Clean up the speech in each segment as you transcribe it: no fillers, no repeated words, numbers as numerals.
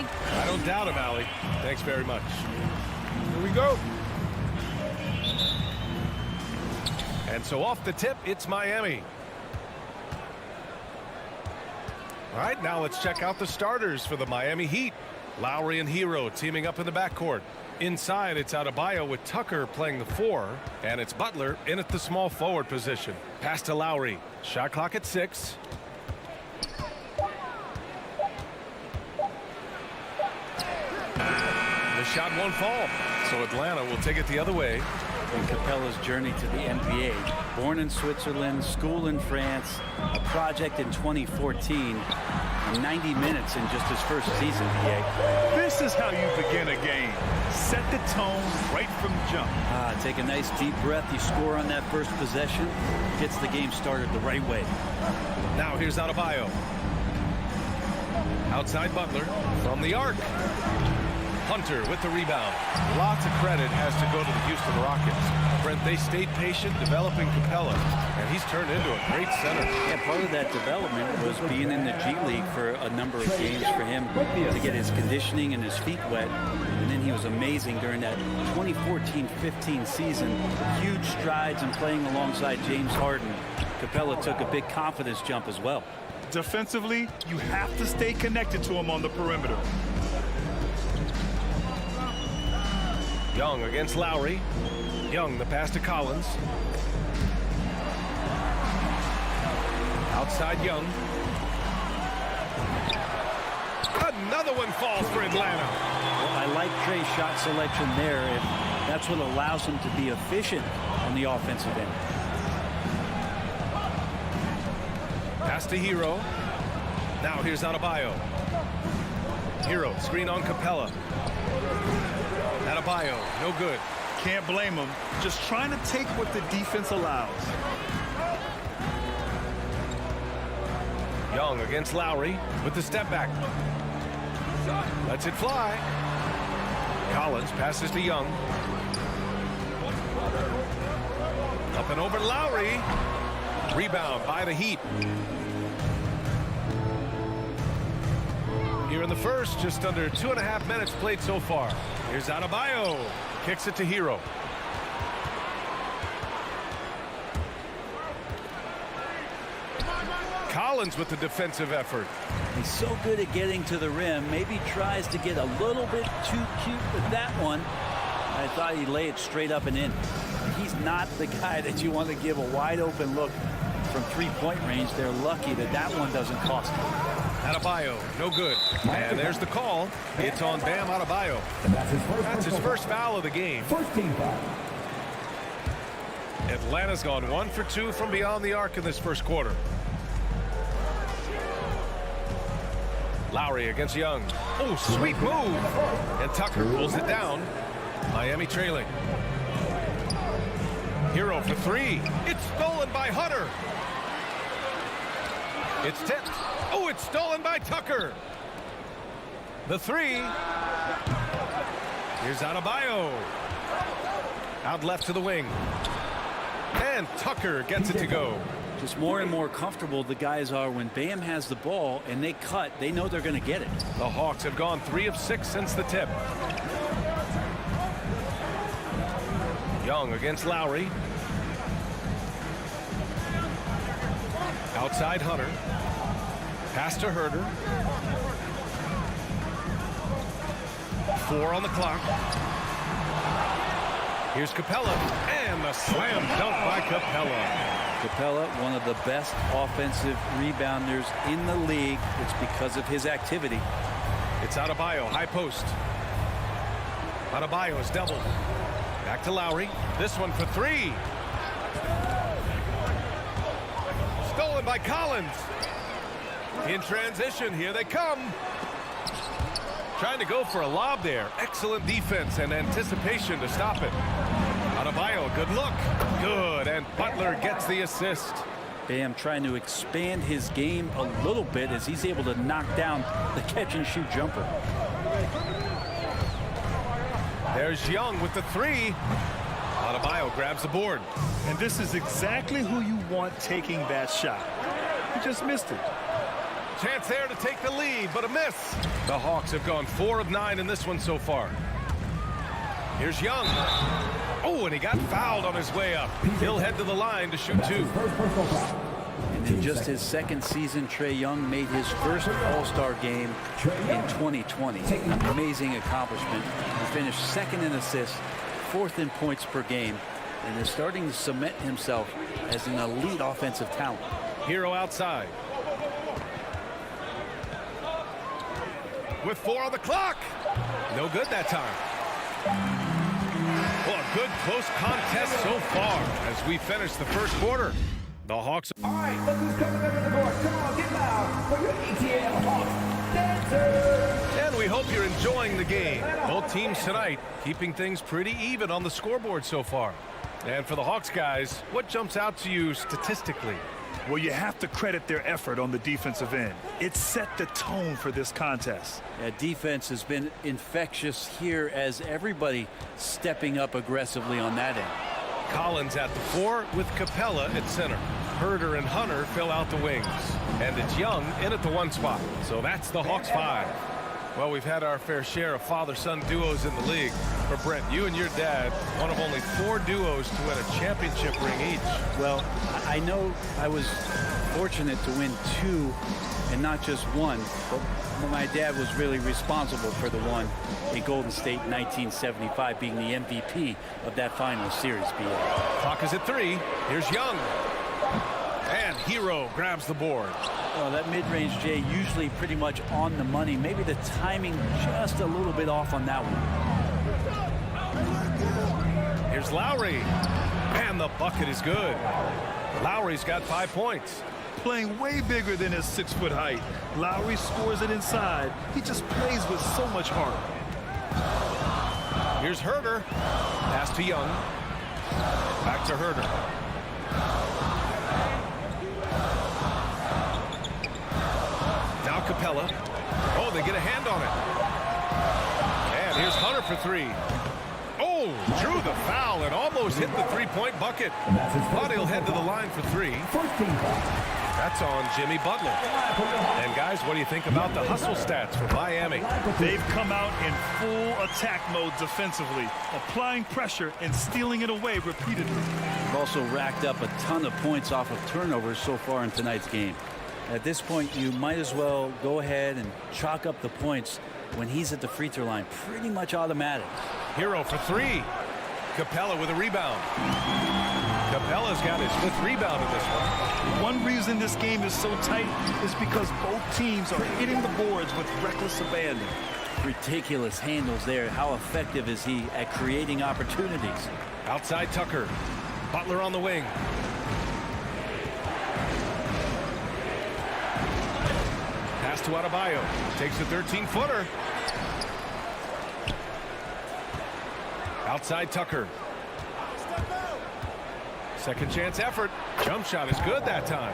I don't doubt him, Allie. Thanks very much. Here we go. And so off the tip, it's Miami. All right, now let's check out the starters for the Miami Heat. Lowry and Hero teaming up in the backcourt. Inside, it's Adebayo with Tucker playing the 4, and it's Butler in at the small forward position. Pass to Lowry. Shot clock at 6. The shot won't fall, so Atlanta will take it the other way. In Capella's journey to the NBA, born in Switzerland, school in France, a project in 2014, 90 minutes in just his first season, PA. This is how you begin a game. Set the tone right from the jump. Take a nice deep breath. You score on that first possession, gets the game started the right way. Now here's Adebayo. Outside Butler from the arc. Hunter with the rebound. Lots of credit has to go to the Houston Rockets. Brent, they stayed patient developing Capella, and he's turned into a great center. Yeah, part of that development was being in the G League for a number of games for him to get his conditioning and his feet wet. And then he was amazing during that 2014-15 season. Huge strides in playing alongside James Harden. Capella took a big confidence jump as well. Defensively, you have to stay connected to him on the perimeter. Young against Lowry. Young, the pass to Collins. Outside Young. Another one falls for Atlanta. Well, I like Trey's shot selection there. If that's what allows him to be efficient on the offensive end. Pass to Hero. Now here's Adebayo. Hero, screen on Capella. Adebayo, no good. Can't blame him. Just trying to take what the defense allows. Young against Lowry with the step back. Lets it fly. Collins passes to Young. Up and over Lowry. Rebound by the Heat. Here in the first, just under 2.5 minutes played so far. Here's Adebayo. Kicks it to Hero. Collins with the defensive effort. He's so good at getting to the rim. Maybe tries to get a little bit too cute with that one. I thought he'd lay it straight up and in. He's not the guy that you want to give a wide open look from three-point range. They're lucky that that one doesn't cost him. Adebayo, no good. And there's the call. It's on Bam Adebayo. That's his first foul of the game. Atlanta's gone 1 for 2 from beyond the arc in this first quarter. Lowry against Young. Oh, sweet move. And Tucker pulls it down. Miami trailing. Hero for 3. It's stolen by Hunter. It's tipped. Oh, it's stolen by Tucker. The 3. Here's Adebayo. Out left to the wing. And Tucker gets it to go. Just more and more comfortable the guys are when Bam has the ball and they cut. They know they're going to get it. The Hawks have gone 3 of 6 since the tip. Young against Lowry. Outside Hunter. Pass to Herder. 4 on the clock. Here's Capella. And the slam dunk by Capella. Capella, one of the best offensive rebounders in the league. It's because of his activity. It's Adebayo, high post. Adebayo is doubled. Back to Lowry. This one for 3. Stolen by Collins. In transition, here they come. Trying to go for a lob there. Excellent defense and anticipation to stop it. Adebayo, good look. Good, and Butler gets the assist. Bam trying to expand his game a little bit as he's able to knock down the catch-and-shoot jumper. There's Young with the 3. Adebayo grabs the board. And this is exactly who you want taking that shot. He just missed it. Chance there to take the lead, but a miss. The Hawks have gone 4 of 9 in this one so far. Here's Young. Oh, and he got fouled on his way up. He'll head to the line to shoot 2. And in just his second season, Trae Young made his first All-Star game in 2020. An amazing accomplishment. He finished second in assists, 4th in points per game, and is starting to cement himself as an elite offensive talent. Hero outside. With 4 on the clock. No good that time. Well, a good close contest so far as we finish the first quarter. The Hawks. All right, look who's coming under the board. Come on, get loud for your ETL Hawks dancers. And we hope you're enjoying the game. Both teams tonight keeping things pretty even on the scoreboard so far. And for the Hawks guys, what jumps out to you statistically? Well, you have to credit their effort on the defensive end. It set the tone for this contest. Yeah, defense has been infectious here as everybody stepping up aggressively on that end. Collins at the 4 with Capella at center. Herder and Hunter fill out the wings. And it's Young in at the 1 spot. So that's the Hawks 5. Well, we've had our fair share of father-son duos in the league. For Brent, you and your dad, one of only 4 duos to win a championship ring each. Well, I know I was fortunate to win 2 and not just 1, but my dad was really responsible for the one in Golden State in 1975, being the MVP of that final series. Clock is at 3. Here's Young. And Hero grabs the board. Well, that mid-range, Jay, usually pretty much on the money. Maybe the timing just a little bit off on that one. Here's Lowry. And the bucket is good. Lowry's got 5 points. Playing way bigger than his 6-foot height. Lowry scores it inside. He just plays with so much heart. Here's Herder. Pass to Young. Back to Herder. Now Capella. Oh, they get a hand on it. And here's Hunter for 3. Oh, drew the foul and almost hit the 3-point bucket. But he'll head to the line for 3. That's on Jimmy Butler. And guys, what do you think about the hustle stats for Miami? They've come out in full attack mode defensively, applying pressure and stealing it away repeatedly. They've also racked up a ton of points off of turnovers so far in tonight's game. At this point, you might as well go ahead and chalk up the points when he's at the free throw line. Pretty much automatic. Hero for 3. Capella with a rebound. Capella's got his 5th rebound in this one. One reason this game is so tight is because both teams are hitting the boards with reckless abandon. Ridiculous handles there. How effective is he at creating opportunities? Outside Tucker. Butler on the wing. Pass to Adebayo. Takes the 13-footer. Outside Tucker. Second chance effort. Jump shot is good that time.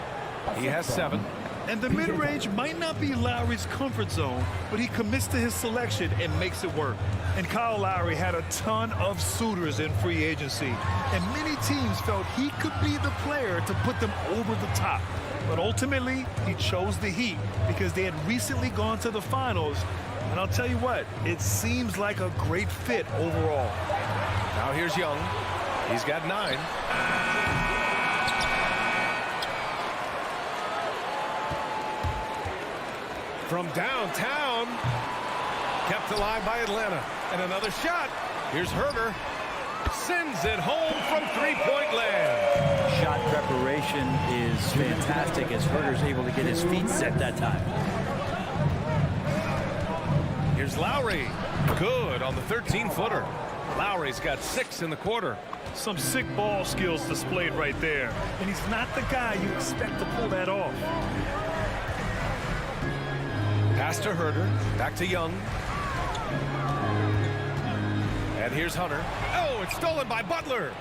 He has 7. And the mid-range might not be Lowry's comfort zone, but he commits to his selection and makes it work. And Kyle Lowry had a ton of suitors in free agency, and many teams felt he could be the player to put them over the top. But ultimately, he chose the Heat because they had recently gone to the finals. And I'll tell you what, it seems like a great fit overall. Now here's Young. He's got 9. From downtown. Kept alive by Atlanta. And another shot. Here's Herder. Sends it home from 3-point land. Shot preparation is fantastic as Herder's able to get his feet set that time. Here's Lowry. Good on the 13-footer. Lowry's got 6 in the quarter. Some sick ball skills displayed right there. And he's not the guy you expect to pull that off. Pass to Herder. Back to Young. And here's Hunter. Oh, it's stolen by Butler.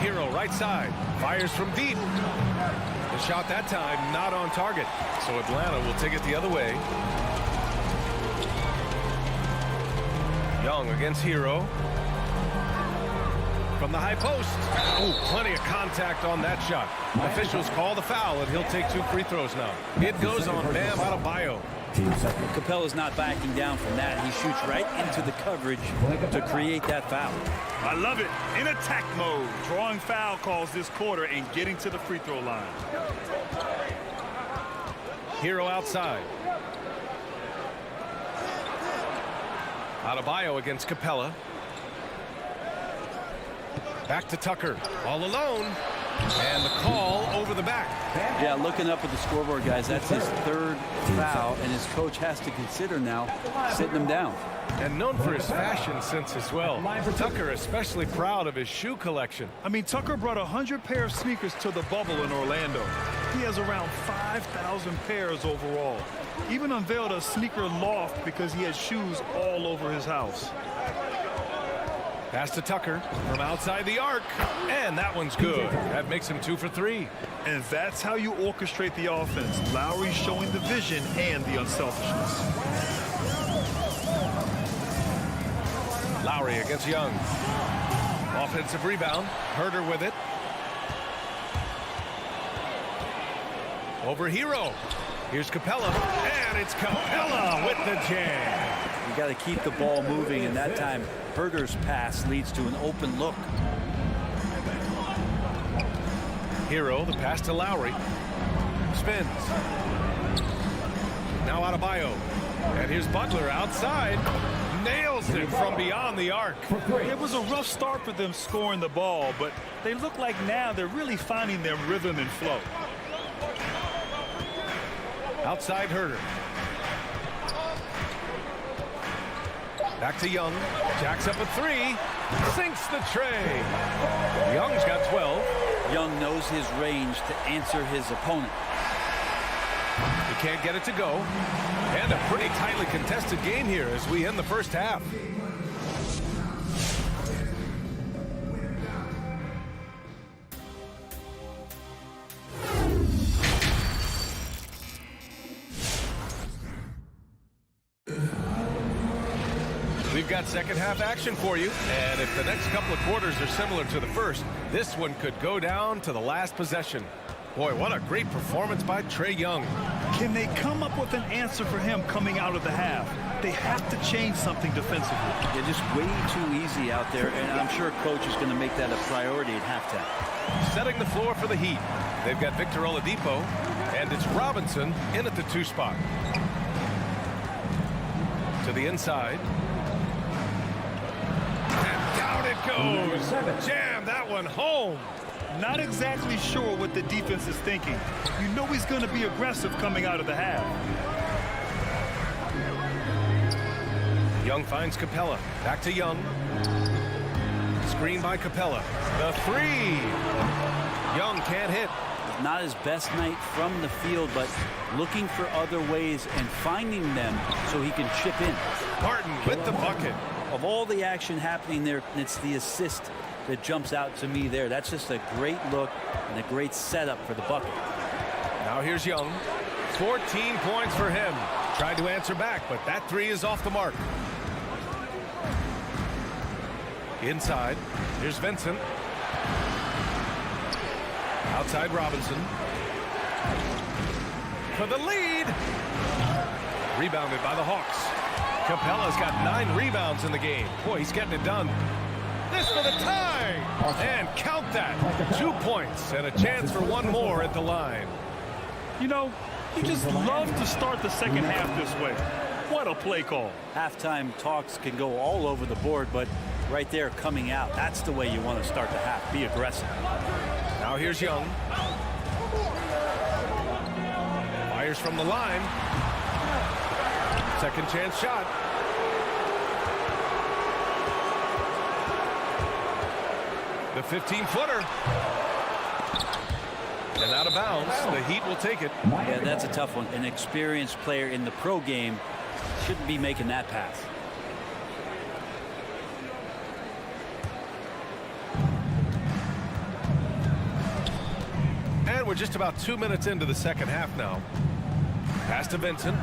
Hero right side. Fires from deep. The shot that time not on target. So Atlanta will take it the other way. Young against Hero. from the high post. Ooh, plenty of contact on that shot. Officials call the foul, and he'll take 2 free throws now. It goes on Bam Adebayo. Capella's not backing down from that. He shoots right into the coverage to create that foul. I love it. In attack mode, drawing foul calls this quarter and getting to the free throw line. Hero outside. Adebayo against Capella. Back to Tucker. All alone. And the call over the back. Yeah, looking up at the scoreboard, guys, that's his 3rd foul, and his coach has to consider now sitting him down. And known for his fashion sense as well. Tucker especially proud of his shoe collection. I mean, Tucker brought 100 pair of sneakers to the bubble in Orlando. He has around 5,000 pairs overall. Even unveiled a sneaker loft because he has shoes all over his house. Pass to Tucker from outside the arc. And that one's good. That makes him 2 for 3. And that's how you orchestrate the offense. Lowry showing the vision and the unselfishness. Lowry against Young. Offensive rebound. Herder with it. Over Hero. Here's Capella. And it's Capella with the jam. You got to keep the ball moving, and that time Herder's pass leads to an open look. Hero, the pass to Lowry. Spins. Now Adebayo. And here's Butler outside. Nails it from beyond the arc. It was a rough start for them scoring the ball, but they look like now they're really finding their rhythm and flow. Outside Herder. Back to Young. Jacks up a 3. Sinks the tray. Young's got 12. Young knows his range to answer his opponent. He can't get it to go. And a pretty tightly contested game here as we end the first half. We've got second half action for you, and if the next couple of quarters are similar to the first, this one could go down to the last possession. Boy, what a great performance by Trae Young. Can they come up with an answer for him coming out of the half? They have to change something defensively. They're just way too easy out there, and I'm sure coach is going to make that a priority at halftime. Setting the floor for the Heat. They've got Victor Oladipo, and it's Robinson in at the 2 spot. To the inside. And down it goes. Jam that one home. Not exactly sure what the defense is thinking. You know he's going to be aggressive coming out of the half. Young finds Capella. Back to Young. Screen by Capella. The 3. Young can't hit. Not his best night from the field, but looking for other ways and finding them so he can chip in. Martin with the bucket. Of all the action happening there, it's the assist that jumps out to me there. That's just a great look and a great setup for the bucket. Now here's Young. 14 points for him. Tried to answer back, but that 3 is off the mark. Inside. Here's Vincent. Outside Robinson. For the lead. Rebounded by the Hawks. Capella's got 9 rebounds in the game. Boy, he's getting it done. This for the tie. And count that. 2 points and a chance for one more at the line. You know, you just love to start the second half this way. What a play call. Halftime talks can go all over the board, but right there coming out, that's the way you want to start the half. Be aggressive. Now here's Young. Fires from the line. Second chance shot. The 15-footer. And out of bounds. The Heat will take it. Yeah, that's a tough one. An experienced player in the pro game shouldn't be making that pass. And we're just about 2 minutes into the second half now. Pass to Vincent.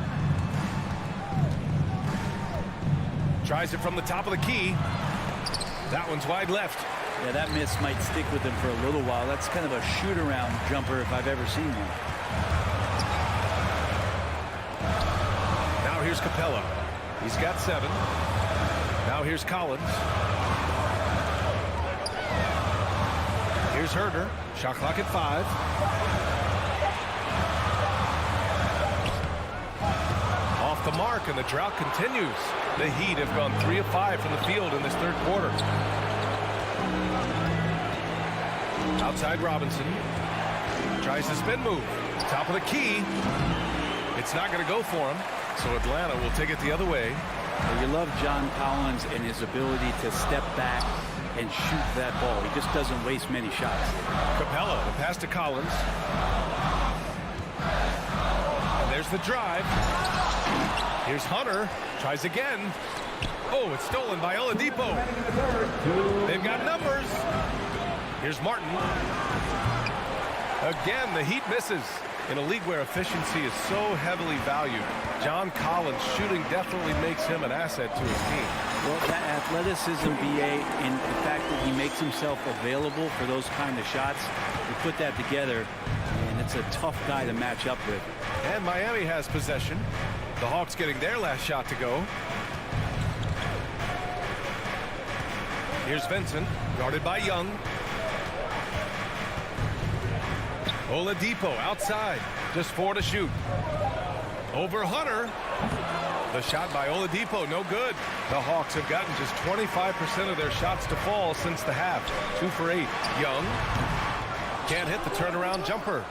Tries it from the top of the key. That one's wide left. Yeah, that miss might stick with him for a little while. That's kind of a shoot-around jumper if I've ever seen one. Now here's Capella. He's got 7. Now here's Collins. Here's Herder. Shot clock at 5. Off the mark, and the drought continues. The Heat have gone 3 of 5 from the field in this third quarter. Outside Robinson. Tries the spin move. Top of the key. It's not going to go for him, so Atlanta will take it the other way. You love John Collins and his ability to step back and shoot that ball. He just doesn't waste many shots. Capella, the pass to Collins. And there's the drive. Here's Hunter. Tries again. Oh, it's stolen by Oladipo. They've got numbers. Here's Martin. Again, the Heat misses. In a league where efficiency is so heavily valued, John Collins' shooting definitely makes him an asset to his team. Well, that athleticism, BA, and the fact that he makes himself available for those kind of shots, you put that together, and it's a tough guy to match up with. And Miami has possession. The Hawks getting their last shot to go. Here's Vincent, guarded by Young. Oladipo outside, just 4 to shoot. Over Hunter. The shot by Oladipo, no good. The Hawks have gotten just 25% of their shots to fall since the half. 2 for 8. Young can't hit the turnaround jumper.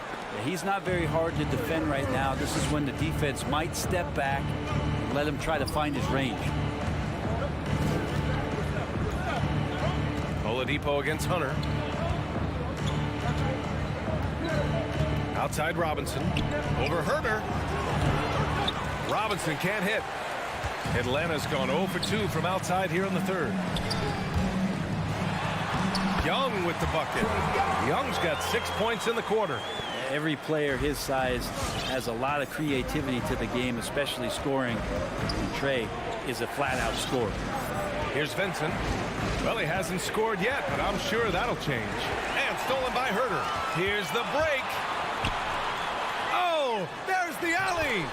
He's not very hard to defend right now. This is when the defense might step back and let him try to find his range. Oladipo against Hunter. Outside Robinson. Over Herder. Robinson can't hit. Atlanta's gone 0 for 2 from outside here in the third. Young with the bucket. Young's got 6 points in the quarter. Every player his size has a lot of creativity to the game, especially scoring. And Trey is a flat-out scorer. Here's Vincent. Well, he hasn't scored yet, but I'm sure that'll change. And stolen by Herder. Here's the break. Oh, there's the alley.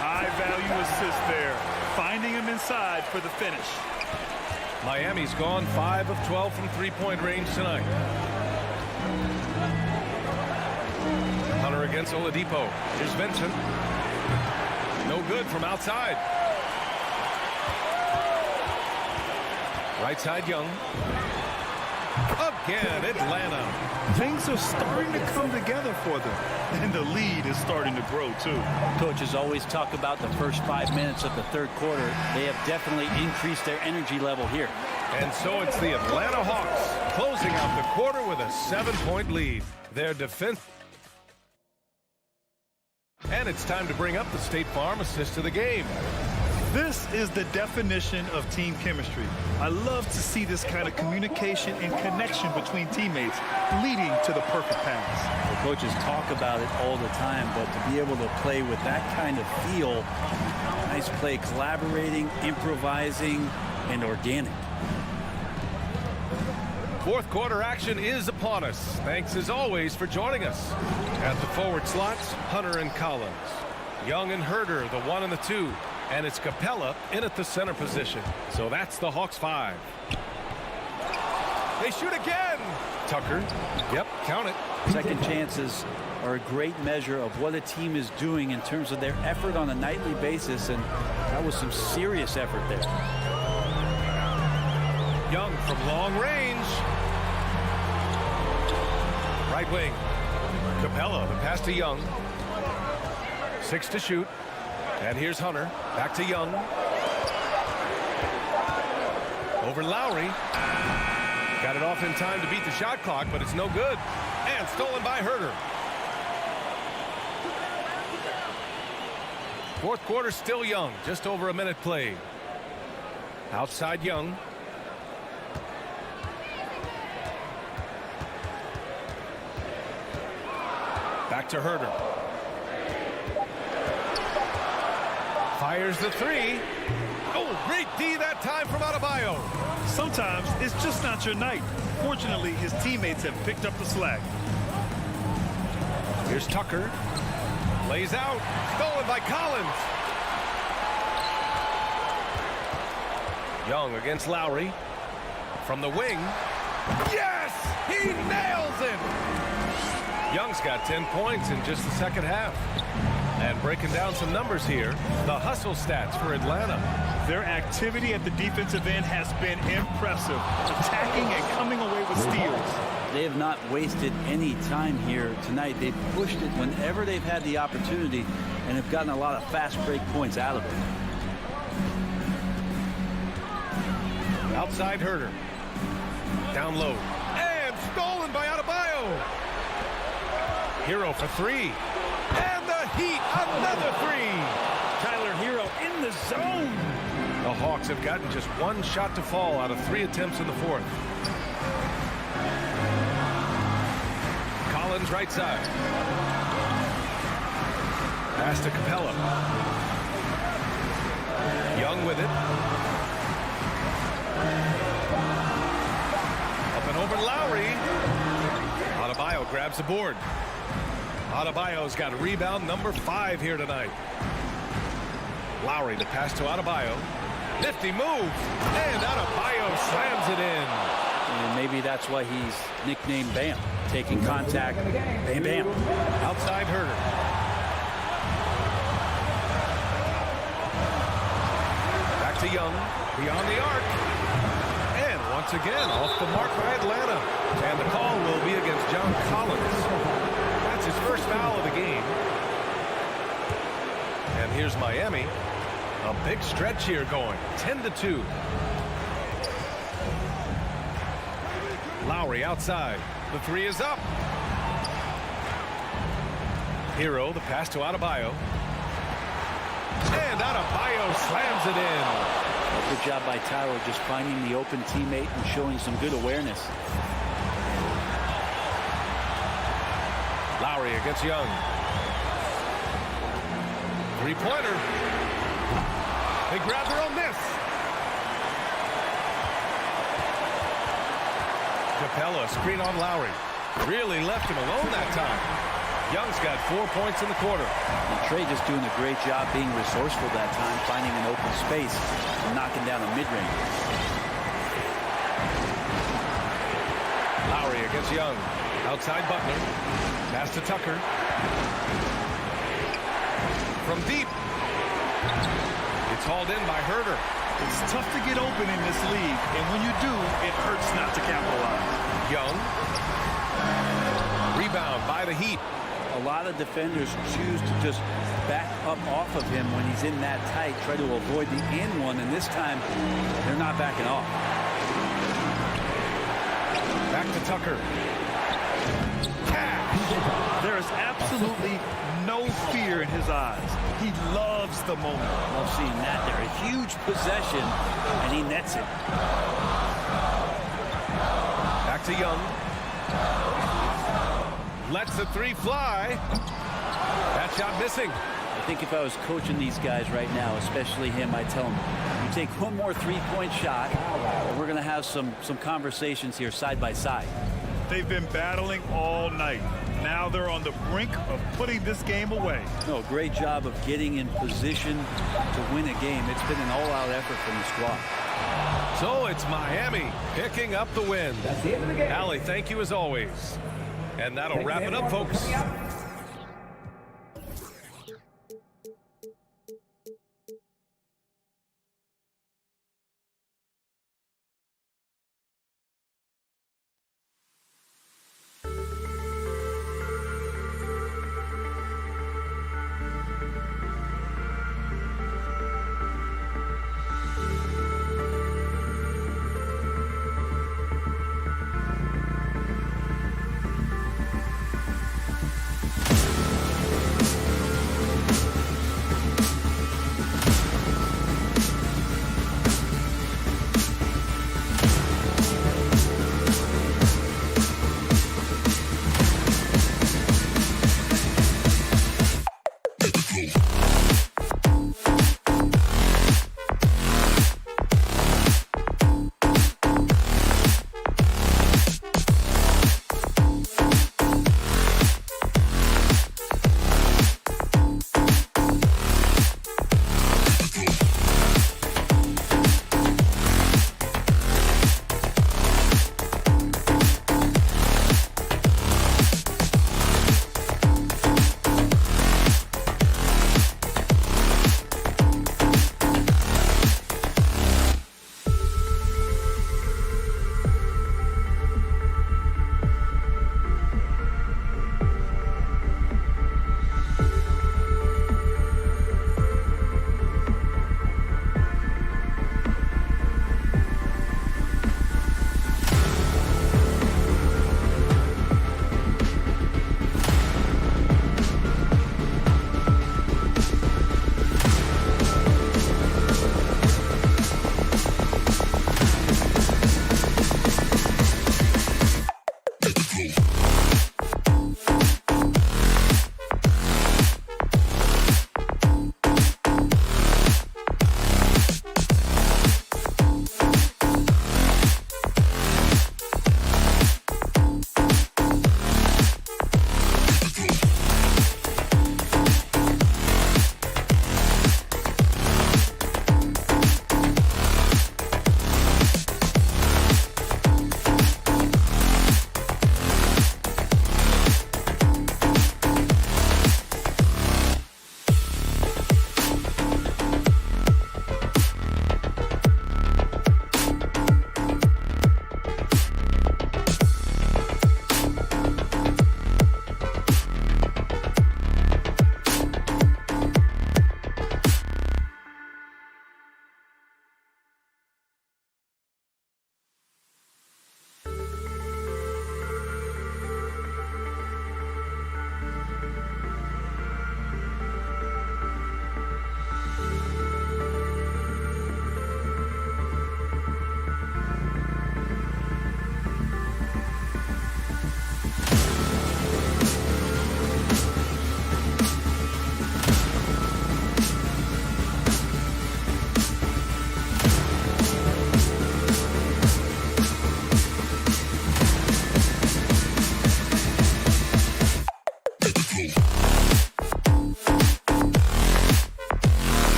High-value assist there. Finding him inside for the finish. Miami's gone 5 of 12 from three-point range tonight. Hunter against Oladipo. Here's Vincent. No good from outside. Right side Young. Again, Atlanta. Things are starting to come together for them. And the lead is starting to grow, too. Coaches always talk about the first 5 minutes of the third quarter. They have definitely increased their energy level here. And so it's the Atlanta Hawks closing out the quarter with a 7-point lead. Their defense. And it's time to bring up the State Farm assist to the game. This is the definition of team chemistry. I love to see this kind of communication and connection between teammates leading to the perfect pass. The coaches talk about it all the time, but to be able to play with that kind of feel, nice play, collaborating, improvising, and organic. Fourth quarter action is upon us. Thanks as always for joining us. At the forward slots, Hunter and Collins. Young and Herder, the 1 and the 2. And it's Capella in at the center position. So that's the Hawks 5. They shoot again. Tucker. Yep, count it. Second chances are a great measure of what a team is doing in terms of their effort on a nightly basis, and that was some serious effort there. Young from long range. Right wing. Capella, the pass to Young. 6 to shoot. And here's Hunter. Back to Young. Over Lowry. Got it off in time to beat the shot clock, but it's no good. And stolen by Herder. Fourth quarter still Young. Just over a minute played. Outside Young. Back to Herder. Fires the three. Oh, great D that time from Adebayo. Sometimes it's just not your night. Fortunately, his teammates have picked up the slack. Here's Tucker. Lays out. Stolen by Collins. Young against Lowry. From the wing. Yes! He nails it! Young's got 10 points in just the second half. And breaking down some numbers here, the hustle stats for Atlanta. Their activity at the defensive end has been impressive, attacking and coming away with steals. They have not wasted any time here tonight. They've pushed it whenever they've had the opportunity and have gotten a lot of fast break points out of it. Outside Herter. Down low. And stolen by Adebayo. Hero for three. And the Heat, another three. Tyler Hero in the zone. The Hawks have gotten just one shot to fall out of 3 attempts in the fourth. Collins right side. Pass to Capella. Young with it. Up and over Lowry. Adebayo grabs the board. Adebayo's got rebound number 5 here tonight. Lowry, the pass to Adebayo. Nifty move. And Adebayo slams it in. And maybe that's why he's nicknamed Bam. Taking contact. Bam, bam. Outside Herter. Back to Young. Beyond the arc. And once again, off the mark by Atlanta. And the call will be against John Collins. That's his first foul of the game. And here's Miami. A big stretch here going. 10-2. Lowry outside. The three is up. Hero, the pass to Adebayo. And Adebayo slams it in. Good job by Tyler just finding the open teammate and showing some good awareness. Lowry against Young. Three-pointer. They grab their own miss. Capella, screen on Lowry. Really left him alone that time. Young's got 4 points in the quarter. And Trey just doing a great job being resourceful that time, finding an open space and knocking down a mid-range. Lowry against Young. Outside Butler. Pass to Tucker. From deep. It's hauled in by Herter. It's tough to get open in this league, and when you do, it hurts not to capitalize. Young. Rebound by the Heat. A lot of defenders choose to just back up off of him when he's in that tight, try to avoid the and one, and this time they're not backing off. Back to Tucker. There is absolutely no fear in his eyes. He loves the moment. Love seeing that there. A huge possession, and he nets it. Back to Young. Lets the three fly. That shot missing. I think if I was coaching these guys right now, especially him, I'd tell him, you take one more three-point shot, and we're going to have some conversations here side by side. They've been battling all night. Now they're on the brink of putting this game away. No, great job of getting in position to win a game. It's been an all-out effort from the squad. So it's Miami picking up the win. That's the end of the game. Allie, thank you as always. And that'll wrap it up, folks.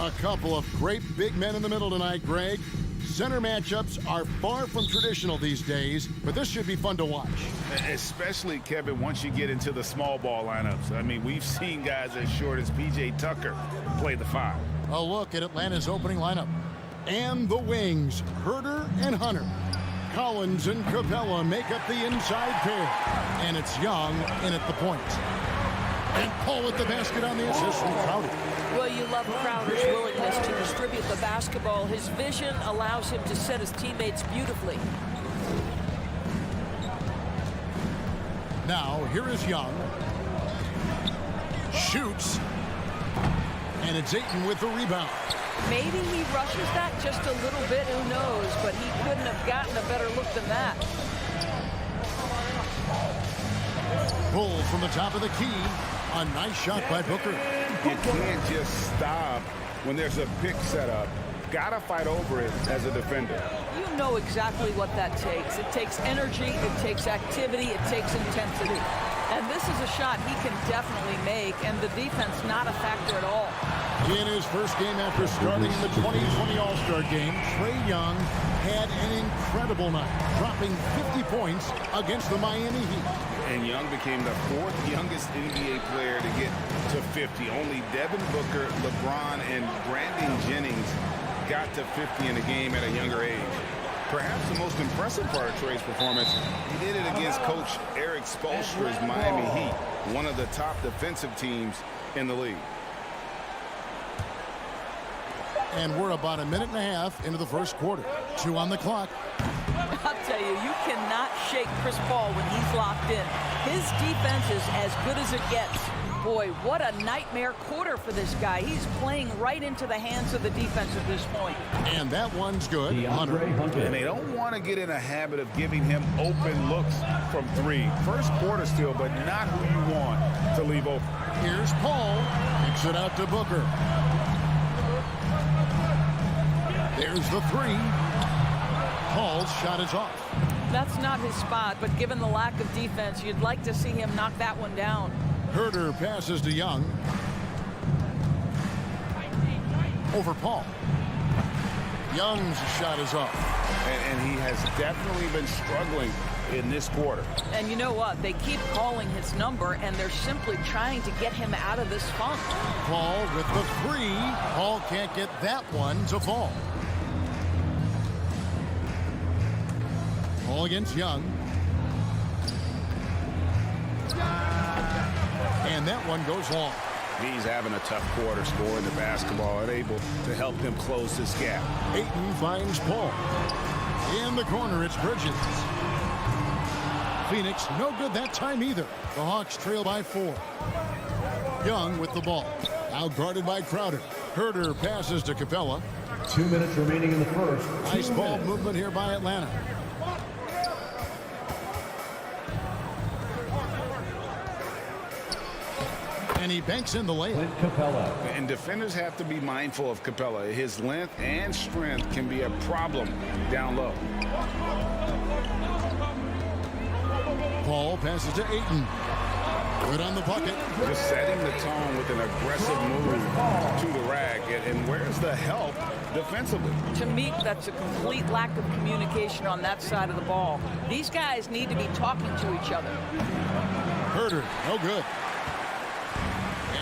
A couple of great big men in the middle tonight, Greg. Center matchups are far from traditional these days, but this should be fun to watch. Especially, Kevin, once you get into the small ball lineups. I mean, we've seen guys as short as P.J. Tucker play the 5. A look at Atlanta's opening lineup. And the wings, Herder and Hunter. Collins and Capella make up the inside pair. And it's Young in at the point. And Paul with the basket on the assist from Crowder. Well, you love Crowder's willingness to distribute the basketball. His vision allows him to set his teammates beautifully. Now, here is Young. Shoots. And it's Ayton with the rebound. Maybe he rushes that just a little bit, who knows, but he couldn't have gotten a better look than that. Pulled from the top of the key. A nice shot by Booker. You can't just stop when there's a pick set up. Gotta fight over it as a defender. You know exactly what that takes. It takes energy, it takes activity, it takes intensity. And this is a shot he can definitely make, and the defense not a factor at all. In his first game after starting the 2020 All-Star Game, Trae Young had an incredible night, dropping 50 points against the Miami Heat. And Young became the 4th youngest NBA player to get to 50. Only Devin Booker, LeBron, and Brandon Jennings got to 50 in a game at a younger age. Perhaps the most impressive part of Trae's performance, he did it against Coach Eric Spoelstra's Miami Heat, one of the top defensive teams in the league. And we're about a minute and a half into the first quarter. 2 on the clock. I'll tell you, you cannot shake Chris Paul when he's locked in. His defense is as good as it gets. Boy, what a nightmare quarter for this guy. He's playing right into the hands of the defense at this point. And that one's good. Hunter. And they don't want to get in a habit of giving him open looks from 3. First quarter still, but not who you want to leave open. Here's Paul. Kicks it out to Booker. There's the 3. Paul's shot is off. That's not his spot, but given the lack of defense, you'd like to see him knock that one down. Herder passes to Young. Over Paul. Young's shot is off. And he has definitely been struggling in this quarter. And you know what? They keep calling his number, and they're simply trying to get him out of this funk. Paul with the 3. Paul can't get that one to fall. Paul against Young. And that one goes long. He's having a tough quarter scoring the basketball and able to help them close this gap. Ayton finds Paul. In the corner, it's Bridges. Phoenix, no good that time either. The Hawks trail by 4. Young with the ball. Out guarded by Crowder. Herder passes to Capella. 2 minutes remaining in the first. Nice ball movement here by Atlanta. And he banks in the layup. Capella. And defenders have to be mindful of Capella. His length and strength can be a problem down low. Paul passes to Ayton. Good on the bucket. Just setting the tone with an aggressive move to the rack. And where's the help defensively? To me, that's a complete lack of communication on that side of the ball. These guys need to be talking to each other. Herder, no good.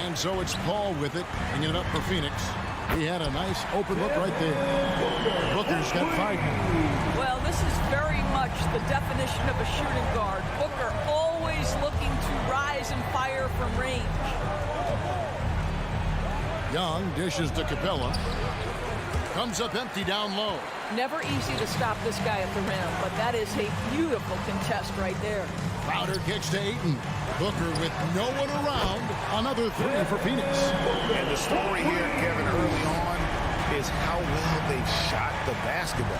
And so it's Paul with it, bringing it up for Phoenix. He had a nice open look right there. Booker's got 5 now. Well, this is very much the definition of a shooting guard. Booker always looking to rise and fire from range. Young dishes to Capella. Comes up empty down low. Never easy to stop this guy at the rim, but that is a beautiful contest right there. Crowder kicks to Ayton. Booker with no one around. Another 3 for Phoenix. And the story here, Kevin, early on is how well they shot the basketball.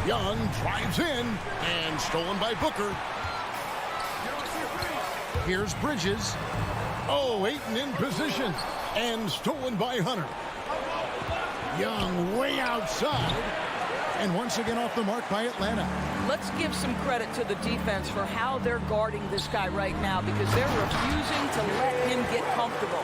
Young drives in and stolen by Booker. Here's Bridges. Oh, Ayton in position and stolen by Hunter. Young way outside and once again off the mark by Atlanta. Let's give some credit to the defense for how they're guarding this guy right now, because they're refusing to let him get comfortable.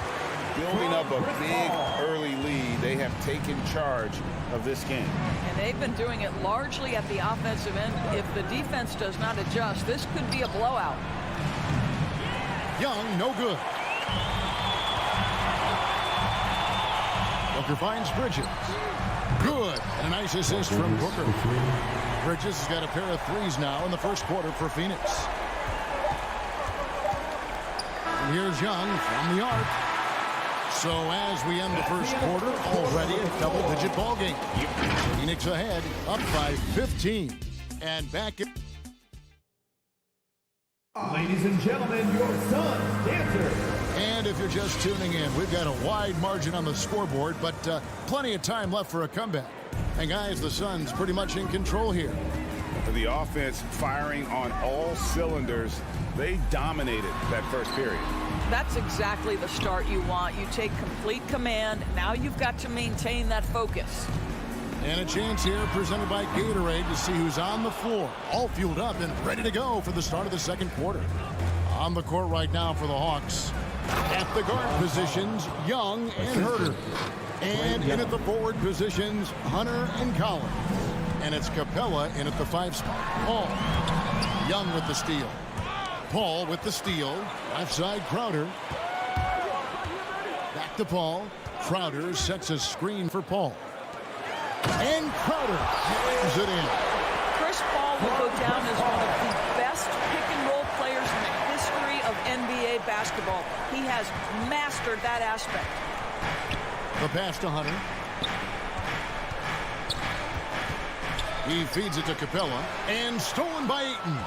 building up a big early lead. They have taken charge of this game. And they've been doing it largely at the offensive end. If the defense does not adjust, this could be a blowout. Young, no good. Booker finds Bridges. Good. And a nice assist from Booker. Bridges has got a pair of threes now in the first quarter for Phoenix. And here's Young from the arc. So as we end the first quarter, already a double-digit ball game. Phoenix ahead, up by 15. And back in. Ladies and gentlemen, your Suns dancer. And if you're just tuning in, we've got a wide margin on the scoreboard, but plenty of time left for a comeback. And guys, the Suns pretty much in control here. The offense firing on all cylinders. They dominated that first period. That's exactly the start you want. You take complete command. Now you've got to maintain that focus. And a chance here presented by Gatorade to see who's on the floor. All fueled up and ready to go for the start of the second quarter. On the court right now for the Hawks. At the guard positions, Young and Herter. And in at the forward positions, Hunter and Collins. And it's Capella in at the 5 spot. Paul. Young with the steal. Paul with the steal. Left side, Crowder. Back to Paul. Crowder sets a screen for Paul. And Crowder slams it in. Chris Paul will go down as one of the best pick-and-roll players in the history of NBA basketball. He has mastered that aspect. The pass to Hunter. He feeds it to Capella. And stolen by Ayton.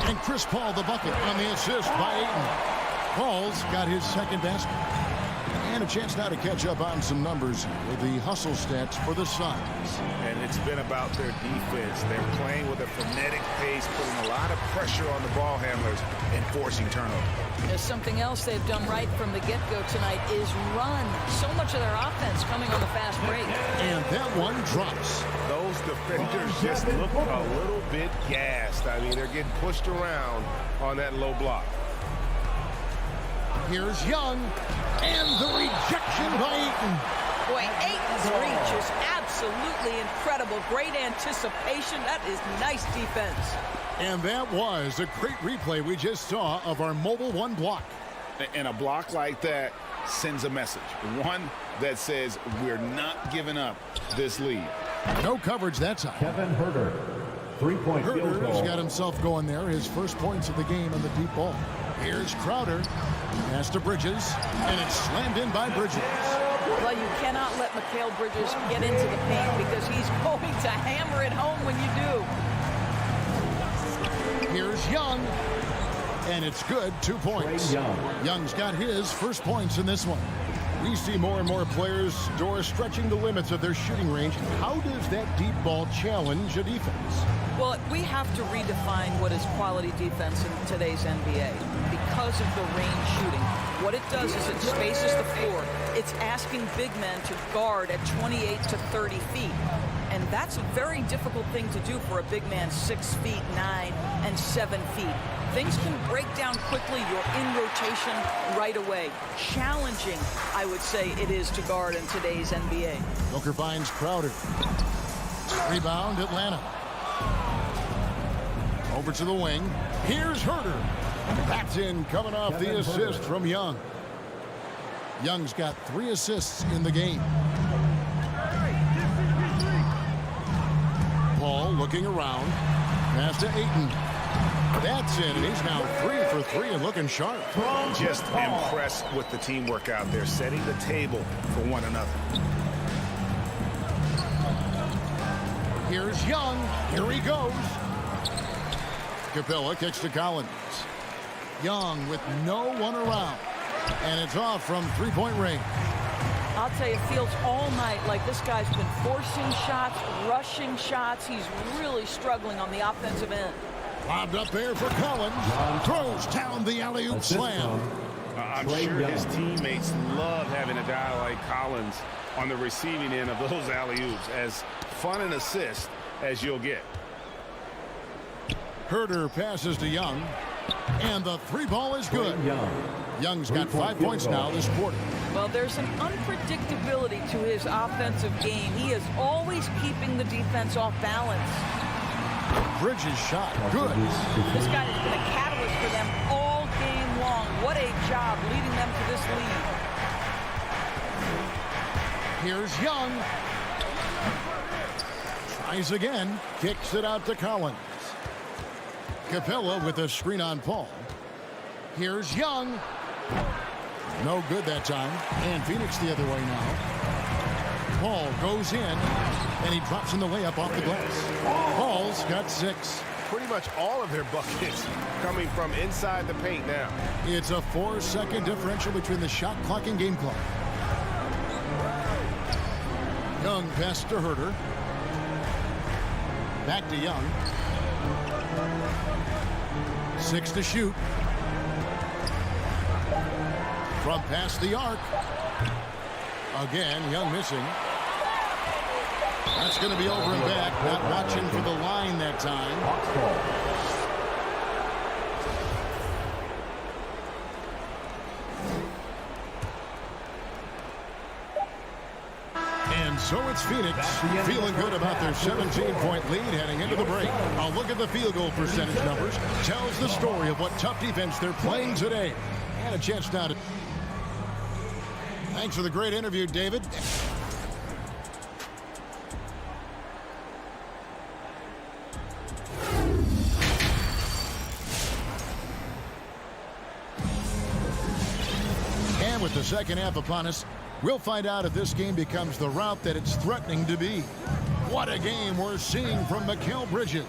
And Chris Paul the bucket on the assist by Ayton. Paul's got his second basket. And a chance now to catch up on some numbers with the hustle stats for the Suns. And it's been about their defense. They're playing with a frenetic pace, putting a lot of pressure on the ball handlers and forcing turnovers. There's something else they've done right from the get-go tonight is run. So much of their offense coming on the fast break. And that one drops. Those defenders just look a little bit gassed. I mean, they're getting pushed around on that low block. Here's Young. And the rejection by Ayton. Boy, Ayton's reach is absolutely incredible. Great anticipation. That is nice defense. And that was a great replay we just saw of our Mobile One block. And a block like that sends a message. One that says we're not giving up this lead. No coverage that time. Kevin Herter. 3-point field Herter's goal. got himself going there. His first points of the game on the deep ball. Here's Crowder. Pass to Bridges. And it's slammed in by Bridges. Well, you cannot let Mikal Bridges get into the paint because he's going to hammer it home when you do. Here's Young. And it's good. 2 points. Young's got his first points in this one. We see more and more players, Doris, stretching the limits of their shooting range. How does that deep ball challenge a defense? Well, we have to redefine what is quality defense in today's NBA because of the range shooting. What it does is it spaces the floor. It's asking big men to guard at 28 to 30 feet. And that's a very difficult thing to do for a big man 6 feet 9 and 7 feet. Things can break down quickly. You're in rotation right away. Challenging, I would say it is to guard in today's NBA. Booker finds Crowder. Rebound, Atlanta. Over to the wing. Here's Herter. That's in, coming off the assist from Young. Young's got 3 assists in the game. Paul looking around. Pass to Ayton. That's in, and he's now 3 for 3 and looking sharp. Just impressed with the teamwork out there, setting the table for one another. Here's Young. Here he goes. Capella kicks to Collins. Young with no one around. And it's off from 3-point range. I'll tell you, it feels all night like this guy's been forcing shots, rushing shots. He's really struggling on the offensive end. Lobbed up there for Collins. Throws down the alley-oop slam. I'm sure his teammates love having a guy like Collins on the receiving end of those alley-oops. As fun an assist as you'll get. Herter passes to Young. And the 3 ball is good. Young's got 5 points now this quarter. Well, there's an unpredictability to his offensive game. He is always keeping the defense off balance. Bridges shot. Good. This guy has been a catalyst for them all game long. What a job leading them to this lead. Here's Young. Tries again. Kicks it out to Collins. Capella with a screen on Paul. Here's Young. No good that time. And Phoenix the other way now. Paul goes in, and he drops in the layup off the glass. Paul's got 6. Pretty much all of their buckets coming from inside the paint now. It's a 4-second differential between the shot clock and game clock. Young pass to Herter. Back to Young. 6 to shoot. From past the arc. Again, Young missing. That's going to be over and back. Not watching for the line that time. And so it's Phoenix feeling good about their 17-point lead heading into the break. A look at the field goal percentage numbers tells the story of what tough defense they're playing today. And a chance now to... Thanks for the great interview, David. And with the second half upon us, we'll find out if this game becomes the rout that it's threatening to be. What a game we're seeing from Mikal Bridges.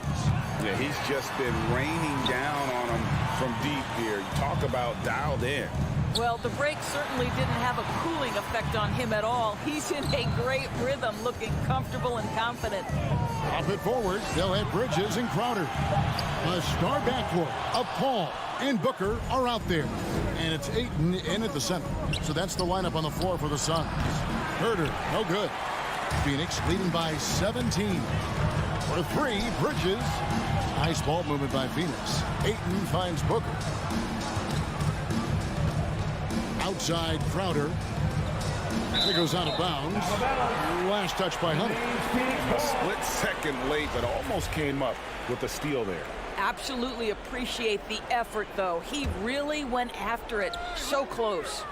Yeah, he's just been raining down on him from deep here. Talk about dialed in. Well, the break certainly didn't have a cooling effect on him at all. He's in a great rhythm, looking comfortable and confident. Pop it forward. They'll have Bridges and Crowder. A star backcourt of Paul and Booker are out there. And it's Ayton in at the center. So that's the lineup on the floor for the Suns. Herter, no good. Phoenix leading by 17. For 3, Bridges. Nice ball movement by Phoenix. Ayton finds Booker. Outside Crowder. It goes out of bounds. Last touch by Hunter. A split second late, but almost came up with a steal there. Absolutely appreciate the effort, though. He really went after it. So close.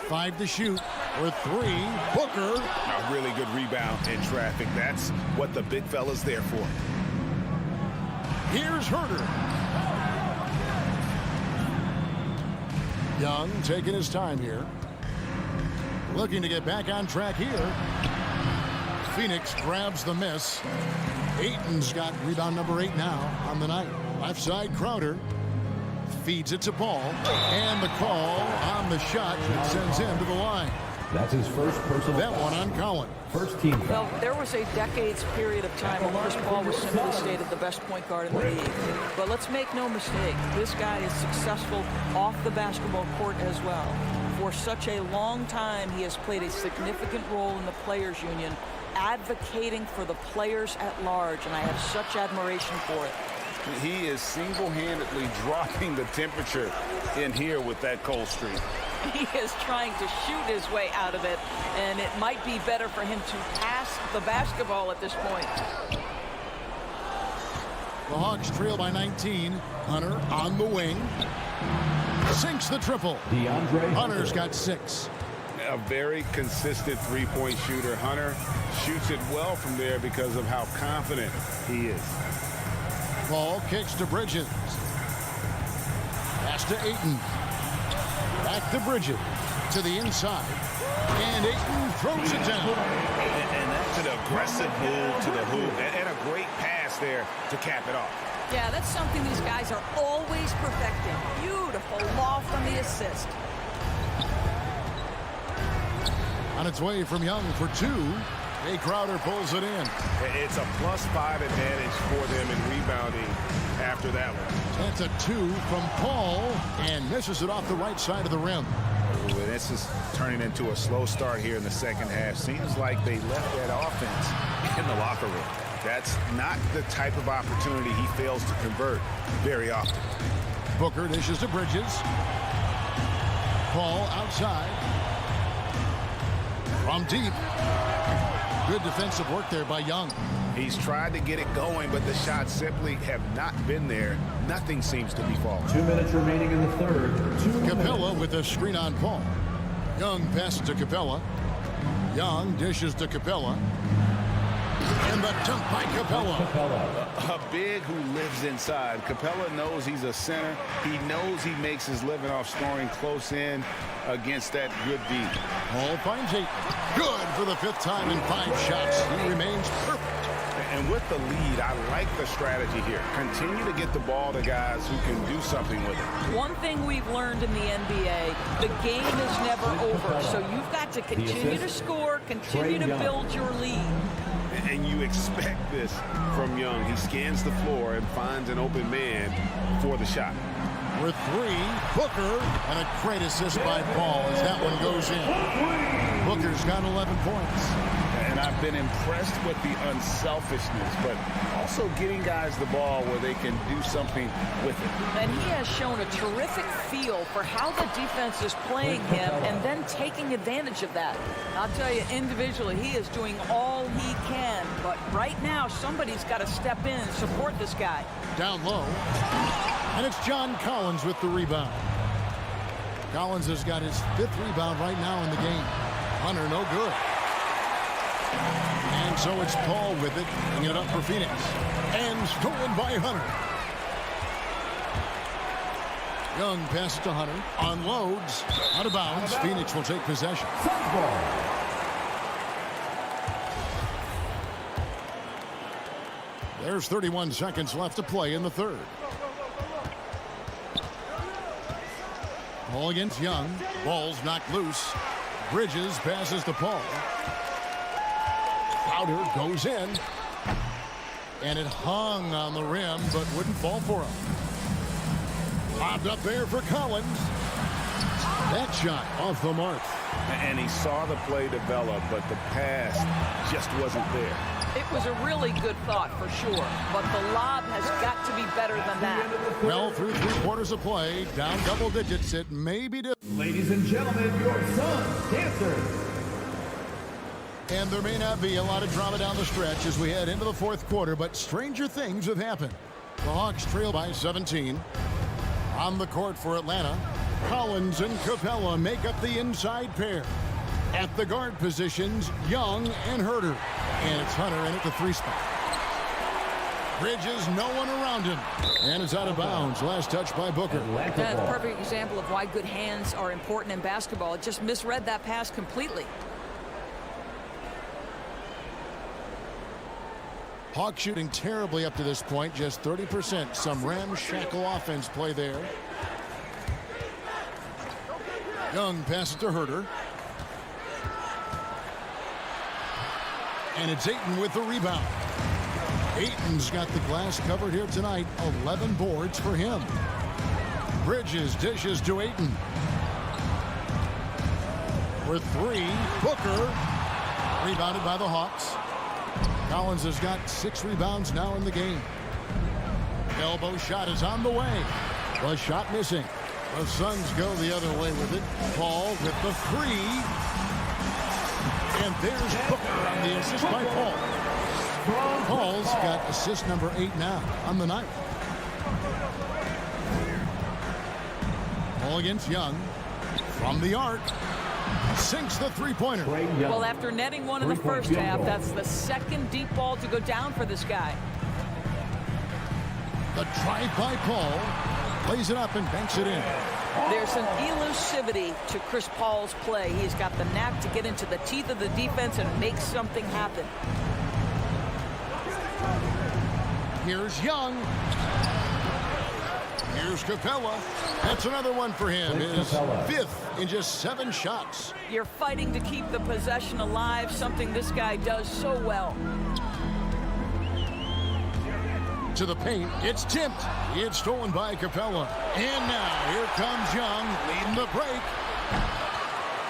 5 to shoot. For 3, Booker. A really good rebound in traffic. That's what the big fella's there for. Here's Herter. Young taking his time here. Looking to get back on track here. Phoenix grabs the miss. Ayton's got rebound number 8 now on the night. Left side, Crowder. Feeds it to Paul. And the call on the shot that sends him to the line. That's his first personal. That one on Collins. First team foul. Well, there was a decades period of time when Chris Paul was simply stated the best point guard in the league. But let's make no mistake, this guy is successful off the basketball court as well. For such a long time, he has played a significant role in the Players Union, advocating for the players at large, and I have such admiration for it. He is single-handedly dropping the temperature in here with that cold streak. He is trying to shoot his way out of it, and it might be better for him to pass the basketball at this point. The Hawks trail by 19. Hunter on the wing. Sinks the triple. Hunter's got 6. A very consistent three-point shooter. Hunter shoots it well from there because of how confident he is. Paul kicks to Bridges. Pass to Ayton. Back to Bridges. To the inside. And Ayton throws it down. And that's an aggressive move to the hoop. And a great pass there to cap it off. Yeah, that's something these guys are always perfecting. Beautiful loft on the assist. On its way from Young for 2. Jay Crowder pulls it in. It's a +5 advantage for them in rebounding after that one. That's a 2 from Paul and misses it off the right side of the rim. Ooh, and this is turning into a slow start here in the second half. Seems like they left that offense in the locker room. That's not the type of opportunity he fails to convert very often. Booker dishes to Bridges. Paul outside. From deep. Good defensive work there by Young. He's tried to get it going, but the shots simply have not been there. Nothing seems to be falling. 2 minutes remaining in the third. Capella with a screen on Paul. Young passes to Capella. Young dishes to Capella. And the dunk by Capella. A big who lives inside. Capella knows he's a center. He knows he makes his living off scoring close in against that good D. Paul finds it. Good for the 5th time in 5 shots. He remains perfect. And with the lead, I like the strategy here. Continue to get the ball to guys who can do something with it. One thing we've learned in the NBA, the game is never over. So you've got to continue to score, continue to build your lead. And you expect this from Young. He scans the floor and finds an open man for the shot. With 3, Booker, and a great assist by Paul as that one goes in. Booker's got 11 points. And I've been impressed with the unselfishness, but also getting guys the ball where they can do something with it. And he has shown a terrific feel for how the defense is playing him and then taking advantage of that. I'll tell you, individually, he is doing all he can. But right now, somebody's got to step in and support this guy. Down low. And it's John Collins with the rebound. Collins has got his 5th rebound right now in the game. Hunter, no good. And so it's Paul with it, bringing it up for Phoenix. And stolen by Hunter. Young passes to Hunter. Unloads. Out of bounds. Phoenix will take possession. There's 31 seconds left to play in the 3rd. Paul against Young. Ball's knocked loose. Bridges passes to Paul. Crowder goes in. And it hung on the rim, but wouldn't fall for him. Lobbed up there for Collins. That shot off the mark. And he saw the play develop, but the pass just wasn't there. It was a really good thought for sure, but the lob has got to be better than that. Well, through 3 quarters of play, down double digits, it may be. Ladies and gentlemen, your Suns dancers. And there may not be a lot of drama down the stretch as we head into the 4th quarter, but stranger things have happened. The Hawks trail by 17. On the court for Atlanta, Collins and Capella make up the inside pair. At the guard positions, Young and Herter. And it's Hunter in at the 3 spot. Bridges, no one around him. And it's out of bounds. Last touch by Booker. That's a perfect example of why good hands are important in basketball. It just misread that pass completely. Hawks shooting terribly up to this point, just 30%. Some ramshackle offense play there. Young passes to Herter. And it's Ayton with the rebound. Ayton's got the glass covered here tonight. 11 boards for him. Bridges dishes to Ayton. For 3, Booker. Rebounded by the Hawks. Collins has got 6 rebounds now in the game. Elbow shot is on the way. The shot missing. The Suns go the other way with it. Paul with the 3. And there's Booker on the assist by Paul. Paul's got assist number 8 now on the night. Paul against Young. From the arc. Sinks the 3-pointer. Well, after netting one in the first half, that's the 2nd deep ball to go down for this guy. The drive by Paul. Plays it up and banks it in. There's an elusivity to Chris Paul's play. He's got the knack to get into the teeth of the defense and make something happen. Here's Young. Here's Capella. That's another one for him. His 5th in just 7 shots. You're fighting to keep the possession alive, something this guy does so well. To the paint. It's tipped. It's stolen by Capella. And now here comes Young leading the break.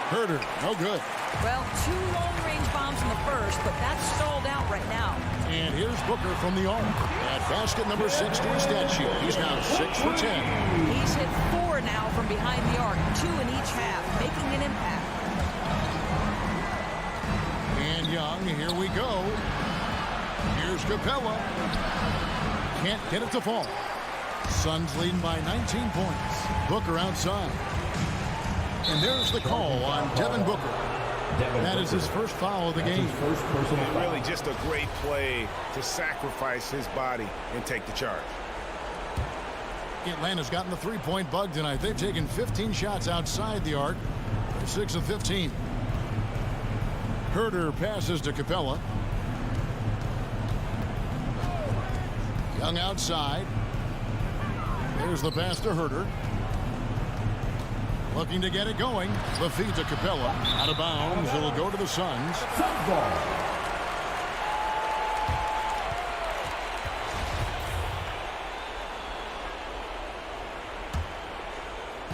Herder, no good. Well, 2 long-range bombs in the first, but that's stalled out right now. And here's Booker from the arc. At basket number 6 to his stat sheet. He's now 6 for 10. He's hit 4 now from behind the arc, 2 in each half, making an impact. And Young, here we go. Here's Capella. Can't get it to fall. Suns leading by 19 points. Booker outside. And there's the call on Devin Booker. That is his first foul of the game. And really just a great play to sacrifice his body and take the charge. Atlanta's gotten the three-point bug tonight. They've taken 15 shots outside the arc. They're 6 of 15. Herder passes to Capella. Young outside. There's the pass to Herder. Looking to get it going. The feed to Capella. Out of bounds. It'll go to the Suns.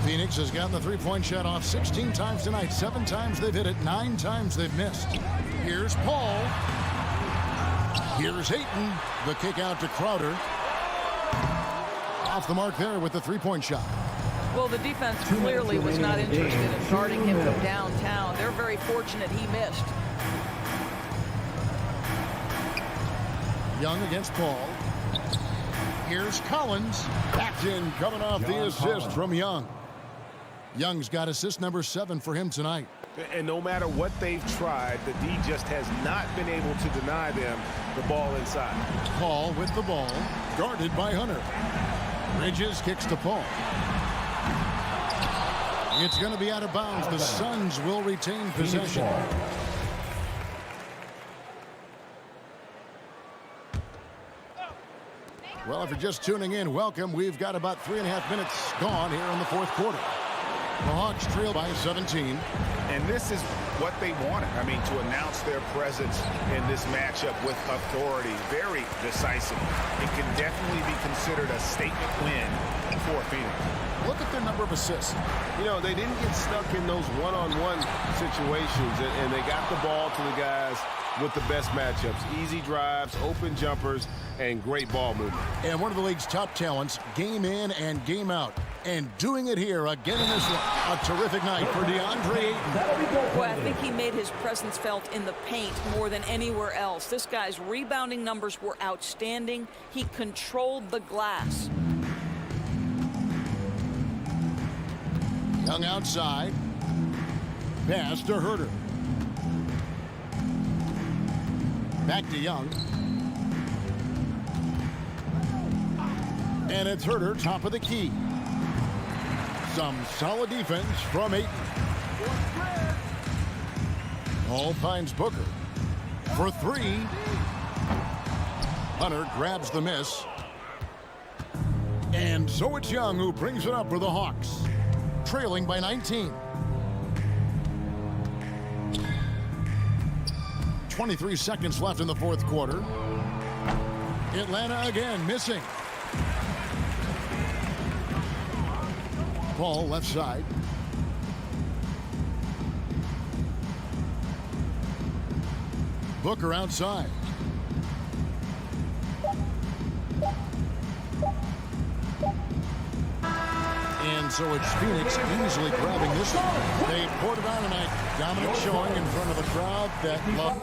Phoenix has gotten the three-point shot off 16 times tonight. 7 times they've hit it. 9 times they've missed. Here's Paul. Here's Ayton. The kick out to Crowder. Off the mark there with the three-point shot. Well, the defense clearly was not interested in guarding him from downtown. They're very fortunate he missed. Young against Paul. Here's Collins. Backed in, coming off the assist from Young. Young's got assist number 7 for him tonight. And no matter what they've tried, the D just has not been able to deny them the ball inside. Paul with the ball, guarded by Hunter. Bridges kicks to Paul. It's going to be out of bounds. The Suns will retain possession. Well, if you're just tuning in, welcome. We've got about 3.5 minutes gone here in the fourth quarter. The Hawks trail by 17. And this is what they wanted. I mean, to announce their presence in this matchup with authority. Very decisive. It can definitely be considered a statement win for Phoenix. Look at their number of assists. You know, they didn't get stuck in those one-on-one situations, and they got the ball to the guys with the best matchups. Easy drives, open jumpers, and great ball movement. And one of the league's top talents, game in and game out. And doing it here again in this one. A terrific night for DeAndre Ayton. Boy, I think he made his presence felt in the paint more than anywhere else. This guy's rebounding numbers were outstanding. He controlled the glass. Young outside. Pass to Herder. Back to Young. And it's Herder, top of the key. Some solid defense from Ayton. Hall finds Booker for 3. Hunter grabs the miss. And so it's Young who brings it up for the Hawks. Trailing by 19. 23 seconds left in the fourth quarter. Atlanta again missing. Paul left side. Booker outside. And so it's Phoenix easily grabbing this one. They poured it on tonight. Dominant showing in front of a crowd that loved.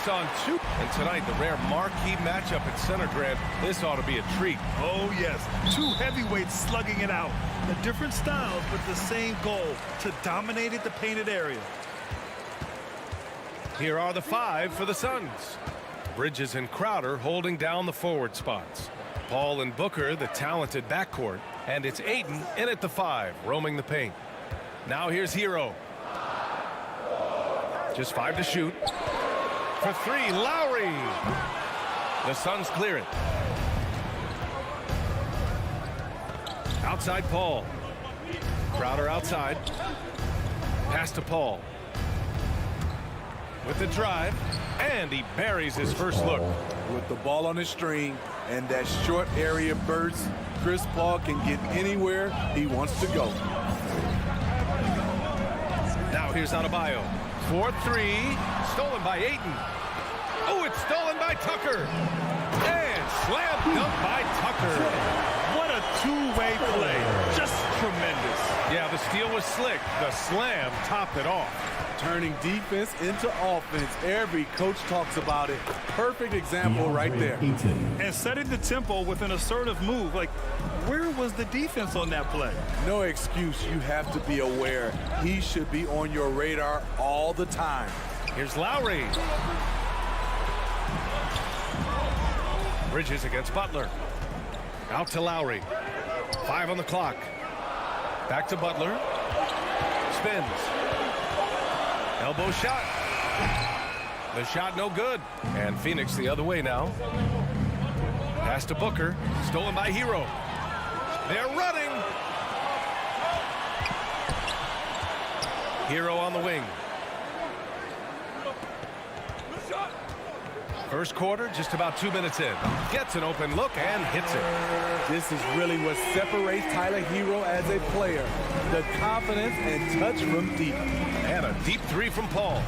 this on two. And tonight, the rare marquee matchup at center, Grant. This ought to be a treat. Oh, yes. Two heavyweights slugging it out. The different styles, but the same goal, to dominate the painted area. Here are the 5 for the Suns. Bridges and Crowder holding down the forward spots. Paul and Booker, the talented backcourt. And it's Ayton in at the 5, roaming the paint. Now here's Hero. Just 5 to shoot. For 3, Lowry. The Suns clear it. Outside Paul. Crowder outside. Pass to Paul. With the drive. And he buries his first look. With the ball on his string and that short area burst, Chris Paul can get anywhere he wants to go. Now here's Adebayo. 4-3. Stolen by Ayton. Oh, it's stolen by Tucker. And slam dunk by Tucker. What a two-way play. Just tremendous. Yeah, the steal was slick. The slam topped it off. Turning defense into offense. Every coach talks about it. Perfect example right there. And setting the tempo with an assertive move. Like, where was the defense on that play? No excuse. You have to be aware. He should be on your radar all the time. Here's Lowry. Bridges against Butler. Out to Lowry. 5 on the clock. Back to Butler. Spins. Elbow shot. The shot no good. And Phoenix the other way now. Pass to Booker. Stolen by Hero. They're running. Hero on the wing. First quarter, just about 2 minutes in. Gets an open look and hits it. This is really what separates Tyler Hero as a player. The confidence and touch from deep. And a deep 3 from Paul.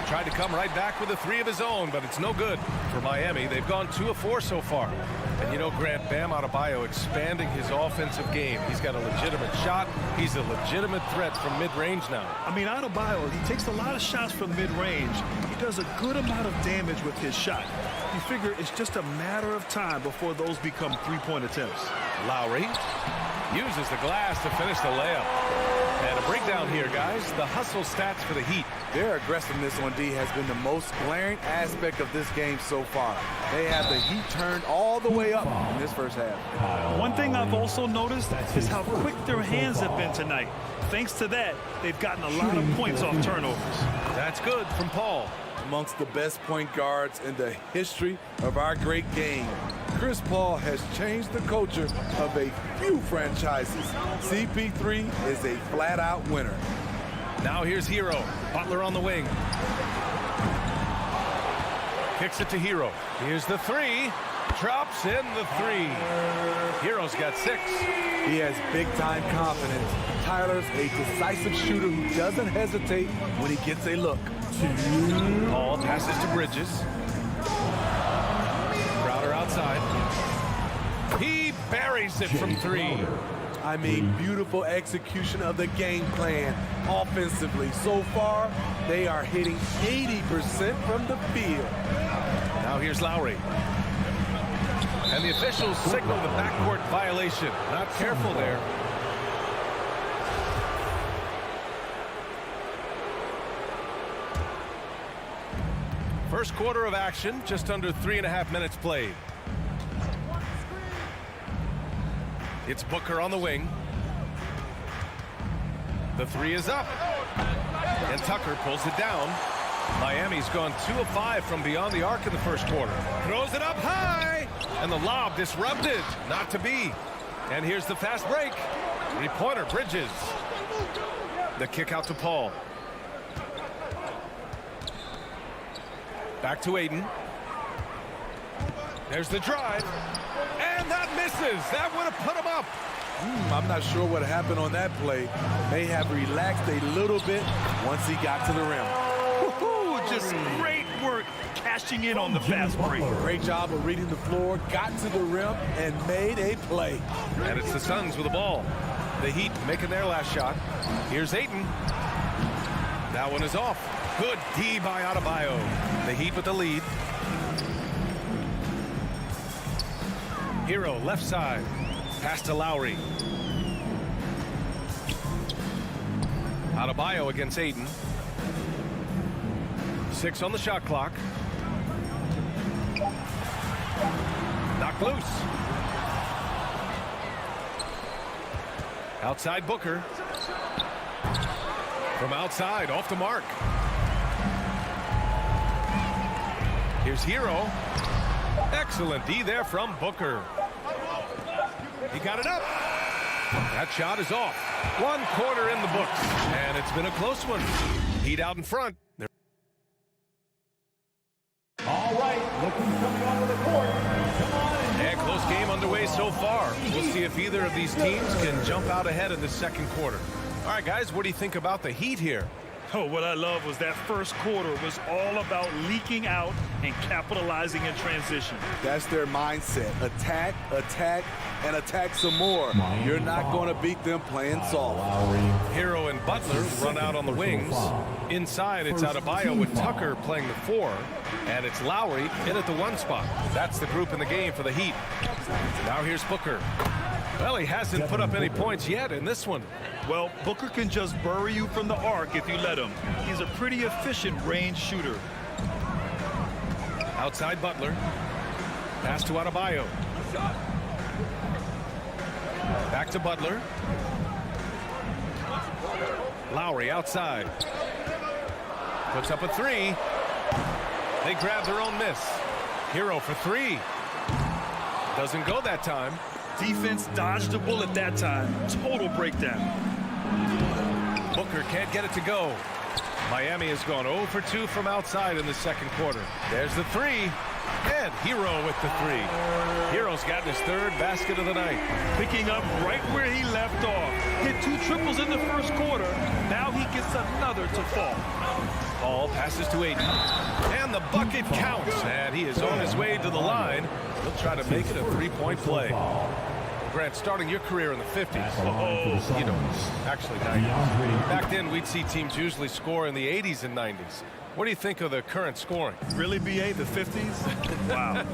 Tried to come right back with a 3 of his own, but it's no good for Miami. They've gone 2 of 4 so far. And you know, Grant, Bam Adebayo expanding his offensive game. He's got a legitimate shot. He's a legitimate threat from mid-range now. I mean, Adebayo, he takes a lot of shots from mid-range. He does a good amount of damage with his shot. You figure it's just a matter of time before those become three-point attempts. Lowry uses the glass to finish the layup. And a breakdown here, guys. The hustle stats for the Heat. Their aggressiveness on D has been the most glaring aspect of this game so far. They have the Heat turned all the way up in this first half. One thing I've also noticed is how quick their hands have been tonight. Thanks to that, they've gotten a lot of points off turnovers. That's good from Paul. Amongst the best point guards in the history of our great game, Chris Paul has changed the culture of a few franchises. CP3 is a flat-out winner. Now here's Hero. Butler on the wing. Kicks it to Hero. Here's the 3. Drops in the 3. Hero's got 6. He has big-time confidence. Tyler's a decisive shooter who doesn't hesitate when he gets a look. Paul passes to Bridges. Crowder outside. He buries it from 3. I mean, beautiful execution of the game plan offensively. So far, they are hitting 80% from the field. Now here's Lowry. And the officials signal the backcourt violation. Not careful there. First quarter of action, just under 3.5 minutes played. It's Booker on the wing. The 3 is up. And Tucker pulls it down. Miami's gone 2 of 5 from beyond the arc in the first quarter. Throws it up high. And the lob disrupted. Not to be. And here's the fast break. 3-pointer, Bridges. The kick out to Paul. Back to Ayton. There's the drive. And that misses. That would have put him up. I'm not sure what happened on that play. May have relaxed a little bit once he got to the rim. Just great work cashing in on the fast break. Great job of reading the floor, got to the rim, and made a play. And it's the Suns with the ball. The Heat making their last shot. Here's Ayton. That one is off. Good D by Adebayo. The Heat with the lead. Hero left side. Pass to Lowry. Adebayo against Ayton. 6 on the shot clock. Knocked loose. Outside Booker. From outside, off the mark. Here's Hero. Excellent D there from Booker. He got it up. That shot is off. 1 quarter in the books. And it's been a close one. Heat out in front. All right, look who's coming onto the court. Come on. And close game underway so far. We'll see if either of these teams can jump out ahead in the second quarter. All right, guys, what do you think about the Heat here? Oh, what I love was that first quarter was all about leaking out and capitalizing in transition. That's their mindset. Attack, attack, and attack some more. You're not going to beat them playing soft. Hero and Butler run out on the wings. Inside, it's Adebayo with Tucker playing the 4. And it's Lowry in at the 1 spot. That's the group in the game for the Heat. Now here's Booker. Well, he hasn't put up any points yet in this one. Well, Booker can just bury you from the arc if you let him. He's a pretty efficient range shooter. Outside Butler. Pass to Adebayo. Back to Butler. Lowry outside. Puts up a 3. They grab their own miss. Hero for 3. Doesn't go that time. Defense dodged the bullet that time. Total breakdown. Booker can't get it to go. Miami has gone 0 for 2 from outside in the second quarter. There's the 3. And Hero with the 3. Hero's gotten his 3rd basket of the night. Picking up right where he left off. Hit 2 triples in the first quarter. Now he gets another to fall. Paul passes to Ayton. And the bucket counts. And he is on his way to the line. He'll try to make it a 3-point play. Grant, starting your career in the 50s. You know, actually 90s. Back then, we'd see teams usually score in the 80s and 90s. What do you think of the current scoring? Really, BA, the 50s? Wow.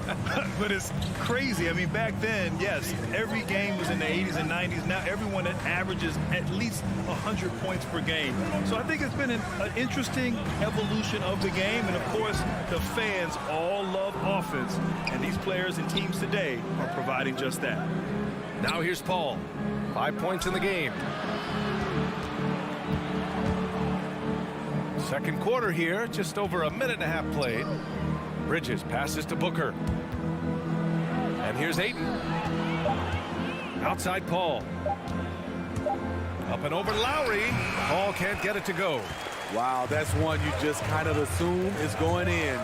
But it's crazy. I mean, back then, yes, every game was in the 80s and 90s. Now everyone averages at least 100 points per game. So I think it's been an interesting evolution of the game. And, of course, the fans all love offense. And these players and teams today are providing just that. Now here's Paul. 5 points in the game. Second quarter here, just over a minute and a half played. Bridges passes to Booker. And here's Ayton. Outside Paul. Up and over Lowry. Paul can't get it to go. Wow, that's one you just kind of assume is going in.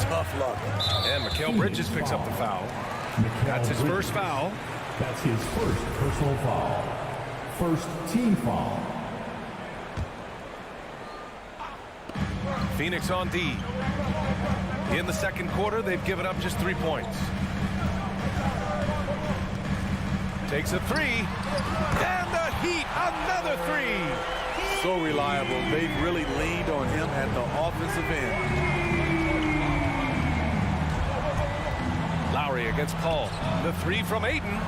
Tough luck. And Mikal Bridges picks up the foul. That's his first foul. That's his first personal foul. First team foul. Phoenix on D. In the second quarter, they've given up just 3 points. Takes a 3. And the Heat, another 3. So reliable. They've really leaned on him at the offensive end. Lowry against Paul. The 3 from Ayton.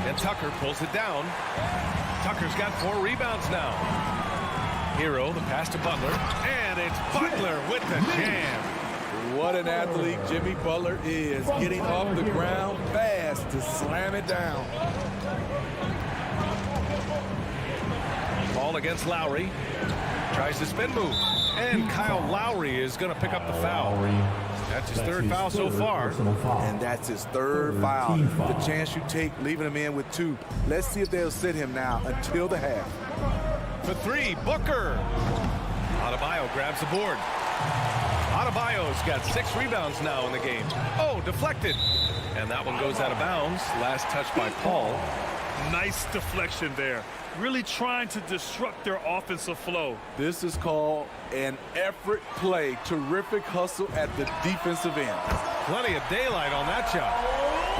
And Tucker pulls it down. Tucker's got 4 rebounds now. Hero, the pass to Butler. And it's Butler with the jam. What an athlete Jimmy Butler is. Getting off the ground fast to slam it down. Ball against Lowry. Tries to spin move. And Kyle Lowry is going to pick up the foul. That's his 3rd foul so far. And that's his 3rd foul. The chance you take leaving him in with 2. Let's see if they'll sit him now until the half. For 3, Booker. Adebayo grabs the board. Adebayo's got 6 rebounds now in the game. Oh, deflected. And that one goes out of bounds. Last touch by Paul. Nice deflection there. Really trying to disrupt their offensive flow. This is called an effort play. Terrific hustle at the defensive end. Plenty of daylight on that shot.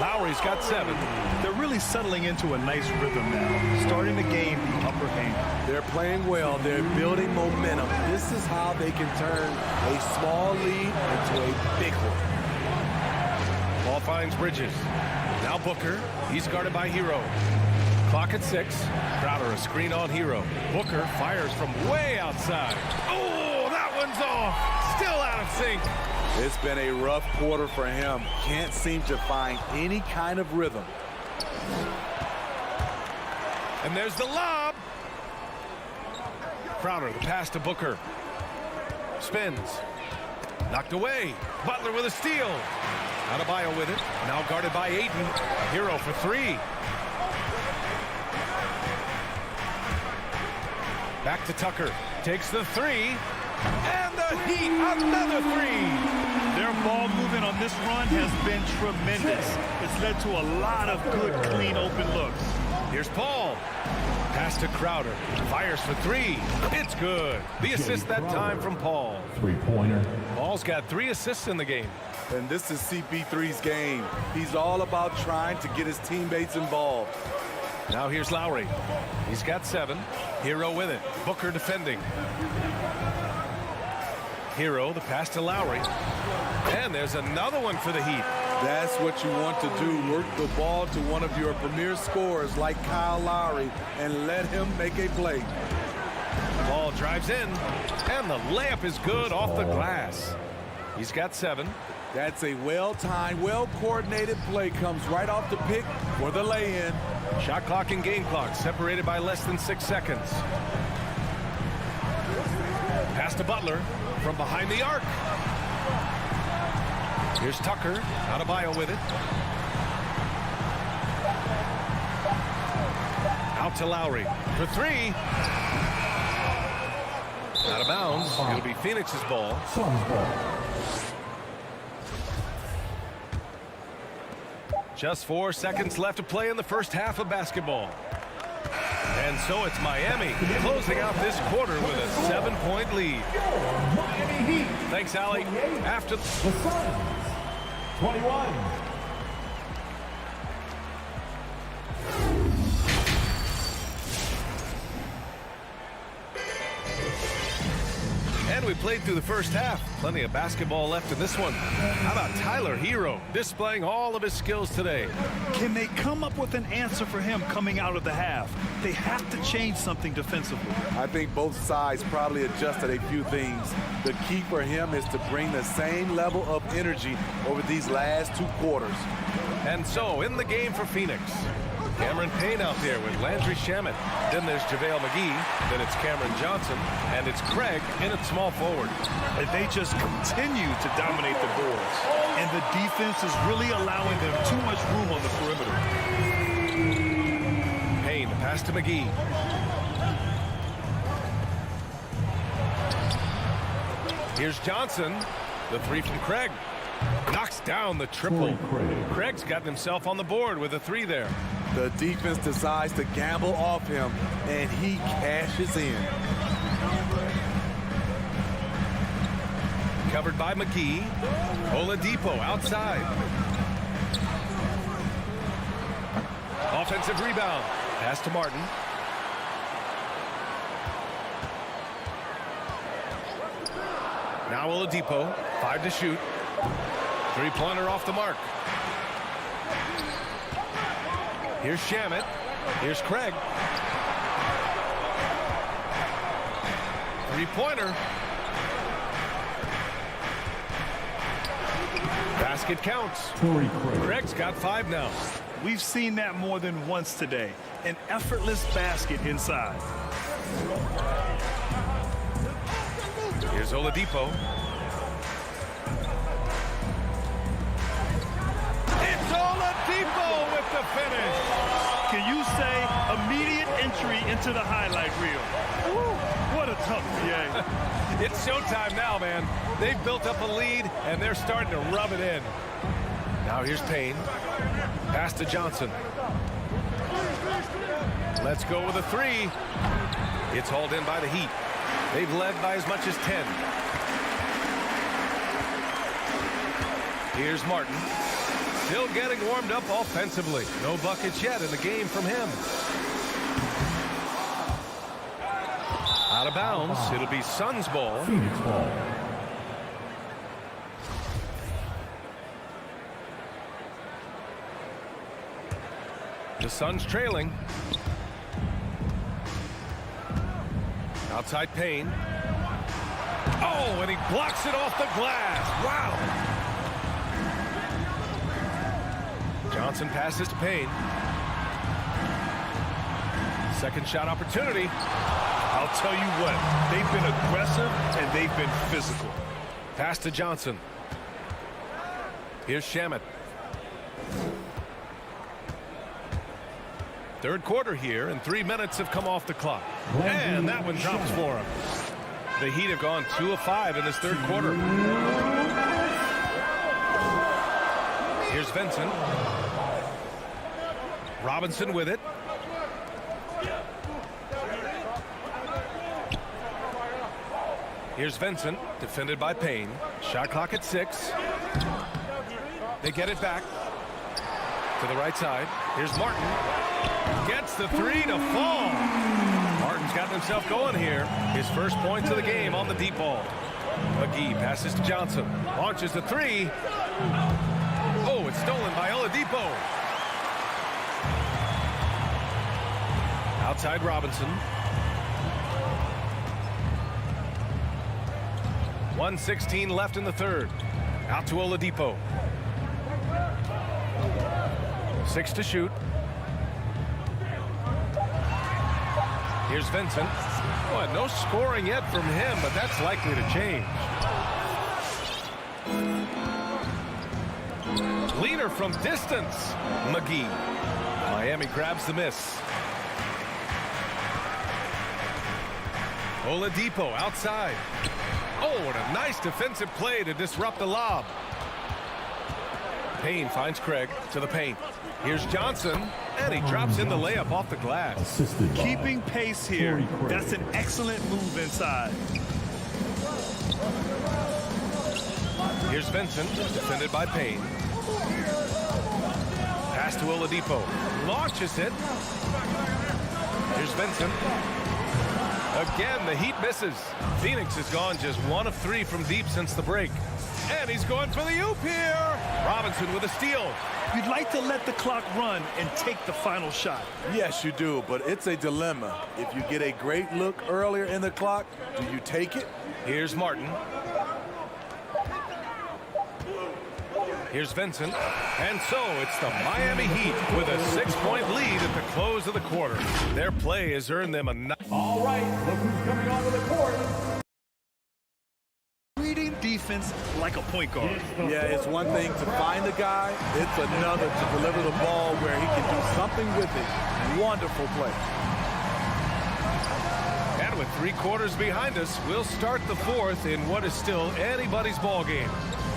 Lowry's got 7. They're really settling into a nice rhythm now, starting to gain the upper hand. They're playing well. They're building momentum. This is how they can turn a small lead into a big one. Ball finds Bridges. Now Booker. He's guarded by Hero. Clock at 6. Crowder a screen on Hero. Booker fires from way outside. Oh, that one's off. Still out of sync. It's been a rough quarter for him. Can't seem to find any kind of rhythm. And there's the lob. Crowder, the pass to Booker. Spins. Knocked away. Butler with a steal. Adebayo with it. Now guarded by Ayton. Hero for 3. Back to Tucker. Takes the 3. And the Heat, another 3. Their ball movement on this run has been tremendous. It's led to a lot of good, clean, open looks. Here's Paul. Pass to Crowder. Fires for 3. It's good. The assist that time from Paul. Three-pointer. Paul's got 3 assists in the game. And this is CP3's game. He's all about trying to get his teammates involved. Now here's Lowry. He's got 7. Hero with it. Booker defending. Hero, the pass to Lowry. And there's another one for the Heat. That's what you want to do. Work the ball to one of your premier scorers like Kyle Lowry and let him make a play. Ball drives in. And the layup is good off the glass. He's got 7. That's a well-timed, well-coordinated play. Comes right off the pick for the lay-in. Shot clock and game clock separated by less than 6 seconds. Pass to Butler from behind the arc. Here's Tucker. Adebayo with it. Out to Lowry for 3. Out of bounds. It'll be Phoenix's ball. Suns ball. Just 4 seconds left to play in the first half of basketball. And so it's Miami closing out this quarter with a 7-point lead. Miami Heat. Thanks, Allie. After The Suns. 21. And we played through the first half. Plenty of basketball left in this one. How about Tyler Hero displaying all of his skills today? Can they come up with an answer for him coming out of the half? They have to change something defensively. I think both sides probably adjusted a few things. The key for him is to bring the same level of energy over these last 2 quarters. And so in the game for Phoenix, Cameron Payne out there with Landry Shamet. Then there's JaVale McGee. Then it's Cameron Johnson. And it's Craig in at small forward. And they just continue to dominate the boards. And the defense is really allowing them too much room on the perimeter. Payne, the pass to McGee. Here's Johnson. The 3 from Craig. Knocks down the triple. Craig's gotten himself on the board with a 3 there. The defense decides to gamble off him, and he cashes in. Covered by McGee. Oladipo outside. Offensive rebound. Pass to Martin. Now Oladipo. 5 to shoot. 3-pointer off the mark. Here's Shamet. Here's Craig. 3-pointer. Basket counts. Craig's got 5 now. We've seen that more than once today. An effortless basket inside. Here's Oladipo. It's Oladipo with the finish. Can you say immediate entry into the highlight reel? Woo, what a tough game. It's showtime now, man. They've built up a lead, and they're starting to rub it in. Now here's Payne. Pass to Johnson. Let's go with a 3. It's hauled in by the Heat. They've led by as much as 10. Here's Martin. Still getting warmed up offensively. No buckets yet in the game from him. Out of bounds. It'll be Suns ball. Phoenix ball. The Suns trailing. Outside Payne. Oh, and he blocks it off the glass. Wow. Johnson passes to Payne. Second shot opportunity. I'll tell you what, they've been aggressive and they've been physical. Pass to Johnson. Here's Shamet. Third quarter here, and 3 minutes have come off the clock. And that one drops for him. The Heat have gone 2 of 5 in this third quarter. Here's Vincent. Robinson with it. Here's Vincent, defended by Payne. Shot clock at 6. They get it back to the right side. Here's Martin. Gets the 3 to fall. Martin's gotten himself going here. His first points of the game on the deep ball. McGee passes to Johnson. Launches the 3. Oh, it's stolen by Oladipo. Outside Robinson. 1:16 left in the third. Out to Oladipo. 6 to shoot. Here's Vincent. Boy, no scoring yet from him, but that's likely to change. Leader from distance. McGee. Miami grabs the miss. Oladipo outside. Oh, what a nice defensive play to disrupt the lob. Payne finds Craig to the paint. Here's Johnson, and he drops in the layup off the glass. Keeping pace here. That's an excellent move inside. Here's Vincent, defended by Payne. Pass to Oladipo. Launches it. Here's Vincent. Again, the Heat misses. Phoenix has gone just 1 of 3 from deep since the break. And he's going for the oop here. Robinson with a steal. You'd like to let the clock run and take the final shot. Yes, you do, but it's a dilemma. If you get a great look earlier in the clock, do you take it? Here's Martin. Here's Vincent. And so it's the Miami Heat with a 6-point lead at the close of the quarter. Their play has earned them a... All right, look who's coming onto the court. Reading defense like a point guard. Yeah, it's one thing to find the guy. It's another to deliver the ball where he can do something with it. Wonderful play. And with 3 quarters behind us, we'll start the fourth in what is still anybody's ball game.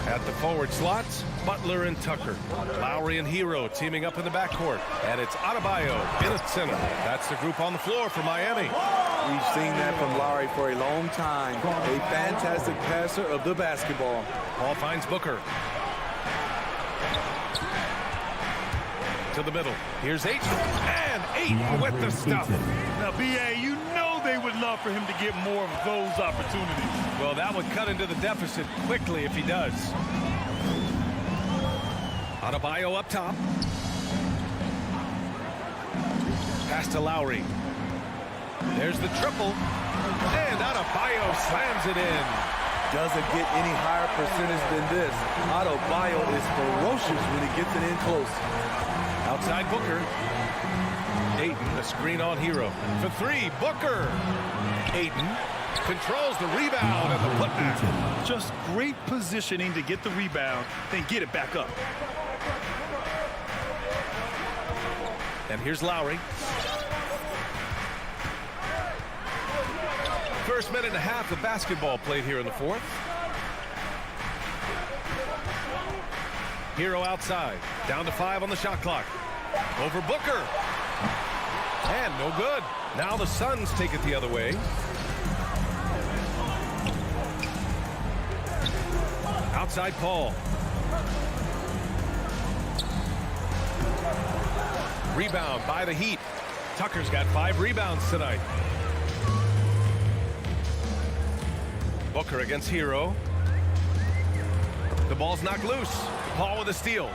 At the forward slots, Butler and Tucker. Lowry and Hero teaming up in the backcourt. And it's Adebayo in the center. That's the group on the floor for Miami. We've seen that from Lowry for a long time. A fantastic passer of the basketball. Paul finds Booker. To the middle. Here's Ayton. And Ayton with the stuff. Now, B.A., you know they would love for him to get more of those opportunities. Well, that would cut into the deficit quickly if he does. Adebayo up top. Pass to Lowry. There's the triple. And Adebayo slams it in. Doesn't get any higher percentage than this. Adebayo is ferocious when he gets it in close. Outside Booker. Ayton, the screen on Hero. For 3, Booker. Ayton controls the rebound and the putback. Just great positioning to get the rebound, then get it back up. And here's Lowry. First minute and a half of basketball played here in the fourth. Hero outside. Down to 5 on the shot clock. Over Booker. And no good. Now the Suns take it the other way. Outside Paul. Rebound by the Heat. Tucker's got 5 rebounds tonight. Booker against Hero. The ball's knocked loose. Paul with a steal.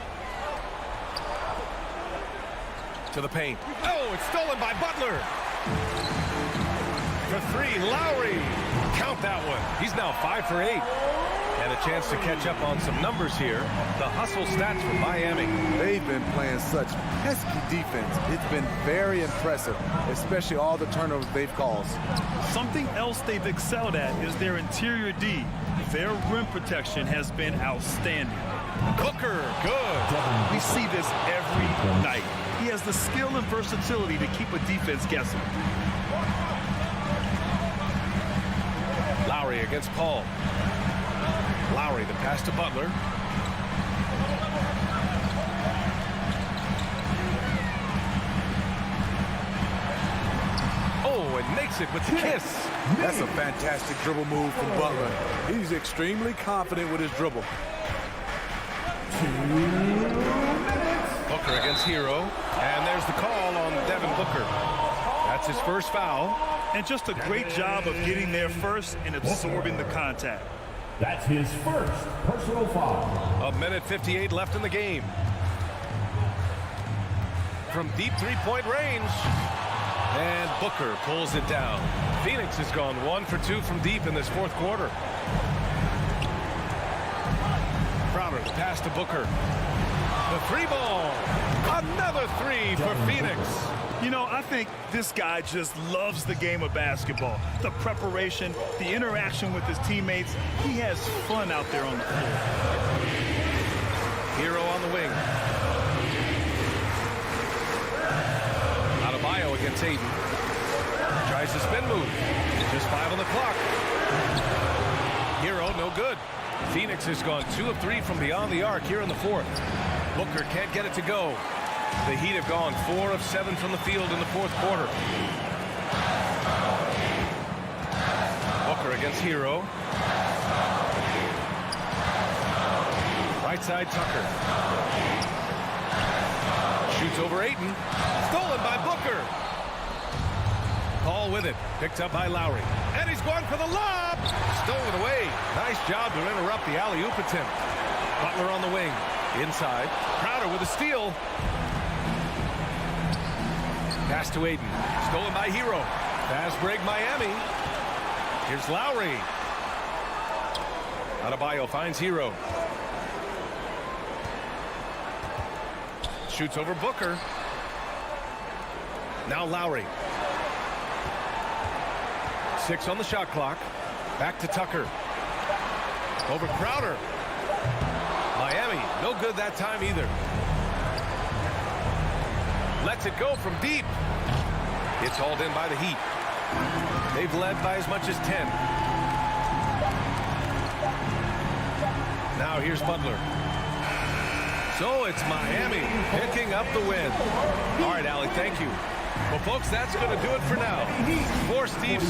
To the paint. Oh, it's stolen by Butler. For 3, Lowry. Count that one. He's now 5 for 8. And a chance to catch up on some numbers here. The hustle stats for Miami. They've been playing such pesky defense. It's been very impressive, especially all the turnovers they've caused. Something else they've excelled at is their interior D. Their rim protection has been outstanding. Booker, good. We see this every night. He has the skill and versatility to keep a defense guessing. Lowry against Paul. Lowry, the pass to Butler. Oh, and makes it with the kiss. That's a fantastic dribble move from Butler. He's extremely confident with his dribble. Booker against Hero. And there's the call on Devin Booker. That's his first foul. And just a great job of getting there first and absorbing the contact. That's his first personal foul. 1:58 left in the game. From deep three-point range. And Booker pulls it down. Phoenix has gone 1 for 2 from deep in this fourth quarter. Crowder, the pass to Booker. The 3 ball. Another 3 for Phoenix. You know, I think this guy just loves the game of basketball. The preparation, the interaction with his teammates. He has fun out there on the floor. Hero on the wing. Adebayo against Aiden. Tries the spin move. Just 5 on the clock. Hero, no good. Phoenix has gone 2 of 3 from beyond the arc here in the fourth. Booker can't get it to go. The Heat have gone 4 of 7 from the field in the fourth quarter. Booker against Hero. Right side Tucker. Shoots over Ayton. Stolen by Booker. Paul with it. Picked up by Lowry. And he's going for the lob. Stolen away. Nice job to interrupt the alley-oop attempt. Butler on the wing. Inside. Crowder with a steal. Pass to Aiden. Stolen by Hero. Fast break Miami. Here's Lowry. Adebayo finds Hero. Shoots over Booker. Now Lowry. 6 on the shot clock. Back to Tucker. Over Crowder. Miami, no good that time either. Lets it go from deep. It's hauled in by the Heat. They've led by as much as 10. Now here's Butler. So it's Miami picking up the win. All right, Allie, thank you. Well, folks, that's going to do it for now. For Steve.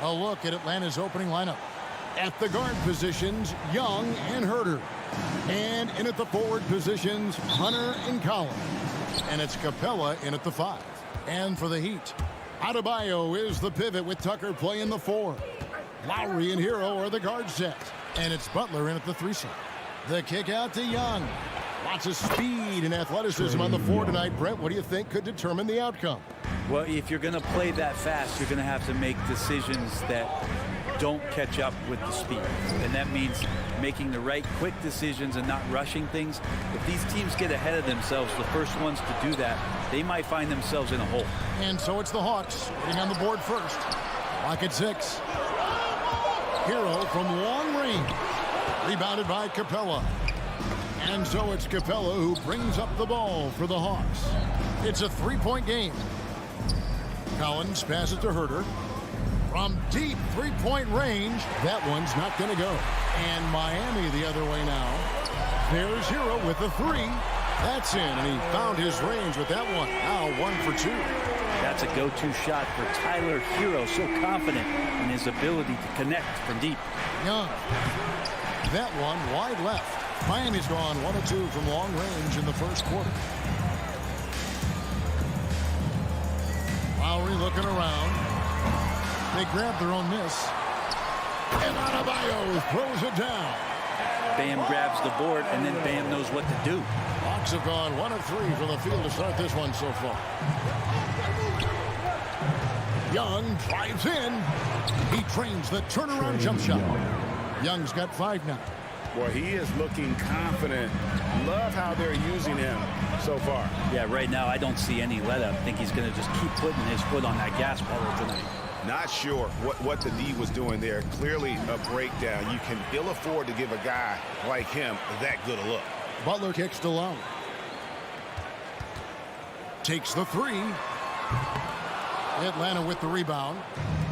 A look at Atlanta's opening lineup. At the guard positions, Young and Herder. And in at the forward positions, Hunter and Collins. And it's Capella in at the 5. And for the Heat, Adebayo is the pivot with Tucker playing the 4. Lowry and Hero are the guard set. And it's Butler in at the 3 slot. The kick out to Young. Lots of speed and athleticism on the 4 tonight. Brent, what do you think could determine the outcome? Well, if you're going to play that fast, you're going to have to make decisions that don't catch up with the speed. And that means making the right quick decisions and not rushing things. If these teams get ahead of themselves, the first ones to do that, they might find themselves in a hole. And so it's the Hawks getting on the board first. Clock at 6. Hero from long range. Rebounded by Capella. And so it's Capella who brings up the ball for the Hawks. It's a 3-point game. Collins passes to Herder. From deep 3-point range, that one's not going to go. And Miami the other way now. There's Hero with the 3. That's in, and he found his range with that one. Now 1 for 2. That's a go-to shot for Tyler Hero, so confident in his ability to connect from deep. Young. That one wide left. Miami's gone 1 of 2 from long range in the first quarter. Lowry looking around. They grab their own miss. And Adebayo throws it down. Bam grabs the board, and then Bam knows what to do. Hawks have gone 1 of 3 from the field to start this one so far. Young drives in. He trains the turnaround jump shot. Young's got 5 now. Boy, he is looking confident. Love how they're using him so far. Yeah, right now I don't see any let-up. I think he's going to just keep putting his foot on that gas pedal tonight. Not sure what the D was doing there. Clearly a breakdown. You can ill afford to give a guy like him that good a look. Butler kicks to Lowry. Takes the 3. Atlanta with the rebound.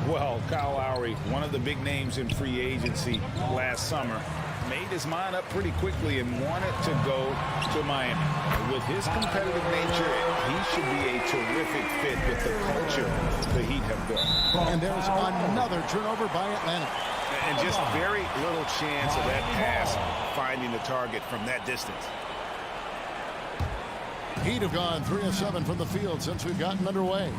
Well, Kyle Lowry, one of the big names in free agency last summer, made his mind up pretty quickly and wanted to go to Miami. With his competitive nature, he should be a terrific fit with the culture the Heat have built. And there's another turnover by Atlanta. And just very little chance of that pass finding the target from that distance. Heat have gone 3 of 7 from the field since we've gotten underway.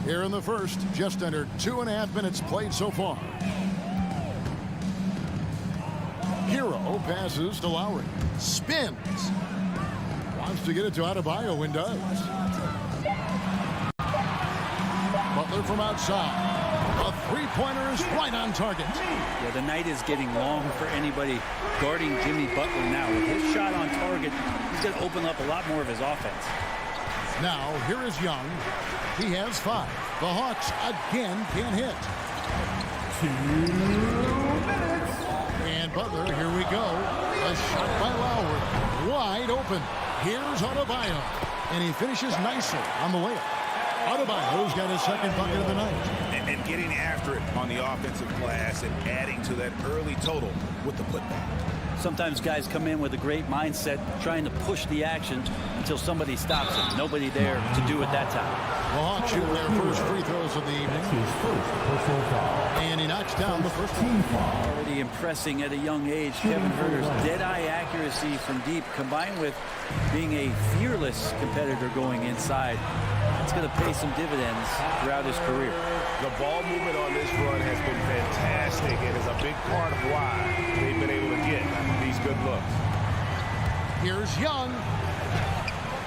Here in the first, just under 2.5 minutes played so far. Hero passes to Lowry. Spins. Wants to get it to Adebayo and does. Butler from outside. A 3-pointer is right on target. Yeah, the night is getting long for anybody guarding Jimmy Butler now. With his shot on target, he's going to open up a lot more of his offense. Now, here is Young. He has 5. The Hawks again can't hit. 2 minutes. And Butler, here we go. A shot by Lowry. Wide open. Here's Adebayo. And he finishes nicely on the layup. Adebayo's got his second bucket of the night. And getting after it on the offensive glass and adding to that early total with the putback. Sometimes guys come in with a great mindset trying to push the action until somebody stops them. Nobody there to do it that time. The Hawks shoot their first free throws of the evening. And he knocks down the first one. Already impressing at a young age. Kevin Herter's dead-eye accuracy from deep combined with being a fearless competitor going inside. It's going to pay some dividends throughout his career. The ball movement on this run has been fantastic and is a big part of why they've been able to get these good looks. Here's Young.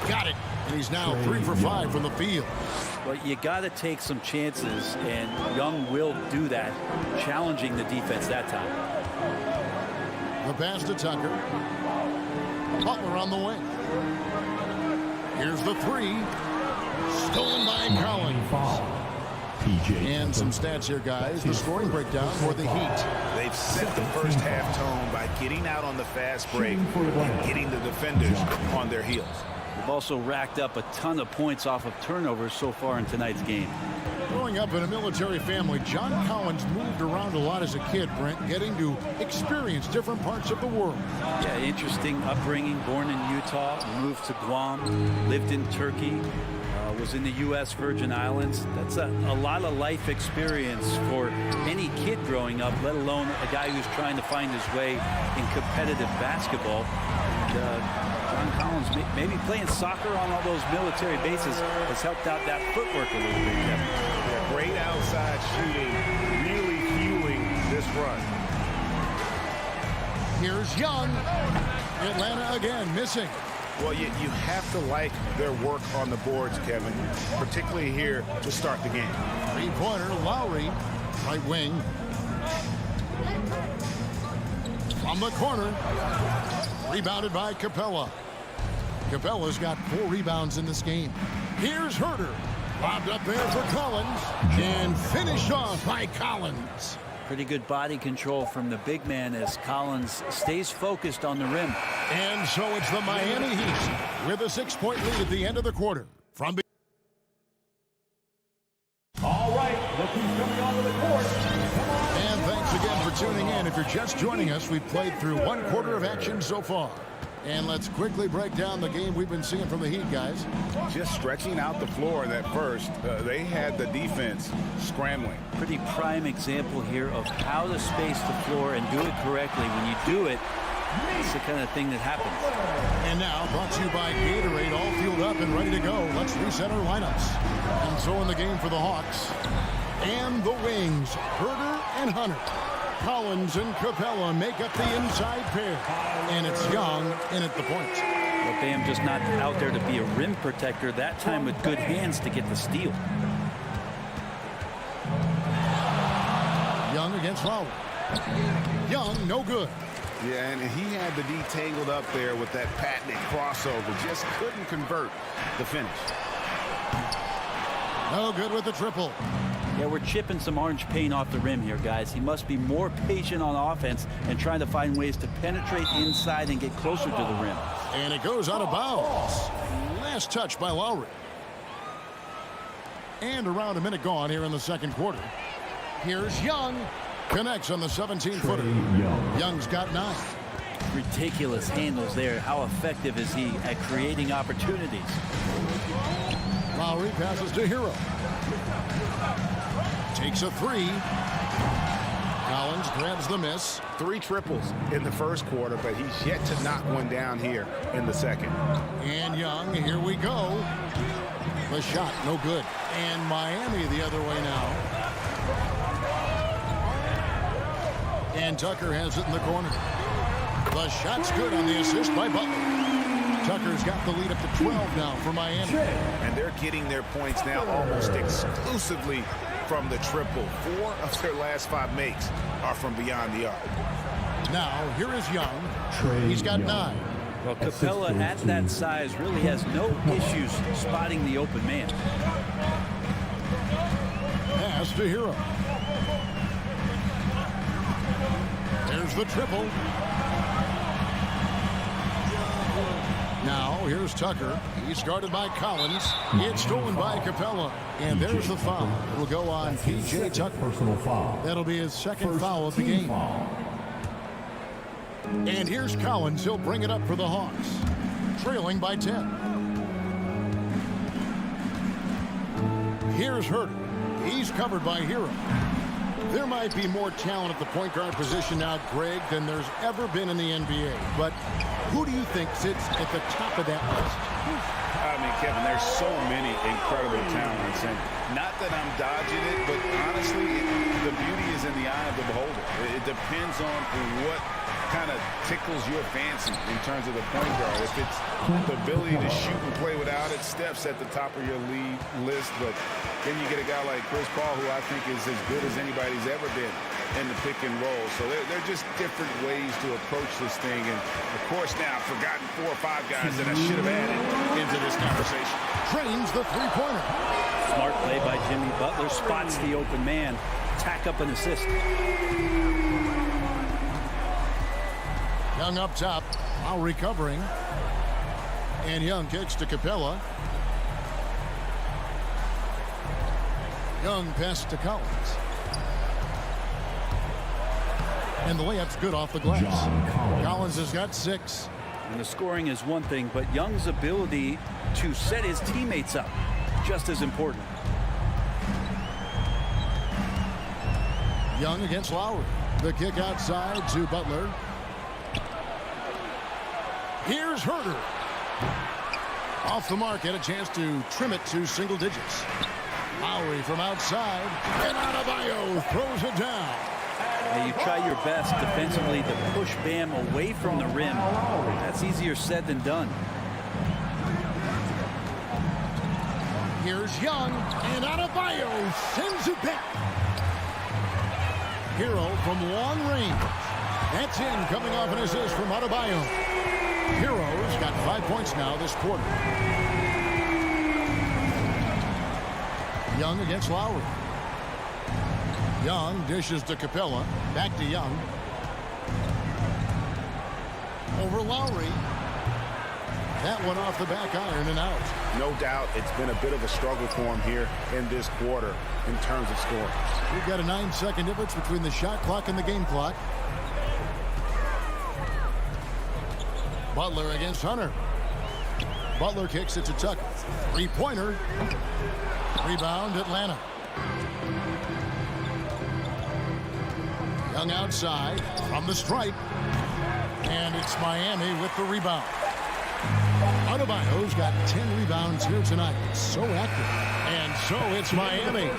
Got it. And he's now 3 for 5 from the field. Well, you got to take some chances, and Young will do that, challenging the defense that time. The pass to Tucker. Butler on the wing. Here's the 3. Stolen by Collins. And some stats here, guys. The scoring breakdown for the Heat. They've set the first half tone by getting out on the fast break and getting the defenders on their heels. They've also racked up a ton of points off of turnovers so far in tonight's game. Growing up in a military family, John Collins moved around a lot as a kid, Brent, getting to experience different parts of the world. Yeah, interesting upbringing. Born in Utah, moved to Guam, lived in Turkey, was in the U.S. Virgin Islands. That's a lot of life experience for any kid growing up, let alone a guy who's trying to find his way in competitive basketball. And, John Collins, maybe playing soccer on all those military bases has helped out that footwork a little bit, Kevin. Yeah, great outside shooting, really fueling this run. Here's Young. Atlanta again missing. Well, you have to like their work on the boards, Kevin, particularly here to start the game. Three-pointer, Lowry, right wing. From the corner. Rebounded by Capella. Capella's got 4 rebounds in this game. Here's Herter. Lobbed up there for Collins. And finished off by Collins. Pretty good body control from the big man as Collins stays focused on the rim. And so it's the Miami Heat with a 6-point lead at the end of the quarter. From All right, look who's coming onto the court. Come on. And thanks again for tuning in. If you're just joining us, we've played through 1 quarter of action so far. And let's quickly break down the game we've been seeing from the Heat, guys. Just stretching out the floor in that first. They had the defense scrambling. Pretty prime example here of how to space the floor and do it correctly. When you do it, it's the kind of thing that happens. And now, brought to you by Gatorade, all fueled up and ready to go. Let's reset our lineups. And so in the game for the Hawks. And the wings, Herter and Hunter. Collins and Capella make up the inside pair. And it's Young in at the point. Well, Bam just not out there to be a rim protector, that time with good hands to get the steal. Young against Lowry. Young, no good. Yeah, and he had the D tangled up there with that patented crossover. Just couldn't convert the finish. No good with the triple. Yeah, we're chipping some orange paint off the rim here, guys. He must be more patient on offense and trying to find ways to penetrate inside and get closer to the rim. And it goes out of bounds. Last touch by Lowry. And around a minute gone here in the second quarter. Here's Young. Connects on the 17-footer. Young's got 9. Ridiculous handles there. How effective is he at creating opportunities? Lowry passes to Hero. Takes a 3. Collins grabs the miss. 3 triples in the first quarter, but he's yet to knock one down here in the second. And Young, here we go. The shot, no good. And Miami the other way now. And Tucker has it in the corner. The shot's good on the assist by Butler. Tucker's got the lead up to 12 now for Miami. And they're getting their points now almost exclusively from the triple. 4 of their last 5 makes are from beyond the arc. Now, here is Young. He's got 9. Well, Capella at that size really has no issues spotting the open man. Pass to Hero. There's the triple. Now, here's Tucker. He's guarded by Collins. It's stolen by Capella. And there's the foul. It'll go on P.J. Tucker. Personal foul. That'll be his second foul of the game. And here's Collins. He'll bring it up for the Hawks. Trailing by 10. Here's Herter. He's covered by Hero. There might be more talent at the point guard position now, Greg, than there's ever been in the NBA. But who do you think sits at the top of that list? I mean, Kevin, there's so many incredible talents. And not that I'm dodging it, but honestly, the beauty is in the eye of the beholder. It depends on what kind of tickles your fancy in terms of the point guard. If it's the ability to shoot and play without it, Steph's at the top of your league list. But then you get a guy like Chris Paul, who I think is as good as anybody's ever been in the pick and roll. So they're just different ways to approach this thing. And, of course, now I've forgotten 4 or 5 guys that I should have added into this conversation. Trains the three-pointer. Smart play by Jimmy Butler. Spots the open man. Tack up an assist. Young up top. Now recovering. And Young kicks to Capella. Young pass to Collins. And the layup's good off the glass. Collins has got 6. And the scoring is one thing, but Young's ability to set his teammates up just as important. Young against Lowry. The kick outside to Butler. Here's Herder. Off the mark, had a chance to trim it to single digits. Lowry from outside, and Adebayo throws it down. Now you try your best defensively to push Bam away from the rim. That's easier said than done. Here's Young, and Adebayo sends it back. Hero from long range. That's in, coming off an assist from Adebayo. Hero's got 5 points now this quarter. Young against Lowry. Young dishes to Capella. Back to Young. Over Lowry. That one off the back iron and out. No doubt it's been a bit of a struggle for him here in this quarter in terms of scoring. We've got a 9-second difference between the shot clock and the game clock. Butler against Hunter. Butler kicks it to Tucker. Three-pointer. Rebound, Atlanta. Young outside from the stripe. And it's Miami with the rebound. Adebayo's got 10 rebounds here tonight. So active. And so it's Miami.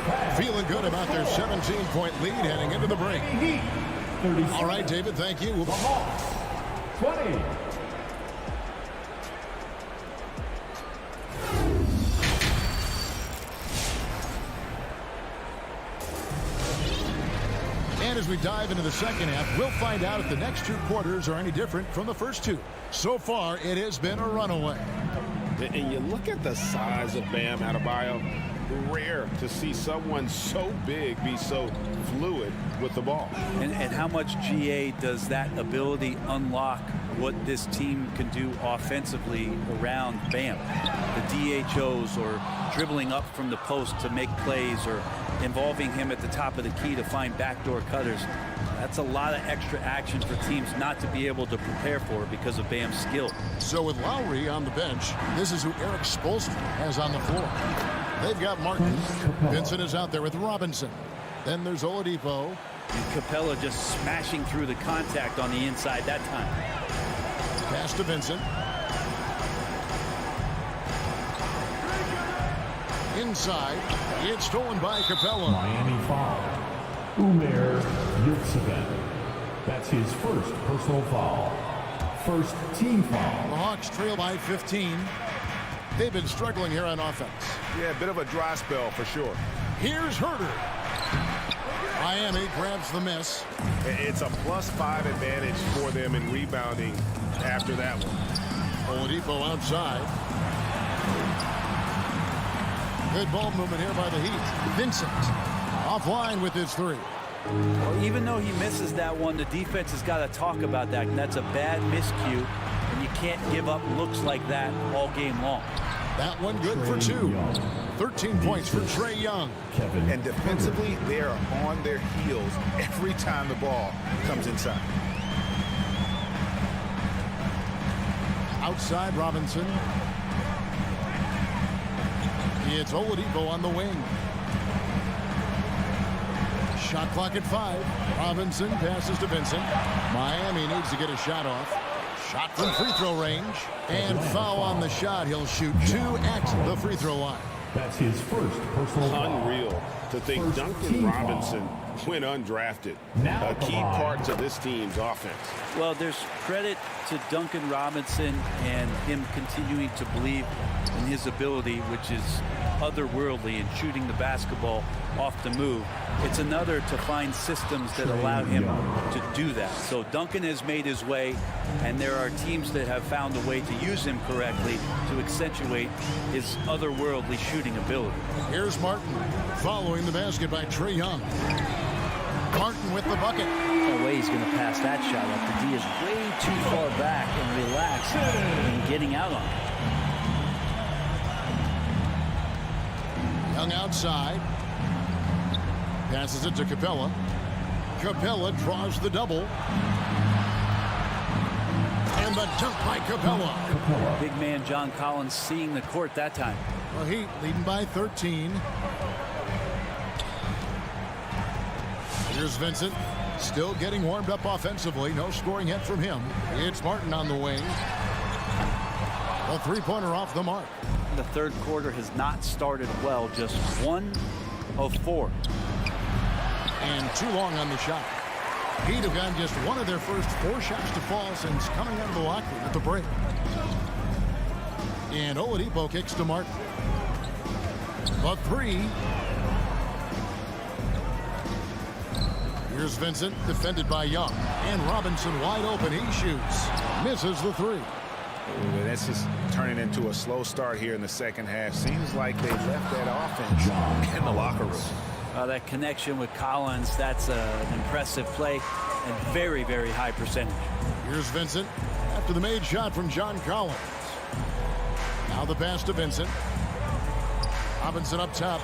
Feeling good about their 17-point lead heading into the break. All right, David, thank you. 20. And as we dive into the second half, we'll find out if the next two quarters are any different from the first two. So far, it has been a runaway. And you look at the size of Bam Adebayo. Rare to see someone so big be so fluid with the ball. And how much GA does that ability unlock what this team can do offensively around Bam? The DHOs or dribbling up from the post to make plays or involving him at the top of the key to find backdoor cutters. That's a lot of extra action for teams not to be able to prepare for because of Bam's skill. So with Lowry on the bench, this is who Eric Spoelstra has on the floor. They've got Martin. Vincent is out there with Robinson. Then there's Oladipo. And Capella just smashing through the contact on the inside that time. Pass to Vincent. Inside. It's stolen by Capella. Miami foul. Umair Yurtseven. That's his first personal foul. First team foul. The Hawks trail by 15. They've been struggling here on offense. Yeah, a bit of a dry spell for sure. Here's Herder. Miami grabs the miss. It's a +5 advantage for them in rebounding after that one. Oladipo outside. Good ball movement here by the Heat. Vincent offline with his three. Well, even though he misses that one, the defense has got to talk about that. And that's a bad miscue, and you can't give up looks like that all game long. That one good for two. 13 points for Trae Young. And defensively, they are on their heels every time the ball comes inside. Outside Robinson. It's Oladipo on the wing. Shot clock at 5. Robinson passes to Vincent. Miami needs to get a shot off. Shot from free throw range. And foul on the shot. He'll shoot 2 at the free throw line. That's his first personal foul. Unreal to think Duncan Robinson went undrafted. A key part to this team's offense. Well, there's credit to Duncan Robinson and him continuing to believe in his ability, which is otherworldly in shooting the basketball off the move. It's another to find systems that allow him to do that. So Duncan has made his way, and there are teams that have found a way to use him correctly to accentuate his otherworldly shooting ability. Here's Martin following the basket by Trae Young. Martin with the bucket. No way he's going to pass that shot up. The D is way too far back and relaxed and getting out on it. Young outside. Passes it to Capella. Capella draws the double. And the dunk by Capella. Big man John Collins seeing the court that time. The Heat leading by 13. Here's Vincent. Still getting warmed up offensively. No scoring yet from him. It's Martin on the wing. A three-pointer off the mark. The third quarter has not started well. Just 1 of 4. And too long on the shot. Heat have gotten just one of their first 4 shots to fall since coming out of the locker room at the break. And Oladipo kicks to Martin. A 3. Here's Vincent, defended by Young. And Robinson wide open. He shoots. Misses the 3. Ooh, this is turning into a slow start here in the second half. Seems like they left that offense in the locker room. That connection with Collins, that's an impressive play and very, very high percentage. Here's Vincent after the made shot from John Collins. Now the pass to Vincent. Robinson up top.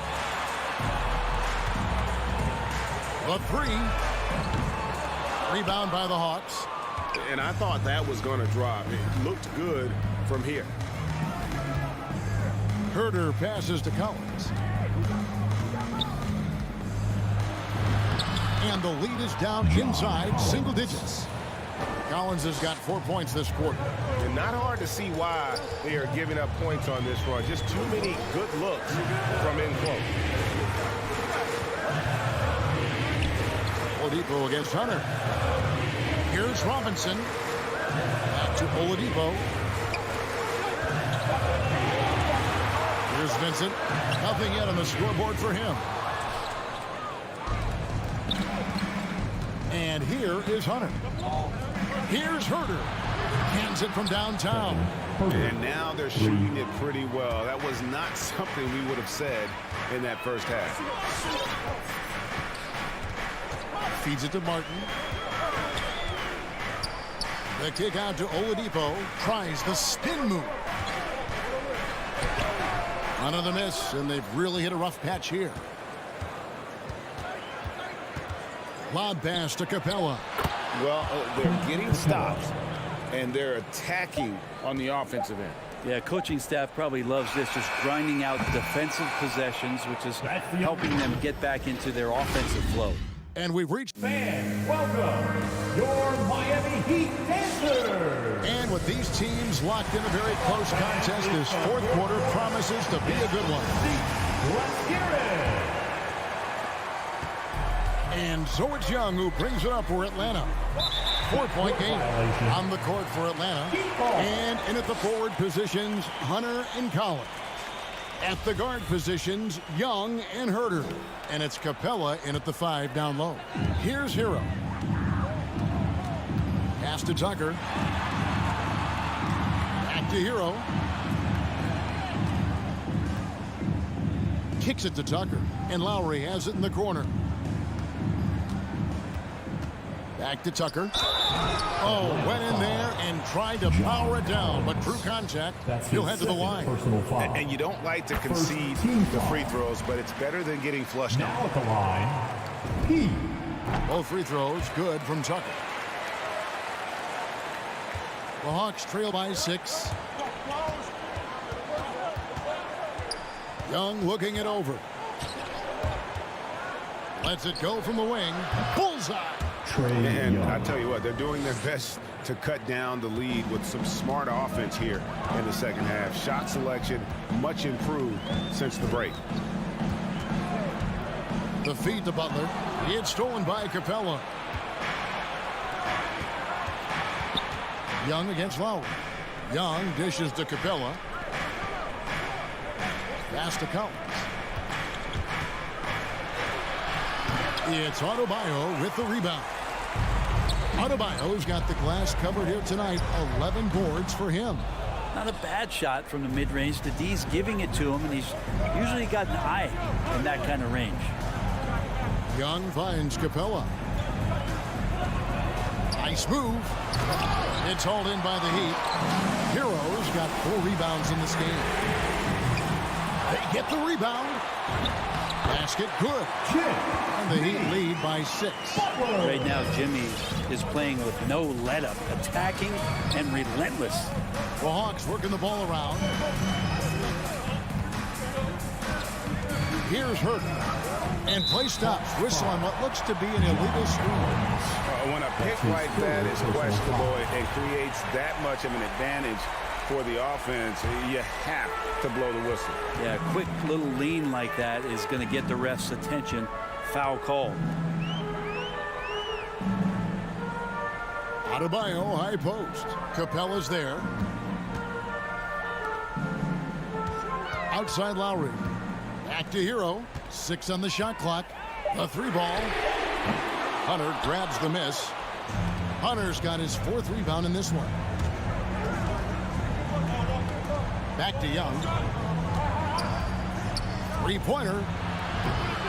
The 3. Rebound by the Hawks. And I thought that was going to drop. It looked good from here. Herder passes to Collins. And the lead is down inside single digits. Collins has got 4 points this quarter. And not hard to see why they are giving up points on this run. Just too many good looks from in close. Oladipo against Hunter. Here's Robinson. Back to Oladipo. Here's Vincent. Nothing yet on the scoreboard for him. And here is Hunter. Here's Herder. Hands it from downtown. And now they're shooting it pretty well. That was not something we would have said in that first half. Feeds it to Martin. The kick out to Oladipo. Tries the spin move. Another miss, and they've really hit a rough patch here. Lob pass to Capella. Well, they're getting stops, and they're attacking on the offensive end. Yeah, coaching staff probably loves this, just grinding out defensive possessions, which is helping them get back into their offensive flow. And we've reached. Fans, welcome your Miami Heat Dancers. And with these teams locked in a very close contest, this fourth quarter promises to be a good one. Let's hear it. And so it's Young who brings it up for Atlanta. 4-point game on the court for Atlanta. And in at the forward positions, Hunter and Collins. At the guard positions, Young and Herder. And it's Capella in at the 5 down low. Here's Hero. Pass to Tucker. Back to Hero. Kicks it to Tucker. And Lowry has it in the corner. Back to Tucker. Oh, went in there and tried to power it down, but through contact, he'll head to the line. And you don't like to concede the free throws, but it's better than getting flushed out. Now at the line, Heat. Both free throws good from Tucker. The Hawks trail by 6. Young looking it over. Lets it go from the wing. Bullseye. And I tell you what, they're doing their best to cut down the lead with some smart offense here in the second half. Shot selection much improved since the break. The feed to Butler. It's stolen by Capella. Young against Lowry. Young dishes to Capella. Pass to Collins. It's Adebayo with the rebound. Adebayo's got the glass covered here tonight. 11 boards for him. Not a bad shot from the mid-range. The D's giving it to him, and he's usually got an eye in that kind of range. Young finds Capella. Nice move. It's hauled in by the Heat. Hero's got 4 rebounds in this game. They get the rebound. Basket good. And the Heat lead by 6. Right now, Jimmy is playing with no let-up, attacking and relentless. The Hawks working the ball around. Here's Herder. And play stops. Whistle on what looks to be an illegal screen. When a pick like that is questionable, it creates that much of an advantage for the offense. You have to blow the whistle. Yeah, a quick little lean like that is going to get the ref's attention. Foul call. Adebayo, high post. Capella's there. Outside Lowry. Back to Hero. 6 on the shot clock. The 3-ball. Hunter grabs the miss. Hunter's got his 4th rebound in this one. Back to Young. 3-pointer.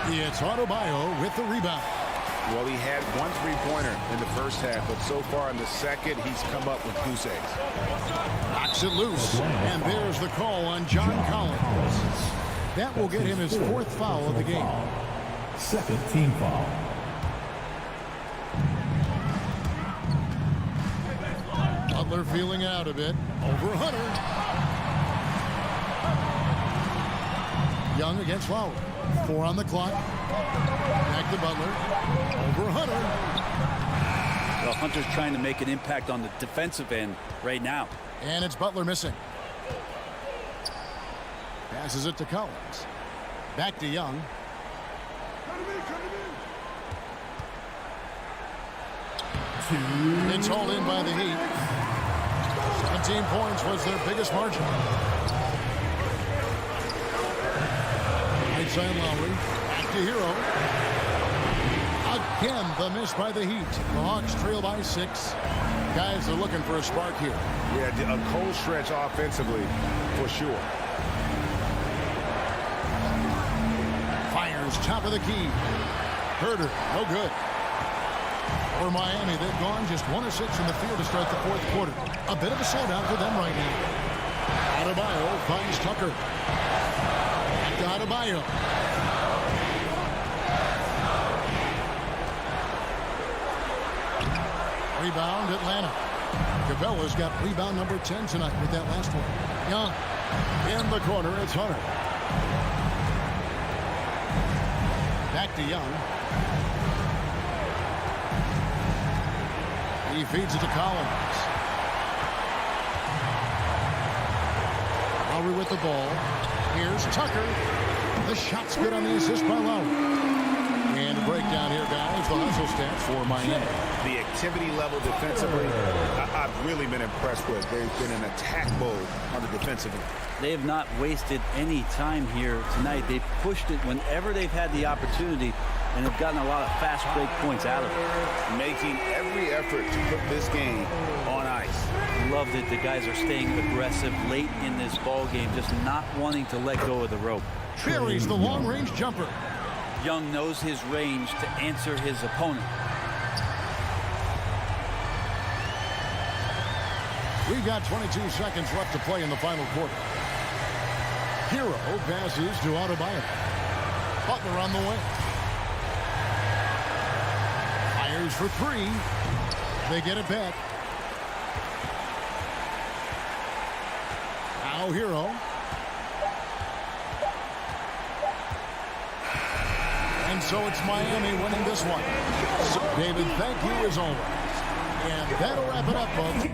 It's Adebayo with the rebound. Well, he had one 3-pointer in the first half, but so far in the second, he's come up with goose eggs. Knocks it loose. And there's the call on John Collins. That will get him his 4th foul of the game. Second team foul. Butler feeling out a bit. Over Hunter. Young against Lowry. 4 on the clock. Back to Butler. Over Hunter. Well, Hunter's trying to make an impact on the defensive end right now. And it's Butler missing. Passes it to Collins. Back to Young. It's hauled in by the Heat. 17 points was their biggest margin. Right side Lowry. Back to Hero. Again, the miss by the Heat. The Hawks trail by 6. Guys are looking for a spark here. Yeah, a cold stretch offensively, for sure. Fires top of the key. Herder, no good. For Miami, they've gone just 1 of 6 in the field to start the 4th quarter. A bit of a slowdown for them right now. Adebayo finds Tucker. Back to Adebayo. Rebound, Atlanta. Capella's got rebound number 10 tonight with that last one. Young. In the corner, it's Hunter. Back to Young. He feeds it to Collins. Lowry with the ball. Here's Tucker. The shot's good on the assist by Lowry. And a breakdown here, guys. The hustle stats for Miami. The activity level defensively, I've really been impressed with. They've been in attack mode on the defensive end. They have not wasted any time here tonight. They've pushed it whenever they've had the opportunity and have gotten a lot of fast break points out of it. Making every effort to put this game on ice. Love that the guys are staying aggressive late in this ball game, just not wanting to let go of the rope. Buries the long-range jumper. Young knows his range to answer his opponent. We've got 22 seconds left to play in the final quarter. Hero passes to Adebayo. Butler on the way. Fires for 3. They get it back. Now Hero. And so it's Miami winning this one. So, David, thank you as always. And that'll wrap it up, folks.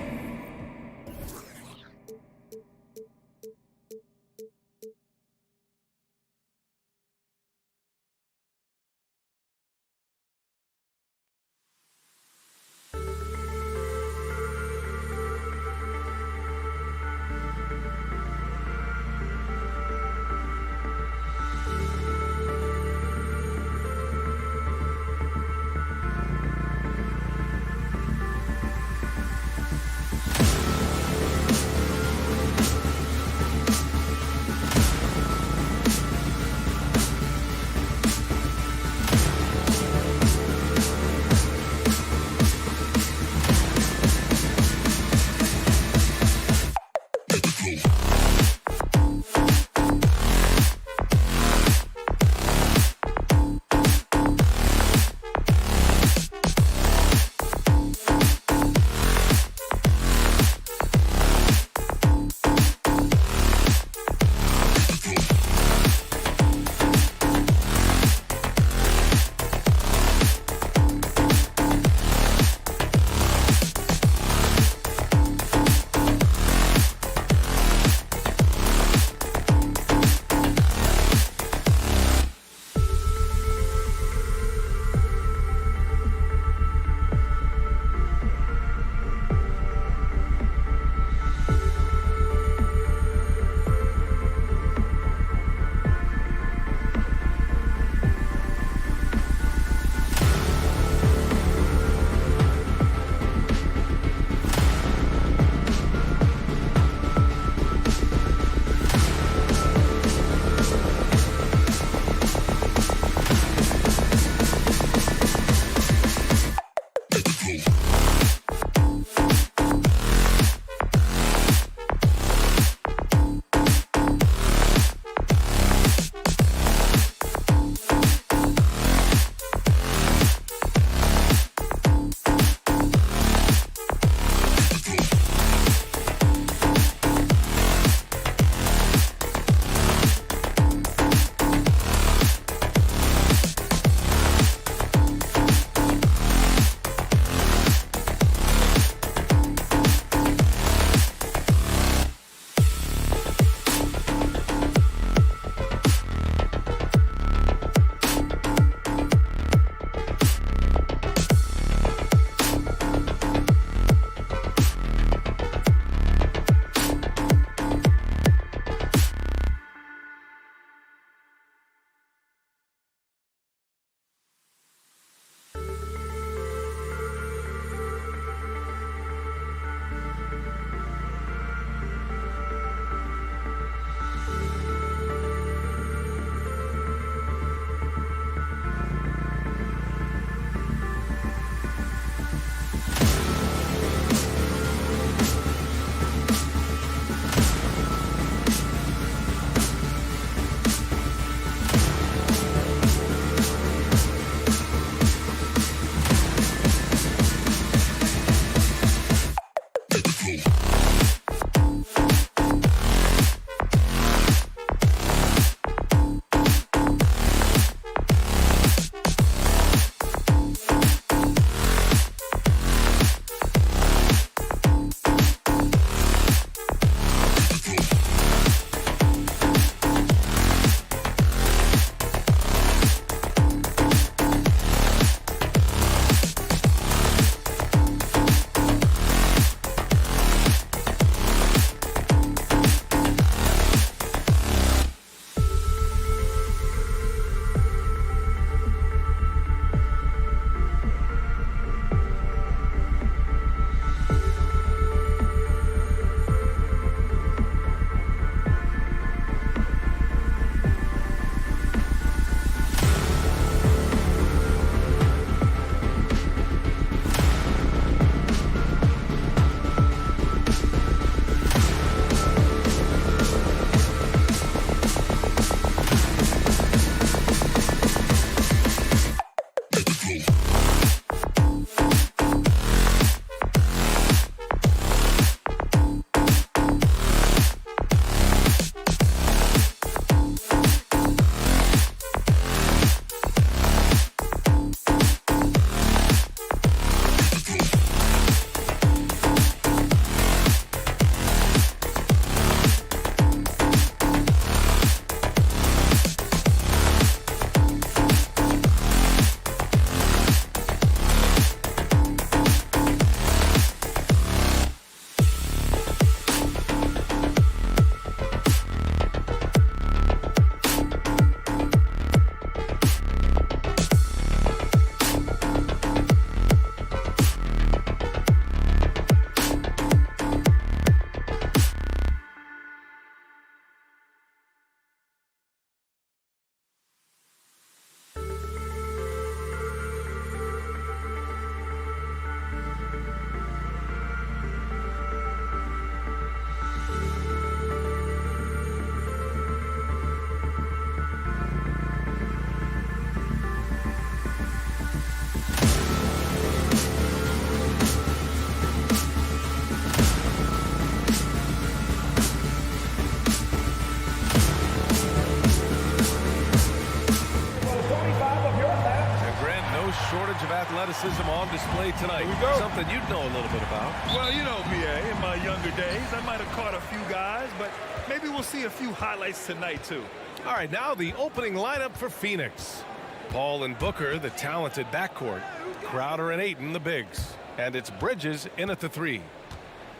Athleticism on display tonight. Here we go. Something you'd know a little bit about. Well, you know, BA, in my younger days, I might have caught a few guys, but maybe we'll see a few highlights tonight, too. All right, now the opening lineup for Phoenix. Paul and Booker, the talented backcourt. Crowder and Ayton, the bigs. And it's Bridges in at the 3.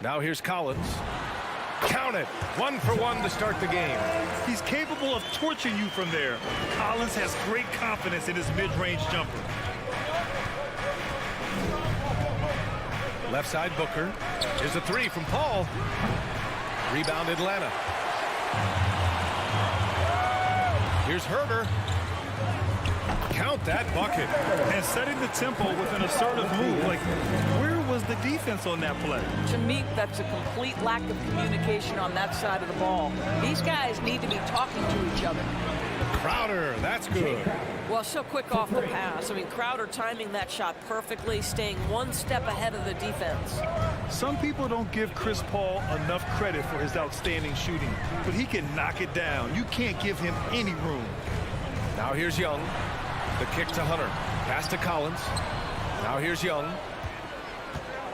Now here's Collins. Count it. 1 for 1 to start the game. He's capable of torching you from there. Collins has great confidence in his mid-range jumper. Left side Booker. Here's a 3 from Paul. Rebound Atlanta. Here's Herder. Count that bucket. And setting the tempo with an assertive move. Like, where was the defense on that play? To me, that's a complete lack of communication on that side of the ball. These guys need to be talking to each other. Crowder, that's good. Well, so quick off the pass. I mean, Crowder timing that shot perfectly, staying one step ahead of the defense. Some people don't give Chris Paul enough credit for his outstanding shooting, but he can knock it down. You can't give him any room. Now here's Young. The kick to Hunter. Pass to Collins. Now here's Young.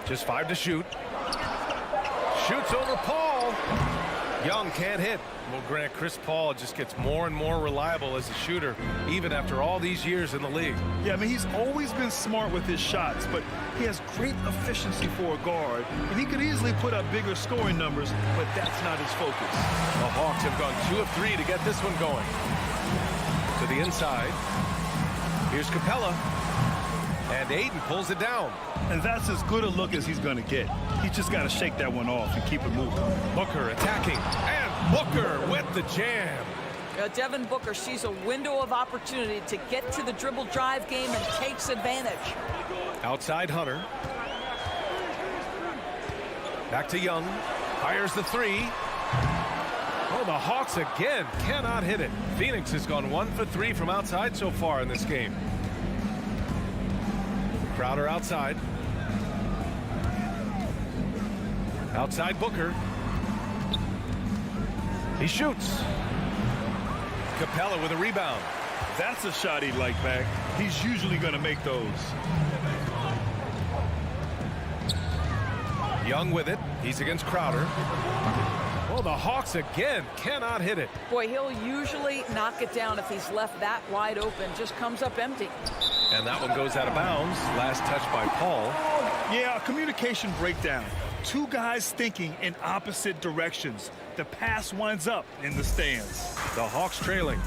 Just 5 to shoot. Shoots over Paul. Young can't hit. Well, Grant, Chris Paul just gets more and more reliable as a shooter, even after all these years in the league. Yeah, I mean, he's always been smart with his shots, but he has great efficiency for a guard, and he could easily put up bigger scoring numbers, but that's not his focus. The Hawks have gone 2 of 3 to get this one going. To the inside. Here's Capella. And Ayton pulls it down. And that's as good a look as he's going to get. He's just got to shake that one off and keep it moving. Booker attacking. And Booker with the jam. Devin Booker sees a window of opportunity to get to the dribble drive game and takes advantage. Outside Hunter. Back to Young. Fires the 3. Oh, the Hawks again cannot hit it. Phoenix has gone 1 for 3 from outside so far in this game. Crowder outside. Outside Booker. He shoots. Capella with a rebound. That's a shot he'd like back. He's usually going to make those. Young with it. He's against Crowder. Oh, the Hawks again cannot hit it. Boy, he'll usually knock it down if he's left that wide open. Just comes up empty. And that one goes out of bounds. Last touch by Paul. Yeah, a communication breakdown. Two guys thinking in opposite directions. The pass winds up in the stands. The Hawks trailing.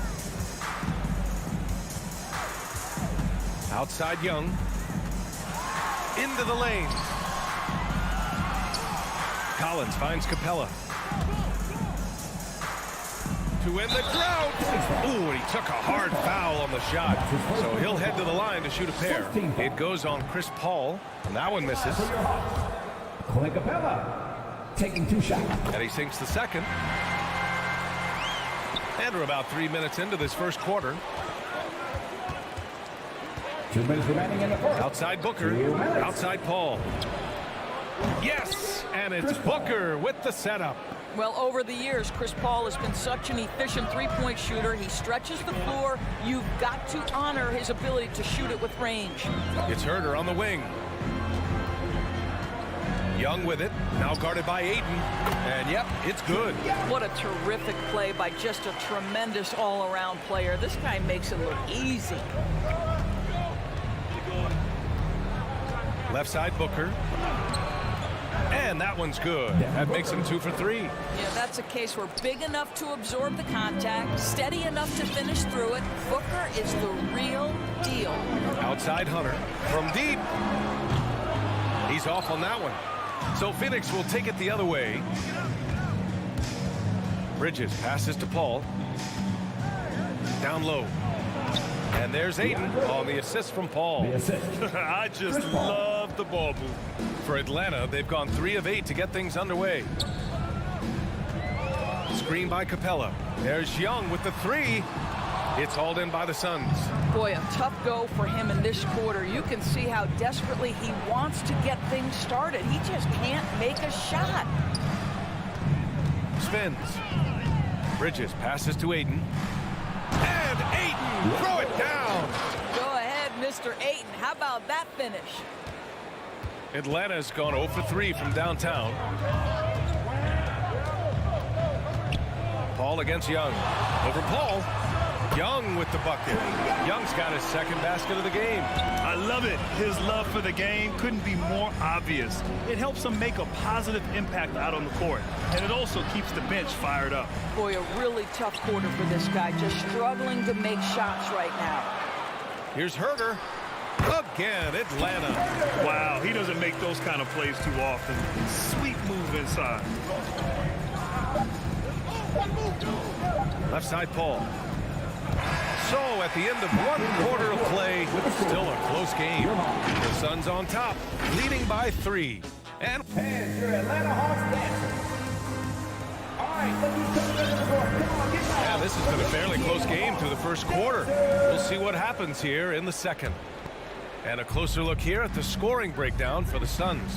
Outside Young. Into the lane. Collins finds Capella. To end the drought. Ooh, and he took a hard foul on the shot. So he'll head to the line to shoot a pair. It goes on Chris Paul, and that one misses. Clint Capella taking 2 shots. And he sinks the second. And we're about 3 minutes into this first quarter. 2 minutes remaining in the first. Outside Booker. Outside Paul. Yes! And it's Booker with the setup. Well, over the years, Chris Paul has been such an efficient three-point shooter. He stretches the floor. You've got to honor his ability to shoot it with range. It's Herder on the wing. Young with it. Now guarded by Ayton. And, yep, it's good. What a terrific play by just a tremendous all-around player. This guy makes it look easy. Left side Booker. And that one's good. That makes him 2 for 3. Yeah, that's a case where big enough to absorb the contact, steady enough to finish through it. Booker is the real deal. Outside Hunter from deep. He's off on that one. So Phoenix will take it the other way. Bridges passes to Paul. Down low. And there's Ayton on the assist from Paul. I just love the ball move. For Atlanta, they've gone 3 of 8 to get things underway. Screen by Capella. There's Young with the 3. It's hauled in by the Suns. Boy, a tough go for him in this quarter. You can see how desperately he wants to get things started. He just can't make a shot. Spins. Bridges passes to Ayton. And Ayton, throw it down. Go ahead, Mr. Ayton. How about that finish? Atlanta's gone 0 for 3 from downtown. Paul against Young. Over Paul. Young with the bucket. Young's got his second basket of the game. I love it. His love for the game couldn't be more obvious. It helps him make a positive impact out on the court, and it also keeps the bench fired up. Boy, a really tough quarter for this guy, just struggling to make shots right now. Here's Herder. Again, Atlanta. Wow, he doesn't make those kind of plays too often. Sweet move inside. Left side, Paul. So at the end of 1 quarter of play, still a close game. The Suns on top, leading by 3. And your Atlanta Hawks dancing. All right, let's do something. Come on, get down. yeah, this has been a fairly close game through the first quarter. We'll see what happens here in the second. And a closer look here at the scoring breakdown for the Suns.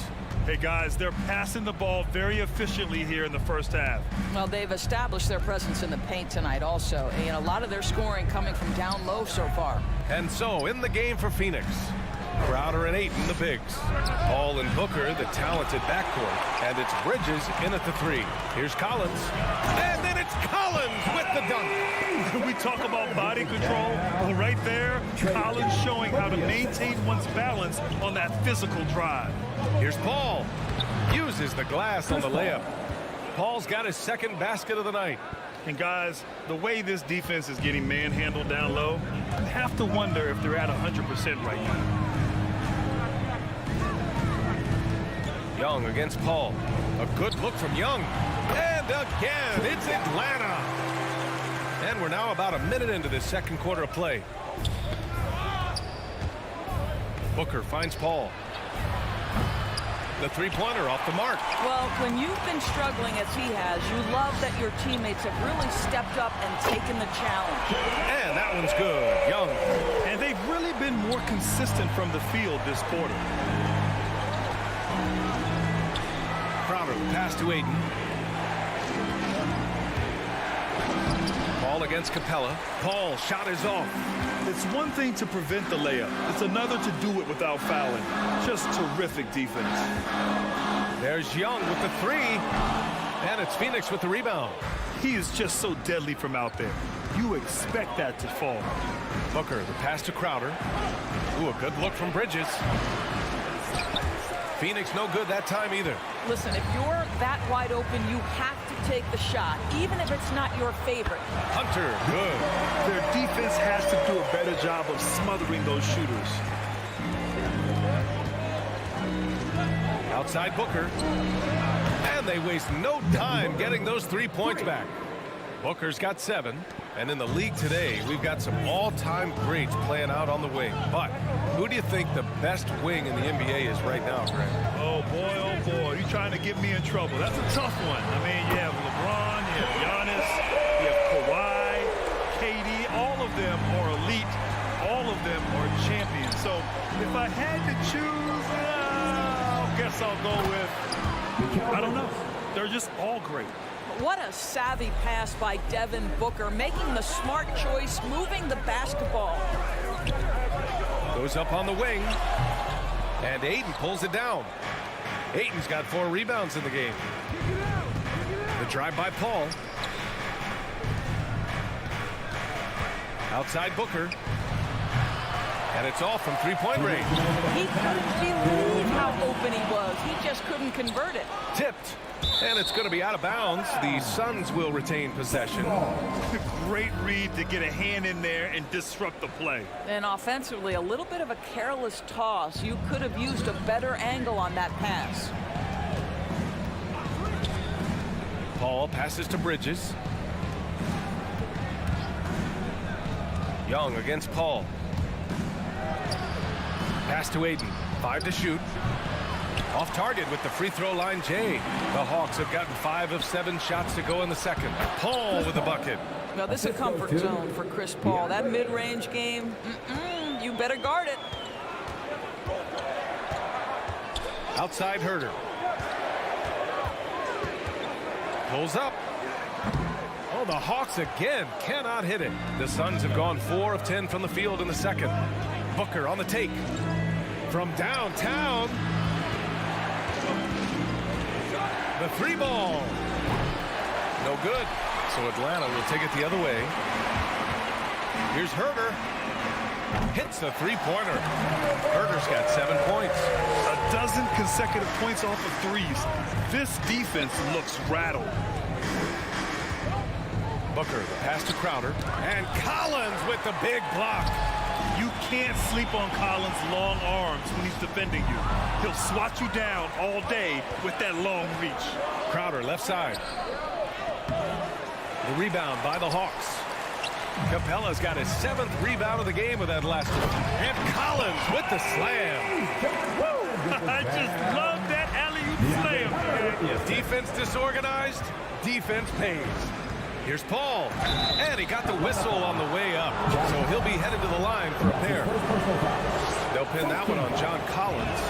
Hey, guys, they're passing the ball very efficiently here in the first half. Well, they've established their presence in the paint tonight also. And a lot of their scoring coming from down low so far. And so in the game for Phoenix, Crowder and Ayton, the bigs. Paul and Booker, the talented backcourt. And it's Bridges in at the 3. Here's Collins. And then it's Collins with the dunk. We talk about body control. Well, right there, Collins showing how to maintain one's balance on that physical drive. Here's Paul. Uses the glass on the layup. Paul's got his second basket of the night. And guys, the way this defense is getting manhandled down low, you have to wonder if they're at 100% right now. Young against Paul. A good look from Young. And again, it's Atlanta. And we're now about a minute into this second quarter of play. Booker finds Paul. The three-pointer off the mark. Well, when you've been struggling as he has, you love that your teammates have really stepped up and taken the challenge. And that one's good. Young. And they've really been more consistent from the field this quarter. Crowder, pass to Aiden. Ball against Capella. Paul, shot is off. It's one thing to prevent the layup. It's another to do it without fouling. Just terrific defense. There's Young with the three. And it's Phoenix with the rebound. He is just so deadly from out there. You expect that to fall. Booker, the pass to Crowder. Ooh, a good look from Bridges. Phoenix no good that time either. Listen, if you're that wide open, you have to take the shot, even if it's not your favorite. Hunter, good. Their defense has to do a better job of smothering those shooters. Outside Booker. And they waste no time getting those 3 points back. Booker's got 7. And in the league today, we've got some all-time greats playing out on the wing. But who do you think the best wing in the NBA is right now, Greg? Oh, boy, you're trying to get me in trouble. That's a tough one. I mean, you have LeBron, you have Giannis, you have Kawhi, KD. All of them are elite. All of them are champions. So if I had to choose, I guess I'll go with, I don't know. They're just all great. What a savvy pass by Devin Booker, making the smart choice, moving the basketball. Goes up on the wing. And Aiden pulls it down. Aiden's got 4 rebounds in the game. The drive by Paul. Outside Booker. And it's all from three-point range. He couldn't believe how open he was. He just couldn't convert it. Tipped. And it's going to be out of bounds. The Suns will retain possession. Great read to get a hand in there and disrupt the play. And offensively, a little bit of a careless toss. You could have used a better angle on that pass. Paul passes to Bridges. Young against Paul. Pass to Aiden. 5 to shoot. Off target with the free throw line, Jay. The Hawks have gotten 5 of 7 shots to go in the second. Paul with the bucket. Now this is a comfort zone for Chris Paul. That mid-range game, you better guard it. Outside Herder. Pulls up. Oh, the Hawks again cannot hit it. The Suns have gone 4 of 10 from the field in the second. Booker on the take. From downtown. The 3 ball. No good. So Atlanta will take it the other way. Here's Herder. Hits the 3-pointer. Herder's got 7 points. A dozen consecutive points off of threes. This defense looks rattled. Booker, the pass to Crowder. And Collins with the big block. You can't sleep on Collins' long arms when he's defending you. He'll swat you down all day with that long reach. Crowder, left side. The rebound by the Hawks. Capella's got his 7th rebound of the game with that last one. And Collins with the slam. I just love that alley-oop slam. If defense disorganized, defense pays. Here's Paul. And he got the whistle on the way up. So he'll be headed to the line for a pair. They'll pin that one on John Collins.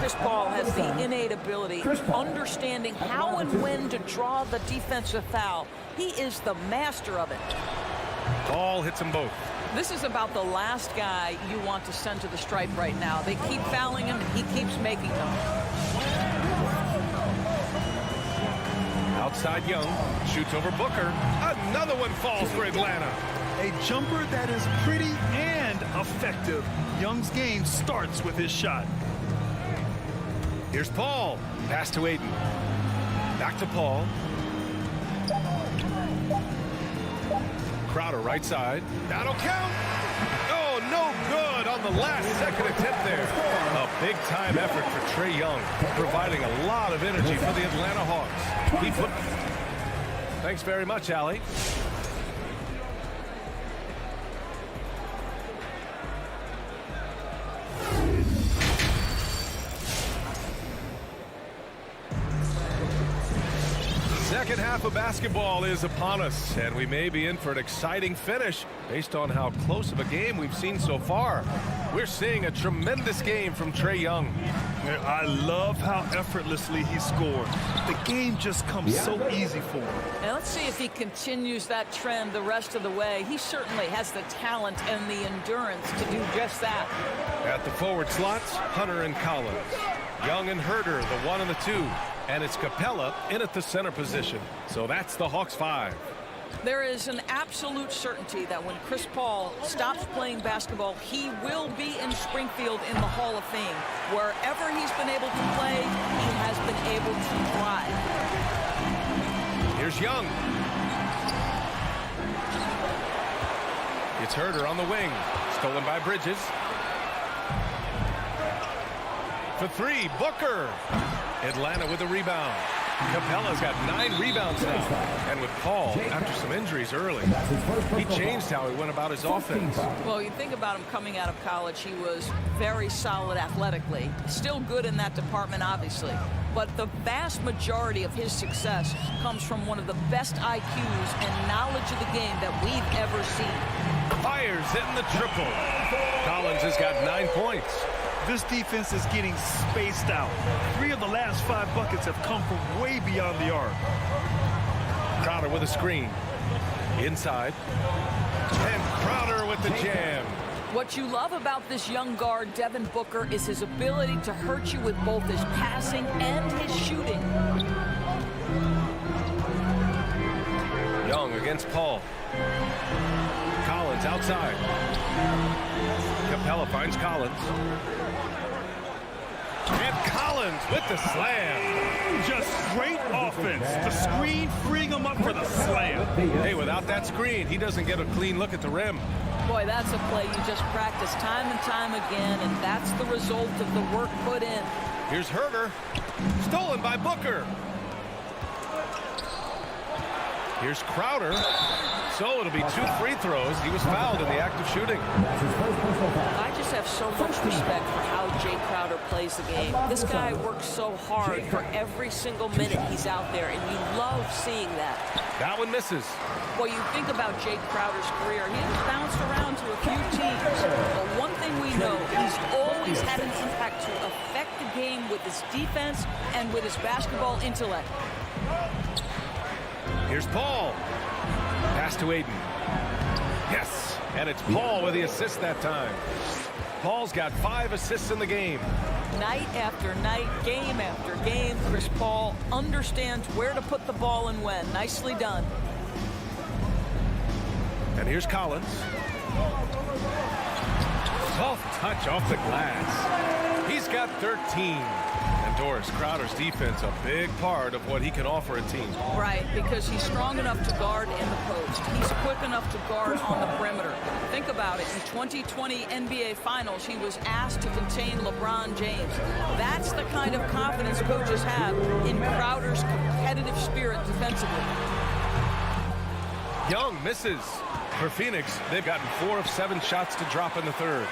Chris Paul has the innate ability, understanding how and when to draw the defensive foul. He is the master of it. Paul hits them both. This is about the last guy you want to send to the stripe right now. They keep fouling him, and he keeps making them. Outside Young, shoots over Booker. Another one falls for Atlanta. A jumper that is pretty and effective. Young's game starts with his shot. Here's Paul. Pass to Aiden. Back to Paul. Crowder right side. That'll count. Oh, no good on the last second attempt there. A big time effort for Trae Young, providing a lot of energy for the Atlanta Hawks. Thanks very much, Allie. Second half of basketball is upon us, and we may be in for an exciting finish based on how close of a game we've seen so far. We're seeing a tremendous game from Trae Young. I love how effortlessly he scored. The game just comes so easy for him. And let's see if he continues that trend the rest of the way. He certainly has the talent and the endurance to do just that. At the forward slots, Hunter and Collins. Young and Herder, the 1 and the 2. And it's Capella in at the center position. So that's the Hawks 5. There is an absolute certainty that when Chris Paul stops playing basketball, he will be in Springfield in the Hall of Fame. Wherever he's been able to play, he has been able to thrive. Here's Young. It's Herder on the wing. Stolen by Bridges. For 3, Booker. Atlanta with a rebound. Capella's got 9 rebounds now. And with Paul, after some injuries early, he changed how he went about his offense. Well, you think about him coming out of college, he was very solid athletically. Still good in that department, obviously. But the vast majority of his success comes from one of the best IQs and knowledge of the game that we've ever seen. Fires hitting the triple. Collins has got 9 points. This defense is getting spaced out. 3 of the last 5 buckets have come from way beyond the arc. Crowder with a screen. Inside. And Crowder with the jam. What you love about this young guard, Devin Booker, is his ability to hurt you with both his passing and his shooting. Young against Paul. Collins outside. Capella finds Collins. And Collins with the slam. Just great offense. The screen freeing him up for the slam. Hey, without that screen, he doesn't get a clean look at the rim. Boy, that's a play you just practice time and time again, and that's the result of the work put in. Here's Herder. Stolen by Booker. Here's Crowder. So it'll be 2 free throws. He was fouled in the act of shooting. I just have so much respect for how Jay Crowder plays the game. This guy works so hard for every single minute he's out there, and you love seeing that. That one misses. Well, you think about Jay Crowder's career, he has bounced around to a few teams. But one thing we know, he's always had an impact to affect the game with his defense and with his basketball intellect. Here's Paul. Pass to Aiden. Yes, and it's Paul with the assist that time. Paul's got 5 assists in the game. Night after night, game after game, Chris Paul understands where to put the ball and when. Nicely done. And here's Collins. Soft touch off the glass. He's got 13. And Doris, Crowder's defense, a big part of what he can offer a team. Right, because he's strong enough to guard in the post. He's quick enough to guard on the perimeter. Think about it. In 2020 NBA Finals, he was asked to contain LeBron James. That's the kind of confidence coaches have in Crowder's competitive spirit defensively. Young misses. For Phoenix, they've gotten 4 of 7 shots to drop in the third.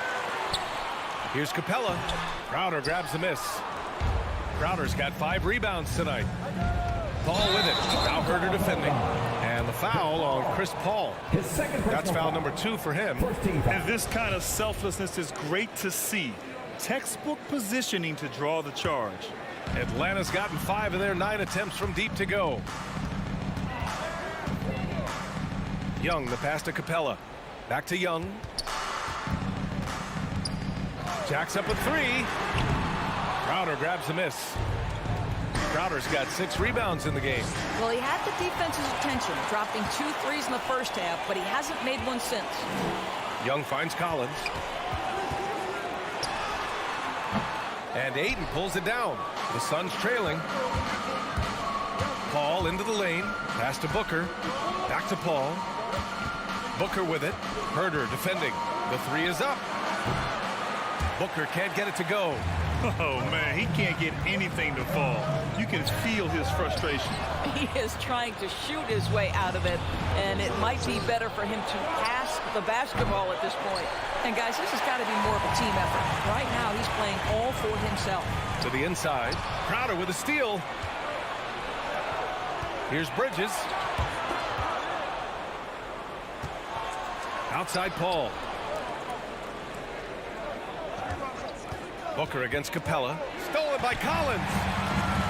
Here's Capella. Crowder grabs the miss. Crowder's got 5 rebounds tonight. Paul with it. Now Herder defending. And the foul on Chris Paul. That's foul number 2 for him. And this kind of selflessness is great to see. Textbook positioning to draw the charge. Atlanta's gotten 5 of their 9 attempts from deep to go. Young, the pass to Capella. Back to Young. Jacks up with 3. Crowder grabs the miss. Crowder's got 6 rebounds in the game. Well, he had the defense's attention, dropping 2 threes in the first half, but he hasn't made one since. Young finds Collins. And Aiden pulls it down. The Suns trailing. Paul into the lane. Pass to Booker. Back to Paul. Booker with it. Herder defending. The 3 is up. Booker can't get it to go. Oh, man, he can't get anything to fall. You can feel his frustration. He is trying to shoot his way out of it, and it might be better for him to pass the basketball at this point. And, guys, this has got to be more of a team effort. Right now, he's playing all for himself. To the inside. Crowder with a steal. Here's Bridges. Outside Paul. Booker against Capella. Stolen by Collins.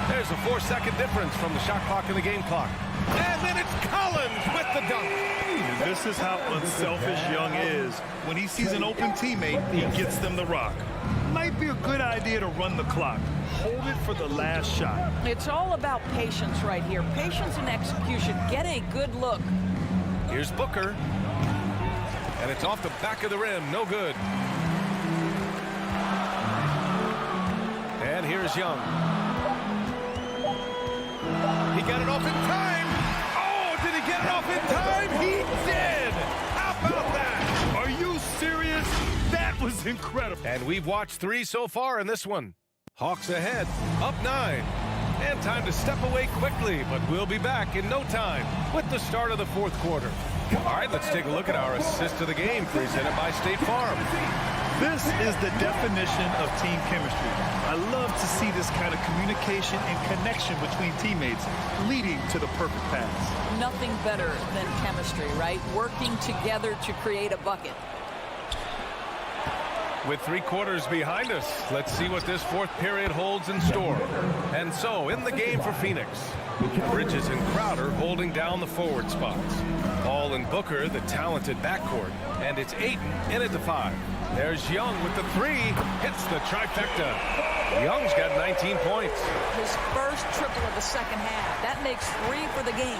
There's a 4-second difference from the shot clock and the game clock. And then it's Collins with the dunk. This is how unselfish Young is. When he sees an open teammate, he gets them the rock. Might be a good idea to run the clock. Hold it for the last shot. It's all about patience right here. Patience and execution. Get a good look. Here's Booker. And it's off the back of the rim. No good. And here's Young. He got it off in time. Oh, did he get it off in time? He did. How about that? Are you serious? That was incredible. And we've watched 3 so far in this one. Hawks ahead, up 9. And time to step away quickly, but we'll be back in no time with the start of the 4th quarter. All right, let's take a look at our assist of the game presented by State Farm. This is the definition of team chemistry. I love to see this kind of communication and connection between teammates leading to the perfect pass. Nothing better than chemistry, right? Working together to create a bucket. With 3 quarters behind us, let's see what this 4th period holds in store. And so, in the game for Phoenix, Bridges and Crowder holding down the forward spots. Paul and Booker, the talented backcourt. And it's Ayton in at the 5. There's Young with the 3. Hits the trifecta. Young's got 19 points. His first triple of the second half. That makes 3 for the game.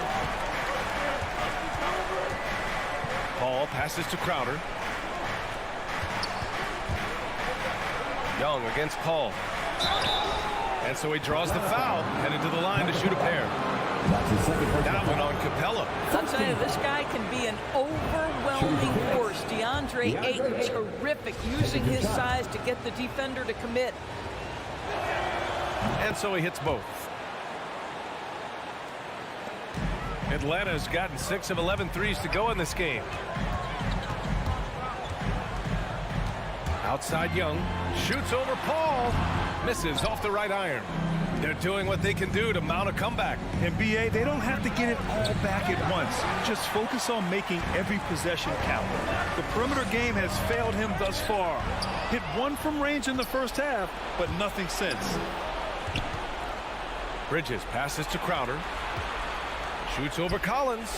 Paul passes to Crowder. Young against Paul. And so he draws the foul, headed to the line to shoot a pair. That one on Capella. I'll tell you, this guy can be an overwhelming force. DeAndre Ayton, terrific, using his size to get the defender to commit. And so he hits both. Atlanta's gotten 6 of 11 threes to go in this game. Outside Young, shoots over Paul, misses off the right iron. They're doing what they can do to mount a comeback. And BA, they don't have to get it all back at once. Just focus on making every possession count. The perimeter game has failed him thus far. Hit 1 from range in the first half, but nothing since. Bridges passes to Crowder. Shoots over Collins.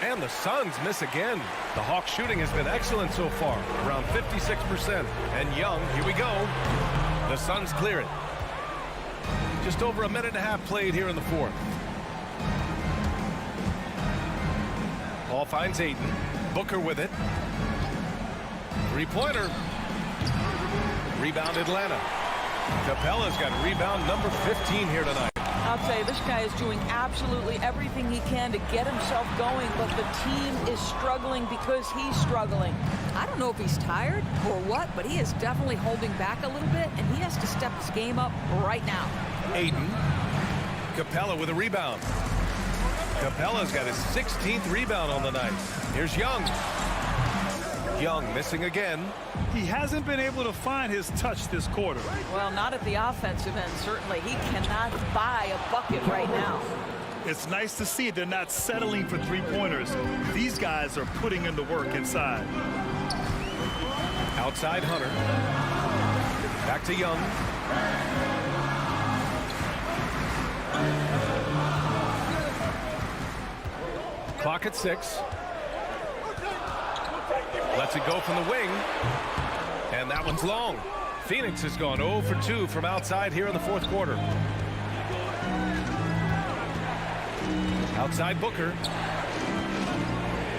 And the Suns miss again. The Hawks shooting has been excellent so far, around 56%. And Young, here we go. The Suns clear it. Just over a minute and a half played here in the 4th. Paul finds Ayton. Booker with it. 3-pointer. Rebound Atlanta. Capella's got rebound number 15 here tonight. I'll tell you, this guy is doing absolutely everything he can to get himself going, but the team is struggling because he's struggling. I don't know if he's tired or what, but he is definitely holding back a little bit, and he has to step his game up right now. Ayton. Capella with a rebound. Capella's got his 16th rebound on the night. Here's Young. Young missing again. He hasn't been able to find his touch this quarter. Well, not at the offensive end, certainly. He cannot buy a bucket right now. It's nice to see they're not settling for 3-pointers. These guys are putting in the work inside. Outside Hunter. Back to Young. Clock at 6. Lets it go from the wing. And that one's long. Phoenix has gone 0 for 2 from outside here in the 4th quarter. Outside Booker.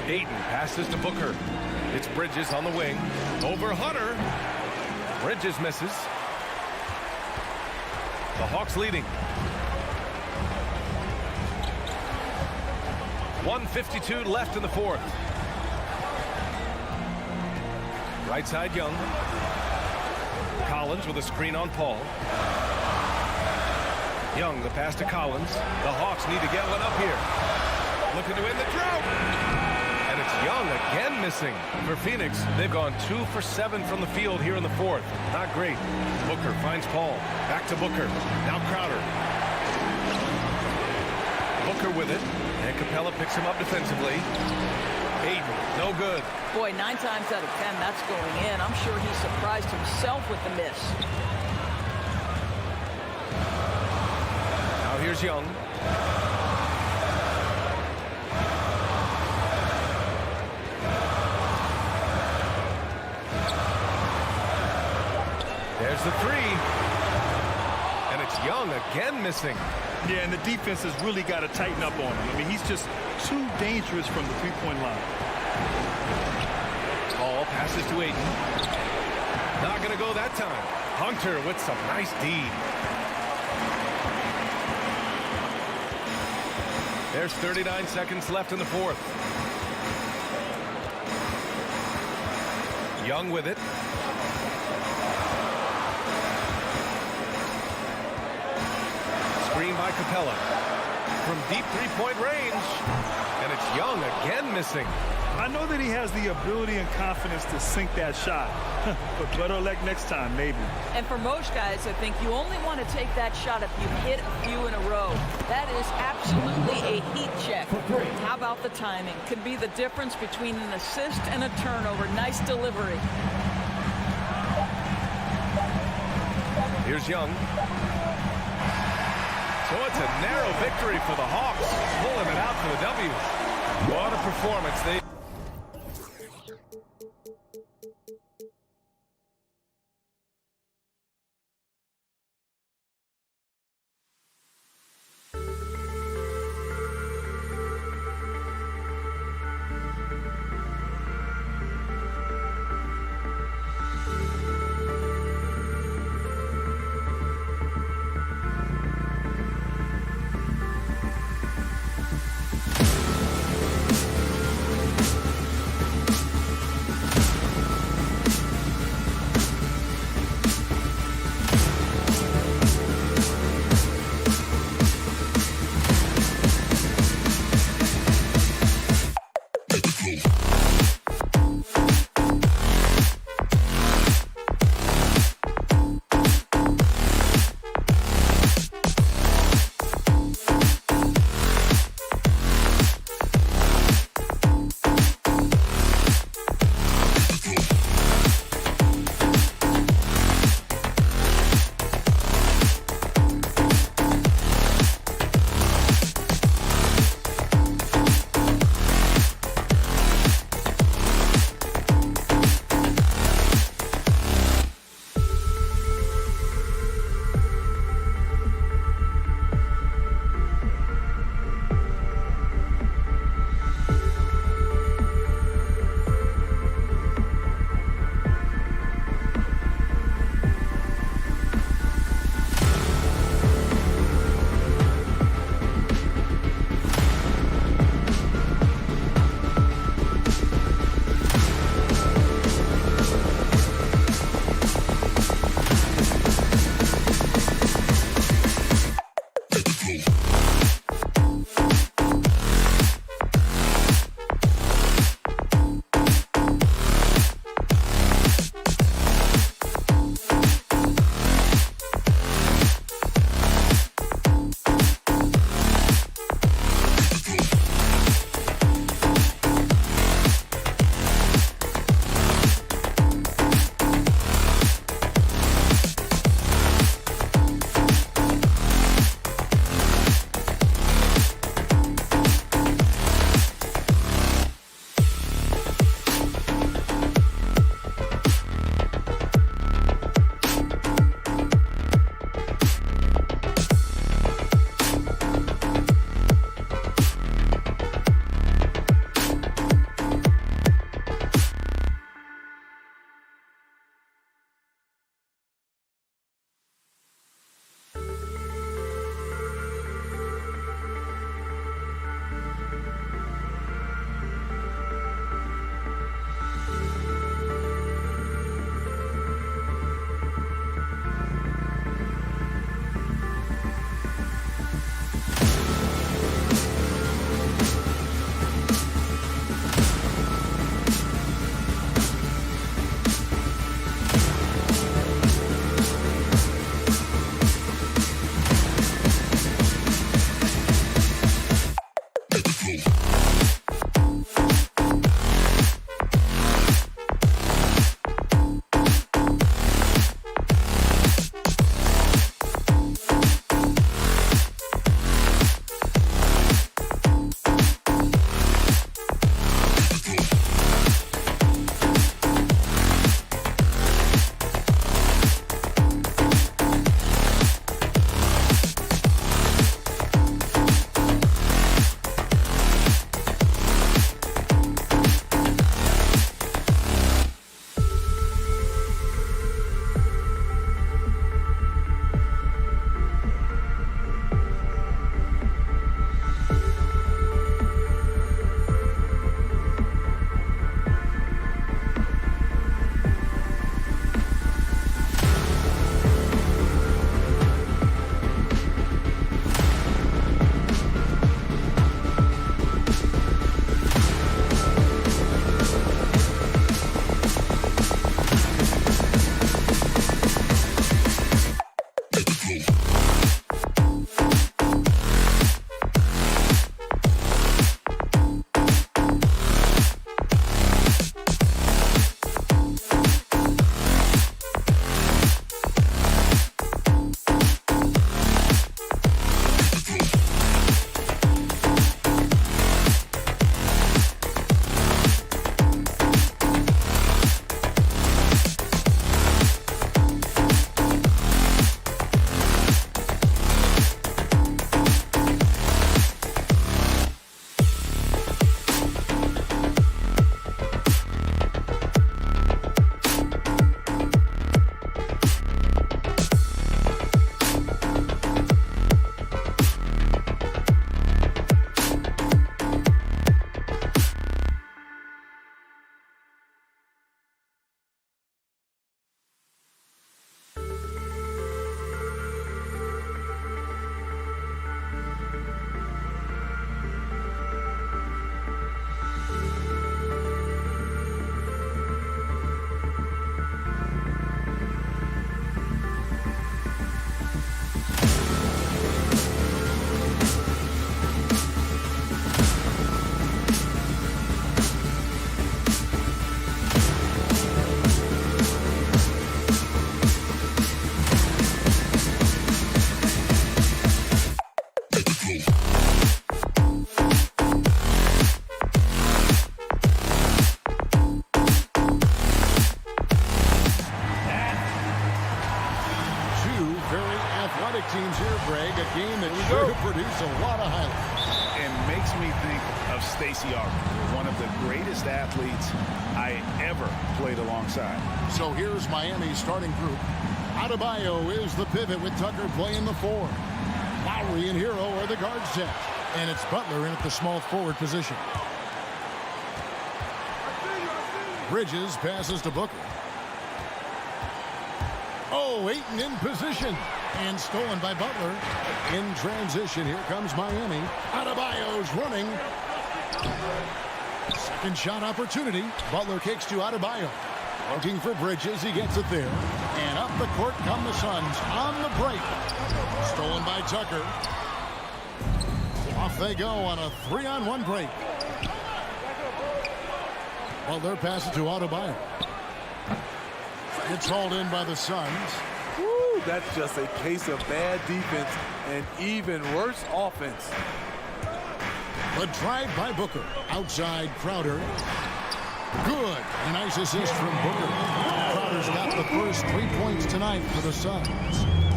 Ayton passes to Booker. It's Bridges on the wing. Over Hunter. Bridges misses. The Hawks leading. 1:52 left in the 4th. Right side Young. Collins with a screen on Paul. Young, the pass to Collins. The Hawks need to get one up here. Looking to end the drought. And it's Young again missing. For Phoenix, they've gone 2 for 7 from the field here in the 4th. Not great. Booker finds Paul. Back to Booker. Now Crowder. Booker with it. And Capella picks him up defensively. Ayton, no good. Boy, 9 times out of 10, that's going in. I'm sure he surprised himself with the miss. Here's Young. There's the three. And it's Young again missing. Yeah, and the defense has really got to tighten up on him. I mean, he's just too dangerous from the three-point line. Ball passes to Ayton. Not going to go that time. Hunter with some nice D. There's 39 seconds left in the fourth. Young with it. Screen by Capella. From deep three-point range. And it's Young again missing. I know that he has the ability and confidence to sink that shot. But better luck next time, maybe. And for most guys, I think you only want to take that shot if you've hit a few in a row. That is absolutely a heat check. How about the timing? Could be the difference between an assist and a turnover. Nice delivery. Here's Young. So it's a narrow victory for the Hawks, pulling it out for the W. What a performance. of Stacey Augmon, one of the greatest athletes I ever played alongside. So here's Miami's starting group. Adebayo is the pivot with Tucker playing the 4. Lowry and Hero are the guard set. And it's Butler in at the small forward position. Bridges passes to Booker. Oh, Ayton in position. And stolen by Butler. In transition, here comes Miami. Adebayo's running. Second shot opportunity. Butler kicks to Adebayo. Looking for Bridges. He gets it there. And up the court come the Suns on the break. Stolen by Tucker. Off they go on a 3-on-1 break. Butler passes to Adebayo. It's hauled in by the Suns. Woo, that's just a case of bad defense and even worse offense. The drive by Booker. Outside Crowder. Good. A nice assist from Booker. Crowder's got the first 3 points tonight for the Suns.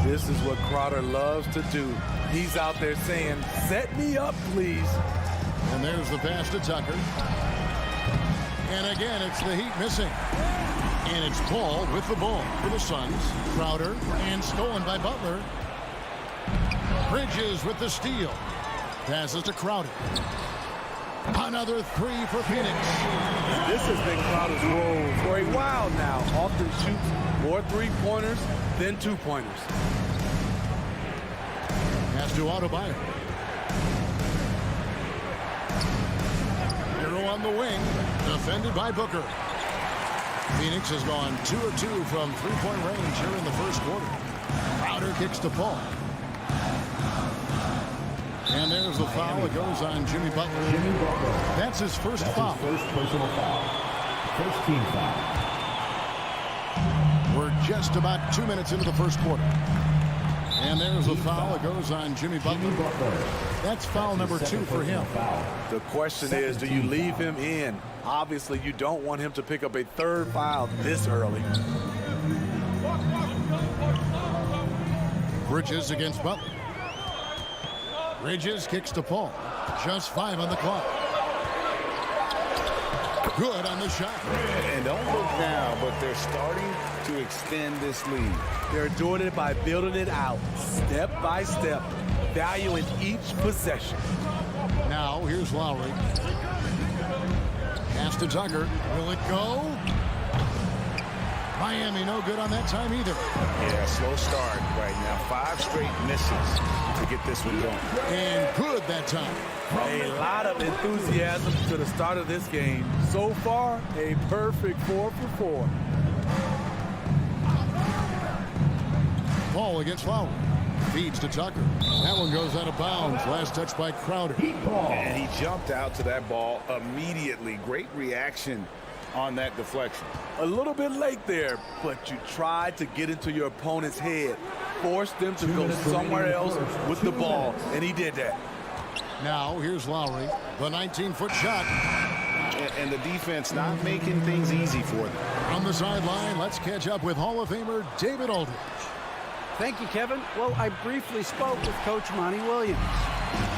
This is what Crowder loves to do. He's out there saying, set me up, please. And there's the pass to Tucker. And again, it's the Heat missing. And it's Paul with the ball for the Suns. Crowder and stolen by Butler. Bridges with the steal. Passes to Crowder. Another 3 for Phoenix. This has been Crowder's role for a while now. Often shoots more 3-pointers than 2-pointers. Pass to Adebayo. Hero on the wing. Defended by Booker. Phoenix has gone 2 of 2 from 3-point range here in the first quarter. Crowder kicks to Paul. And there's the foul. It goes on Jimmy Butler. That's his first foul. First personal foul. First team foul. We're just about 2 minutes into the first quarter. And there's a foul. It goes on Jimmy Butler. That's foul number 2 for him. The question is, do you leave him in? Obviously, you don't want him to pick up a 3rd foul this early. Bridges against Butler. Bridges kicks to Paul. Just 5 on the clock. Good on the shot. And don't look now, but they're starting to extend this lead. They're doing it by building it out, step by step, valuing each possession. Now, here's Lowry. Pass to Tucker. Will it go? Miami no good on that time either. Yeah, slow start right now. 5 straight misses to get this one going. And good that time. A lot of enthusiasm to the start of this game. So far, a perfect 4 for 4. Paul against Lowry. Feeds to Tucker. That one goes out of bounds. Last touch by Crowder. And he jumped out to that ball immediately. Great reaction on that deflection. A little bit late there, but you tried to get into your opponent's head. Force them to go somewhere else with the ball, and he did that. Now, here's Lowry. The 19-foot shot. And the defense not making things easy for them. On the sideline, let's catch up with Hall of Famer David Aldridge. Thank you, Kevin. Well, I briefly spoke with Coach Monty Williams.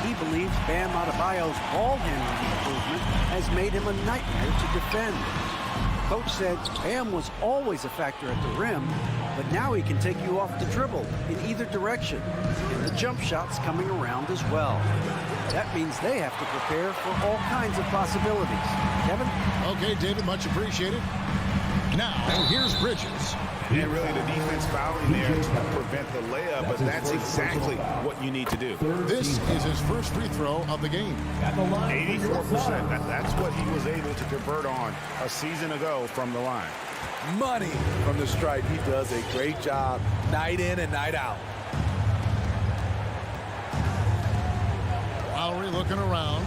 He believes Bam Adebayo's ball handling improvement has made him a nightmare to defend. Coach said Bam was always a factor at the rim, but now he can take you off the dribble in either direction, and the jump shot's coming around as well. That means they have to prepare for all kinds of possibilities. Kevin? Okay, David, much appreciated. Now, here's Bridges. And really the defense fouling there to prevent the layup, but that's exactly what you need to do. This is his first free throw of the game. 84%. That's what he was able to convert on a season ago from the line. Money from the stripe. He does a great job night in and night out. Lowry looking around.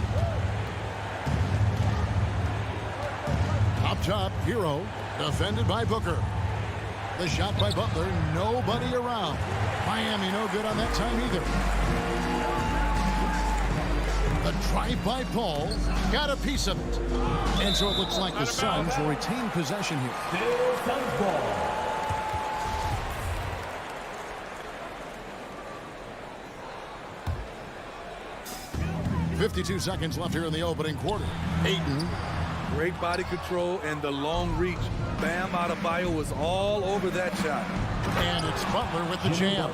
Up top, Hero, defended by Booker. The shot by Butler, nobody around. Miami no good on that time either. The drive by Paul, got a piece of it. And so it looks like the Suns will retain possession here. Still Suns ball. 52 seconds left here in the opening quarter. Ayton. Great body control and the long reach. Bam Adebayo was all over that shot. And it's Butler with the jam.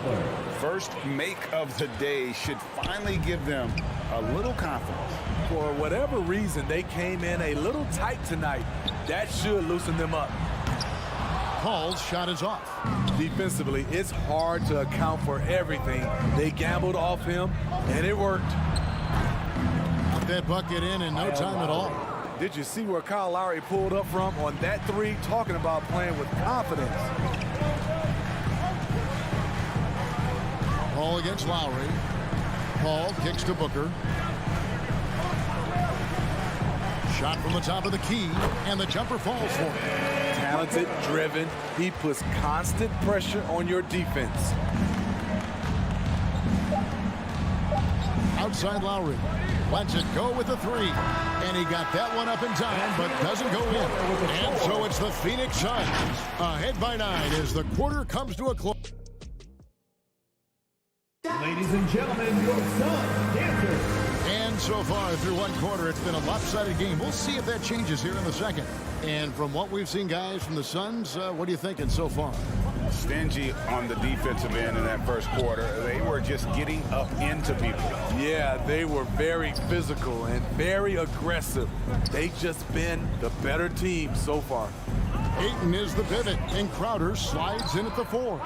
First make of the day should finally give them a little confidence. For whatever reason, they came in a little tight tonight. That should loosen them up. Paul's shot is off. Defensively, it's hard to account for everything. They gambled off him, and it worked. Put that bucket in no time at all. Did you see where Kyle Lowry pulled up from on that three? Talking about playing with confidence. Paul against Lowry. Paul kicks to Booker. Shot from the top of the key, and the jumper falls for him. Talented, driven. He puts constant pressure on your defense. Outside Lowry. Lets it go with the three. And he got that one up in time, but doesn't go in. And so it's the Phoenix Suns ahead by 9 as the quarter comes to a close. Ladies and gentlemen, your Sun Dancers. And so far through one quarter, it's been a lopsided game. We'll see if that changes here in the second. And from what we've seen, guys, from the Suns, what are you thinking so far? Stingy on the defensive end in that first quarter. They were just getting up into people. Yeah, they were very physical and very aggressive. They've just been the better team so far. Ayton is the pivot, and Crowder slides in at the 4.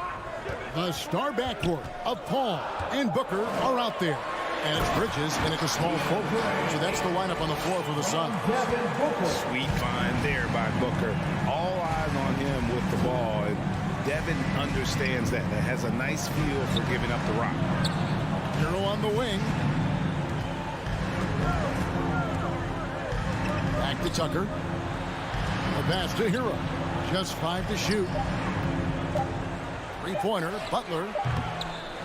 The star backcourt of Paul and Booker are out there. And it's Bridges in at the small forward. So that's the lineup on the floor for the Suns. Sweet find there by Booker. All eyes on him with the ball. And Devin understands that. That has a nice feel for giving up the rock. Hero on the wing. Back to Tucker. A pass to Hero. Just 5 to shoot. Three-pointer, Butler.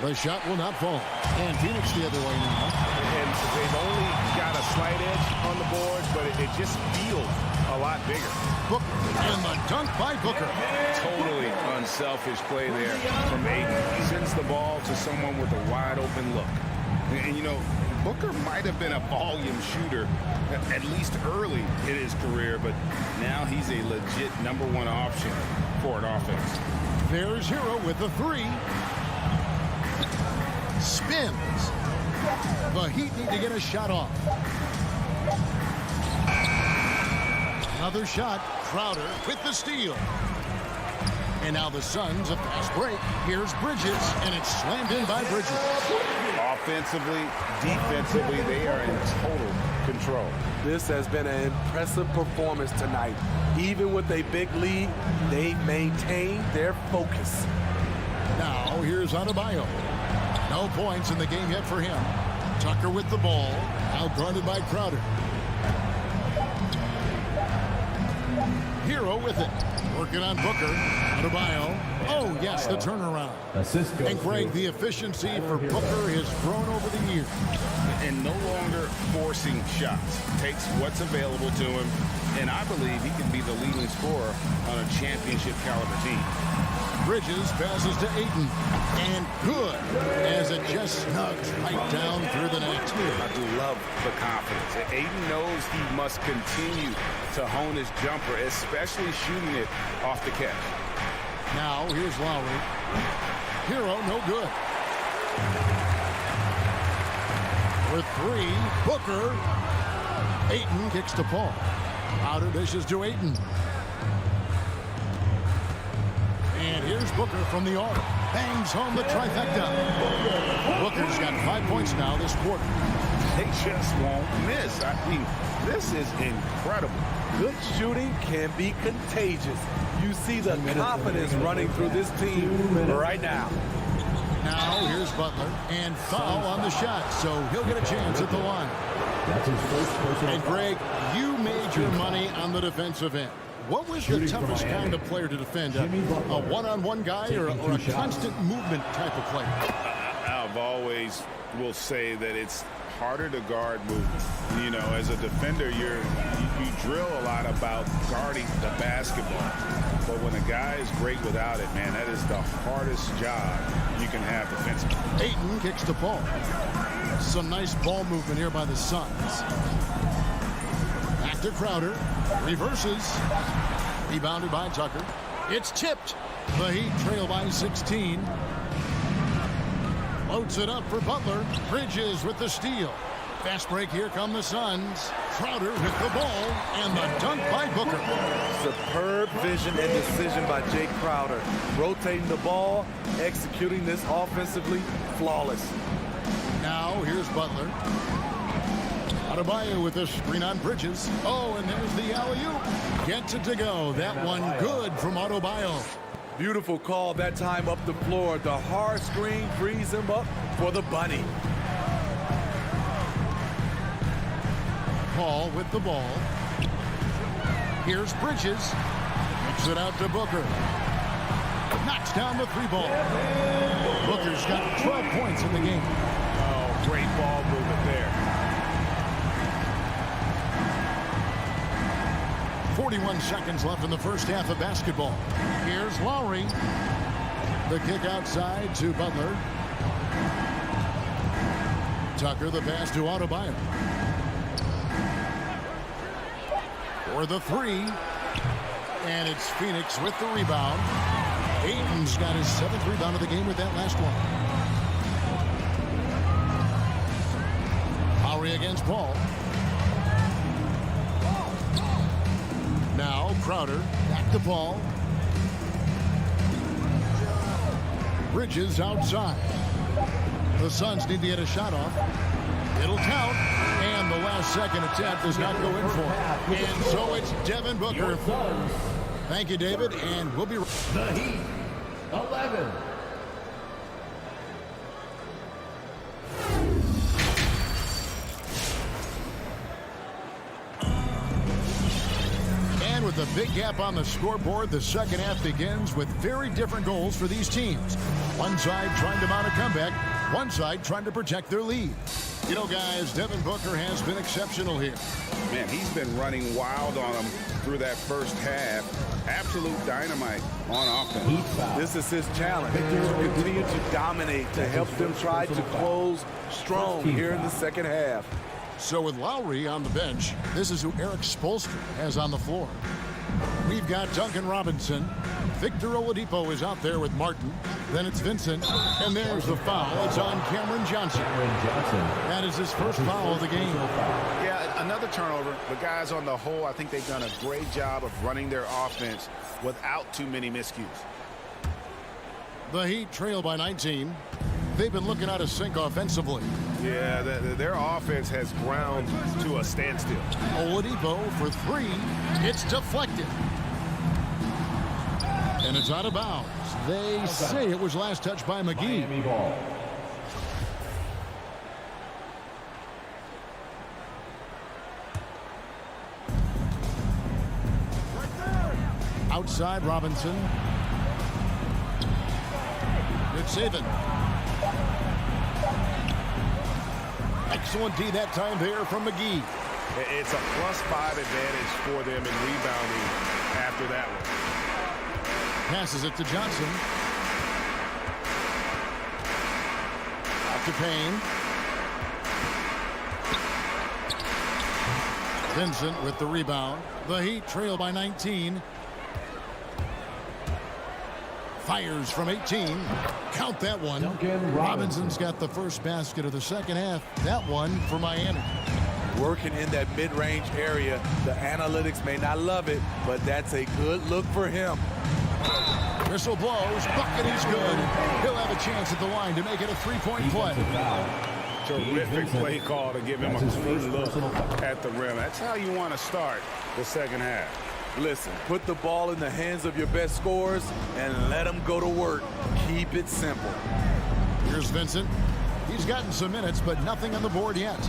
The shot will not fall. And Phoenix the other way now. And they've only got a slight edge on the board, but it just feels a lot bigger. Booker, and the dunk by Booker. Totally unselfish play there from Ayton. He sends the ball to someone with a wide open look. And you know, Booker might have been a volume shooter, at least early in his career, but now he's a legit #1 option for an offense. There's Hero with the 3. Spins. The Heat need to get a shot off. Another shot. Crowder with the steal. And now the Suns, a fast break. Here's Bridges, and it's slammed in by Bridges. Offensively, defensively, they are in total control. This has been an impressive performance tonight. Even with a big lead, they maintained their focus. Now here's Adebayo. No points in the game yet for him. Tucker with the ball. Out guarded by Crowder. Hero with it. Working on Booker. Adebayo. Oh, yes, the turnaround. And Greg, the efficiency for Booker has grown over the years. And no longer forcing shots. Takes what's available to him. And I believe he can be the leading scorer on a championship caliber team. Bridges passes to Ayton. And good, as it just snugs right down through the net. I do love the confidence. Ayton knows he must continue to hone his jumper, especially shooting it off the catch. Now, here's Lowry. Hero, no good. With 3, Booker. Ayton kicks to Paul. Outer dishes to Ayton. And here's Booker from the arc. Bangs home the trifecta. Booker's got 5 points now this quarter. They just won't miss. I mean, this is incredible. Good shooting can be contagious. You see the confidence running through this team right now. Now here's Butler. And foul on the shot, so he'll get a chance at the line. That's his first personal. And Greg, you made your money on the defensive end. What was the toughest kind of player to defend? A one-on-one guy or a constant movement type of player? I've always will say that it's harder to guard movement. You know, as a defender, you drill a lot about guarding the basketball. But when a guy is great without it, man, that is the hardest job you can have defensively. Ayton kicks the ball. Some nice ball movement here by the Suns. Back to Crowder. Reverses. Rebounded by Tucker. It's tipped. The Heat trail by 16. Loads it up for Butler. Bridges with the steal. Fast break. Here come the Suns. Crowder with the ball. And the dunk by Booker. Superb vision and decision by Jake Crowder. Rotating the ball, executing this offensively, flawless. Now here's Butler. Adebayo with the screen on Bridges. Oh, and there's the alley-oop. Gets it to go. That one good from Adebayo. Beautiful call that time up the floor. The hard screen frees him up for the bunny. Paul with the ball. Here's Bridges. Kicks it out to Booker. Knocks down the three ball. Booker's got 12 points in the game. Oh, great ball movement there. 41 seconds left in the first half of basketball. Here's Lowry. The kick outside to Butler. Tucker the pass to Adebayo. For the three. And it's Phoenix with the rebound. Ayton's got his 7th rebound of the game with that last one. Lowry against Paul. Now Crowder back to Paul. Bridges outside. The Suns need to get a shot off. It'll count. And the last second attempt does not go in for it. And so it's Devin Booker. Thank you, David. And we'll be right back. The Heat, 11. With a big gap on the scoreboard, the second half begins with very different goals for these teams. One side trying to mount a comeback, one side trying to protect their lead. You know, guys, Devin Booker has been exceptional here. Man, he's been running wild on them through that first half. Absolute dynamite on offense. This is his challenge to continue to dominate, to help them try to close strong here in the second half. So with Lowry on the bench, this is who Eric Spoelstra has on the floor. We've got Duncan Robinson. Victor Oladipo is out there with Martin. Then it's Vincent. And there's the foul. It's on Cameron Johnson. That is his first foul of the game. Yeah, another turnover. The guys on the whole, I think they've done a great job of running their offense without too many miscues. The Heat trail by 19. They've been looking out of sync offensively. Yeah, their offense has ground to a standstill. Oladipo for three. It's deflected. And it's out of bounds. They say it was last touched by McGee. Miami ball. Outside Robinson. It's Saban. Excellent D that time there from McGee. It's a +5 advantage for them in rebounding after that one. Passes it to Johnson. Out to Payne. Vincent with the rebound. The Heat trail by 19. Fires from 18. Count that one. Robinson's got the first basket of the second half. That one for Miami. Working in that mid-range area. The analytics may not love it, but that's a good look for him. Whistle blows. Bucket is good. He'll have a chance at the line to make it a three-point play. Terrific play call to give him a clean look at the rim. That's how you want to start the second half. Listen, put the ball in the hands of your best scorers and let them go to work. Keep it simple. Here's Vincent. He's gotten some minutes, but nothing on the board yet.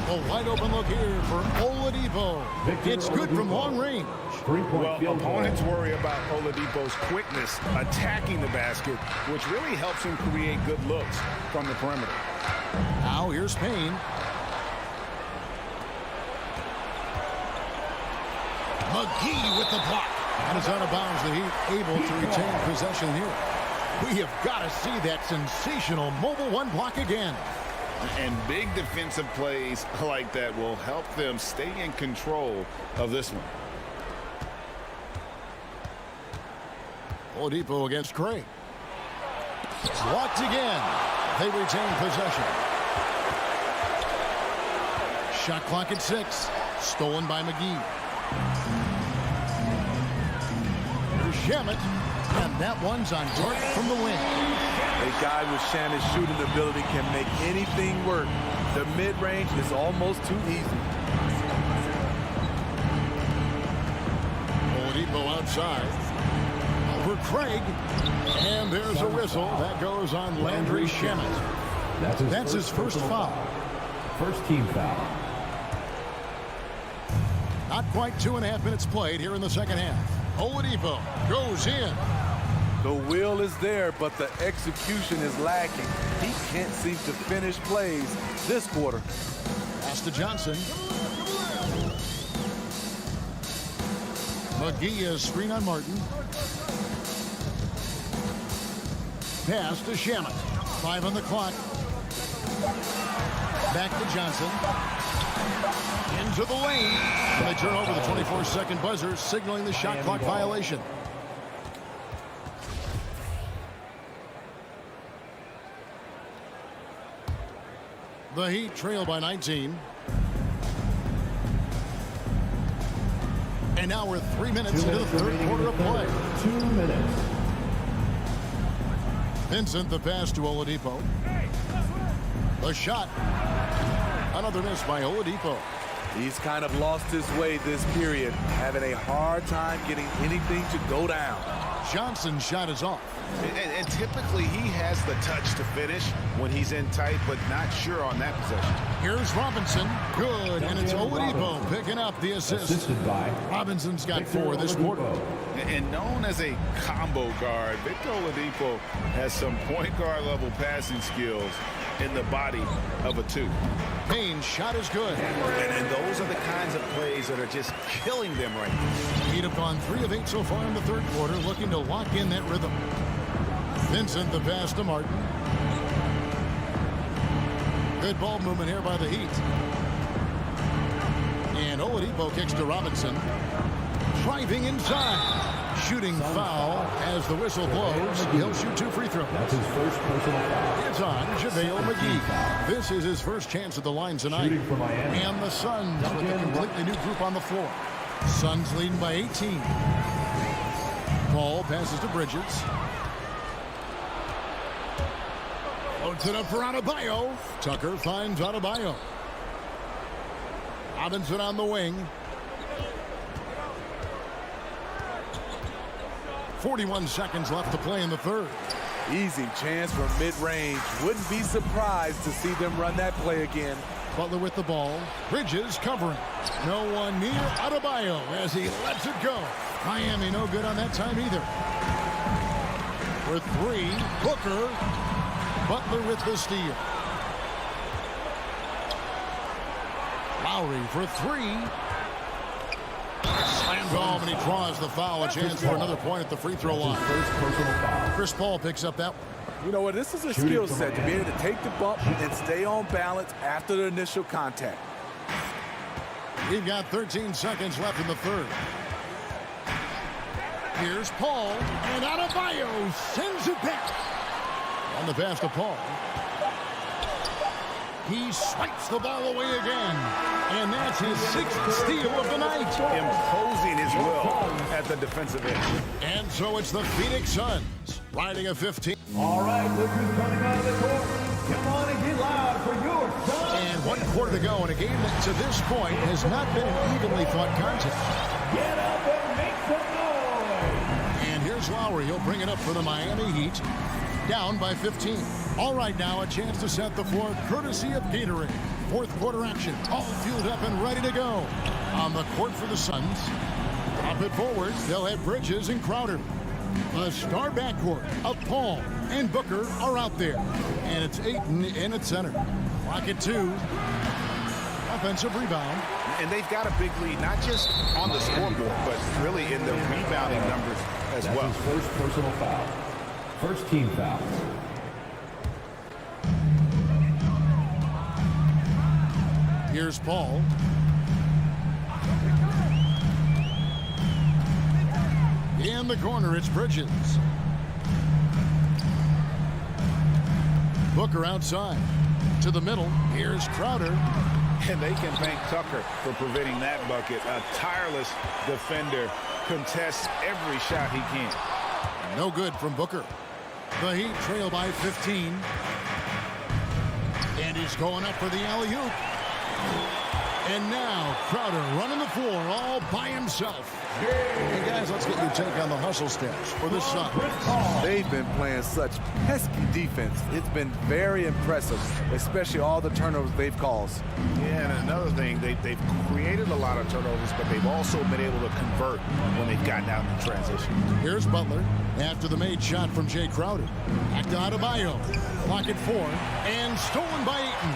A wide open look here for Oladipo. It's good from long range. Well, opponents worry about Oladipo's quickness attacking the basket, which really helps him create good looks from the perimeter. Now here's Payne. McGee with the block. And it's out of bounds. The Heat able to retain possession here. We have got to see that sensational mobile one block again. And big defensive plays like that will help them stay in control of this one. Oladipo against Craig. Blocked again. They retain possession. Shot clock at 6. Stolen by McGee. Here's Shamet. And that one's on target from the wing. A guy with Shannon's shooting ability can make anything work. The mid-range is almost too easy. Oladipo outside. Over Craig. And there's a whistle. That goes on Landry Shamet. That's his first foul. First team foul. Not quite 2.5 minutes played here in the second half. Oladipo goes in. The will is there, but the execution is lacking. He can't seem to finish plays this quarter. Pass to Johnson. McGee is screen on Martin. Pass to Shamet. 5 on the clock. Back to Johnson. Into the lane. And they turn over the 24-second buzzer, signaling the shot clock violation. The Heat trail by 19. And now we're 3 minutes into the third quarter of play. 2 minutes. Vincent, the pass to Oladipo. The shot. Another miss by Oladipo. He's kind of lost his way this period, having a hard time getting anything to go down. Johnson's shot is off. And typically he has the touch to finish when he's in tight, but not sure on that possession. Here's Robinson. Good. And it's Oladipo picking up the assist. Assisted by Robinson's got 4 this quarter. And known as a combo guard, Victor Oladipo has some point guard level passing skills in the body of a 2. Payne's shot is good. And those are the kinds of plays that are just killing them right now. Heat have gone 3 of 8 so far in the third quarter, looking to lock in that rhythm. Vincent, the pass to Martin. Good ball movement here by the Heat. And Oladipo kicks to Robinson. Driving inside. Shooting foul as the whistle blows. He'll shoot 2 free throws. That's his first personal foul. It's on JaVale McGee. This is his first chance at the line tonight. Shooting for Miami. And the Suns with a completely new group on the floor. Suns leading by 18. Paul passes to Bridges. Loads it up for Adebayo. Tucker finds Adebayo. Robinson on the wing. 41 seconds left to play in the third. Easy chance from mid-range. Wouldn't be surprised to see them run that play again. Butler with the ball. Bridges covering. No one near Adebayo as he lets it go. Miami no good on that time either. For 3, Booker. Butler with the steal. Lowry for 3. Slams home and he draws the foul. A chance for another point at the free throw line. Chris Paul picks up that one. You know what? This is a skill set to be able to take the bump and stay on balance after the initial contact. We've got 13 seconds left in the third. Here's Paul, and Adebayo sends it back. On the pass to Paul. He swipes the ball away again. And that's his 6th steal of the night. Imposing his will at the defensive end. And so it's the Phoenix Suns riding a 15. All right, look who's coming out of the court. Come on and get loud for your Suns. And 1 quarter to go in a game that to this point has not been an evenly fought contest. Get up and make some noise. And here's Lowry. He'll bring it up for the Miami Heat. Down by 15. All right, now a chance to set the floor courtesy of Gatorade. 4th quarter action. All fueled up and ready to go. On the court for the Suns. Drop it forward. They'll have Bridges and Crowder. The star backcourt of Paul and Booker are out there. And it's Ayton in at center. Clock at 2. offensive rebound. And they've got a big lead, not just on the scoreboard, but really in the rebounding numbers as That's well. his first personal foul. First team foul. Here's Paul. In the corner, it's Bridges. Booker outside. To the middle, here's Crowder. And they can thank Tucker for preventing that bucket. A tireless defender, contests every shot he can. No good from Booker. The Heat trail by 15. And he's going up for the alley-oop. And now Crowder running the floor all by himself. Hey guys, let's get your take on the hustle steps for the Suns. They've been playing such pesky defense. It's been very impressive, especially all the turnovers they've caused. Yeah, and another thing, they've created a lot of turnovers, but they've also been able to convert when they've gotten out in transition. Here's Butler after the made shot from Jay Crowder. Back to Adebayo. Clock at 4. And stolen by Ayton.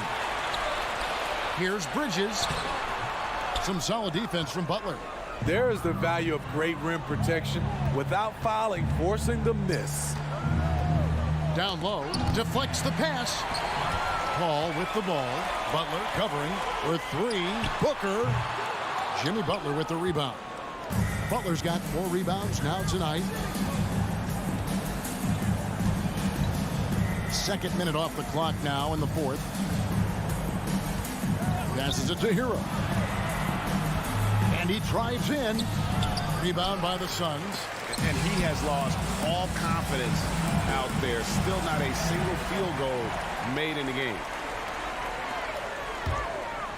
Here's Bridges. Some solid defense from Butler. There is the value of great rim protection without fouling, forcing the miss. Down low, deflects the pass. Paul with the ball. Butler covering for 3. Booker. Jimmy Butler with the rebound. Butler's got 4 rebounds now tonight. Second minute off the clock now in the fourth. Passes it to Hero. And he drives in. Rebound by the Suns. And he has lost all confidence out there. Still not a single field goal made in the game.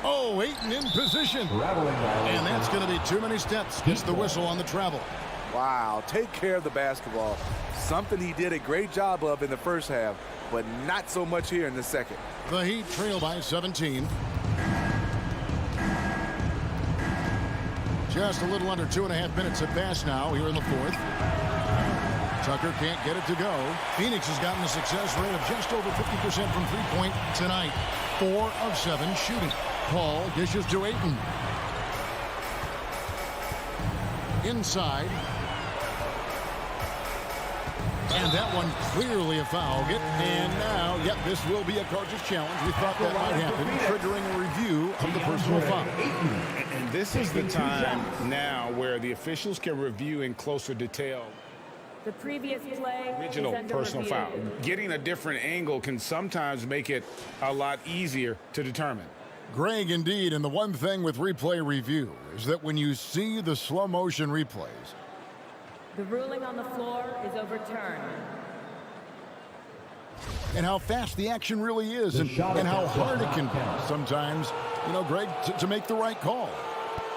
Oh, Ayton in position. And that's going to be too many steps. Gets the whistle on the travel. Wow, take care of the basketball. Something he did a great job of in the first half, but not so much here in the second. The Heat trail by 17. Just a little under 2.5 minutes have passed now here in the fourth. Tucker can't get it to go. Phoenix has gotten a success rate of just over 50% from three-point tonight. 4 of 7 shooting. Paul dishes to Ayton. Inside. And that one clearly a foul. And now, yep, this will be a coach's challenge. We thought that might happen, triggering a review of the personal foul. And this is the time now where the officials can review in closer detail. The previous play Original is under personal review. foul. Getting a different angle can sometimes make it a lot easier to determine. Greg, indeed, and the one thing with replay review is that when you see the slow motion replays, The ruling on the floor is overturned. and how fast the action really is, and how hard it can be sometimes, you know, Greg, to make the right call.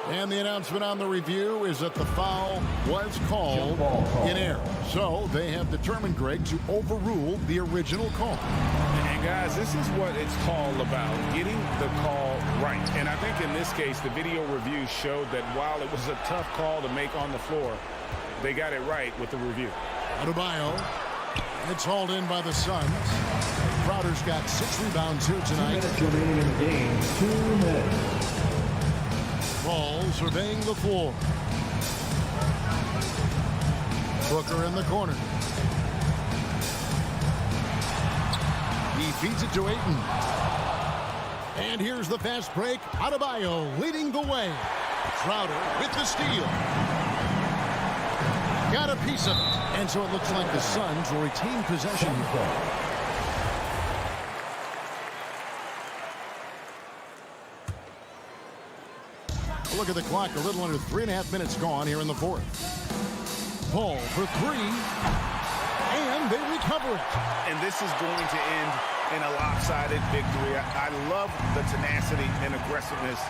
And the announcement on the review is that the foul was called in error. So they have determined, Greg, to overrule the original call. And guys, this is what it's all about, getting the call right. And I think in this case, the video review showed that while it was a tough call to make on the floor, they got it right with the review. Adebayo. It's hauled in by the Suns. Crowder's got 6 rebounds here tonight. 2 minutes remaining in the game. 2 minutes. Paul surveying the floor. Booker in the corner. He feeds it to Ayton. And here's the fast break. Adebayo leading the way. Crowder with the steal. Got a piece of it. And so it looks like the Suns will retain possession. Look at the clock. A little under 3.5 minutes gone here in the fourth. Paul for 3. And they recover it. And this is going to end in a lopsided victory. I love the tenacity and aggressiveness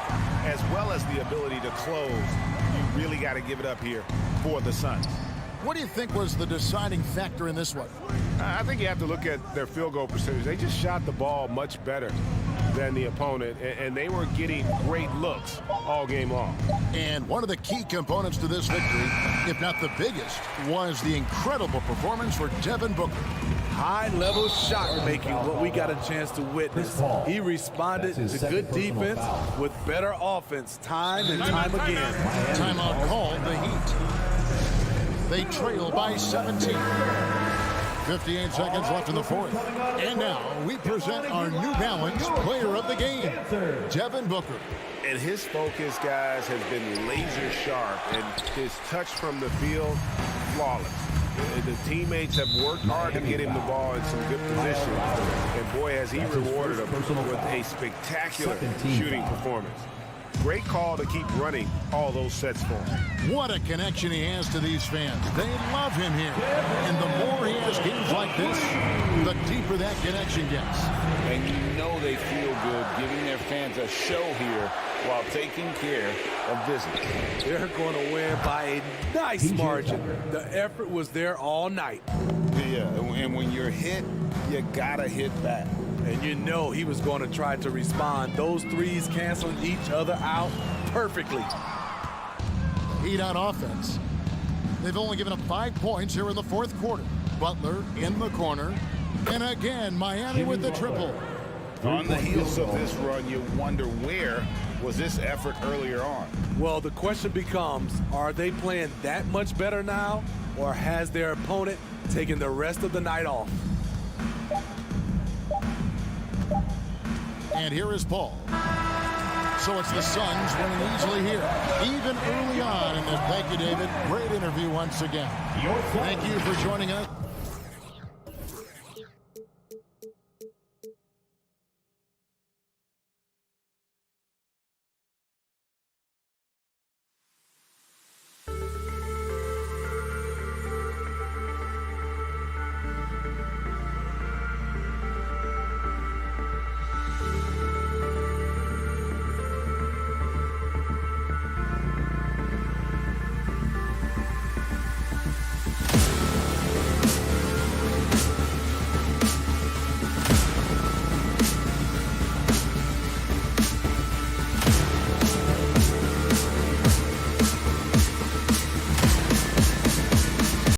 as well as the ability to close. You really got to give it up here for the Suns. What do you think was the deciding factor in this one? I think you have to look at their field goal percentage. They just shot the ball much better than the opponent, and they were getting great looks all game long. And one of the key components to this victory, if not the biggest, was the incredible performance for Devin Booker. high-level shot making, what we got a chance to witness. He responded to good defense with better offense time and time again. Timeout called the Heat. They trail by 17. 58 seconds left in the fourth. And now we present our New Balance player of the game, Devin Booker. And his focus, guys, has been laser sharp, and his touch from the field, flawless. The teammates have worked hard to get him the ball in some good positions. And boy, has he rewarded them with a spectacular shooting performance. Great call to keep running all those sets for him. What a connection he has to these fans. They love him here. And the more he has games like this, the deeper that connection gets. And you know they feel good giving their fans a show here while taking care of business. They're going to win by a nice margin. The effort was there all night. Yeah, and when you're hit, you gotta hit back. And you know he was going to try to respond. Those threes canceling each other out perfectly. Heat on offense. They've only given up 5 points here in the fourth quarter. Butler in the corner. And again, Miami with the triple. On the heels of this run, you wonder where was this effort earlier on? Well, the question becomes, are they playing that much better now, or has their opponent taken the rest of the night off? And here is Paul. So it's the Suns winning easily here, even early on in this. Thank you, David. Great interview once again. Thank you for joining us.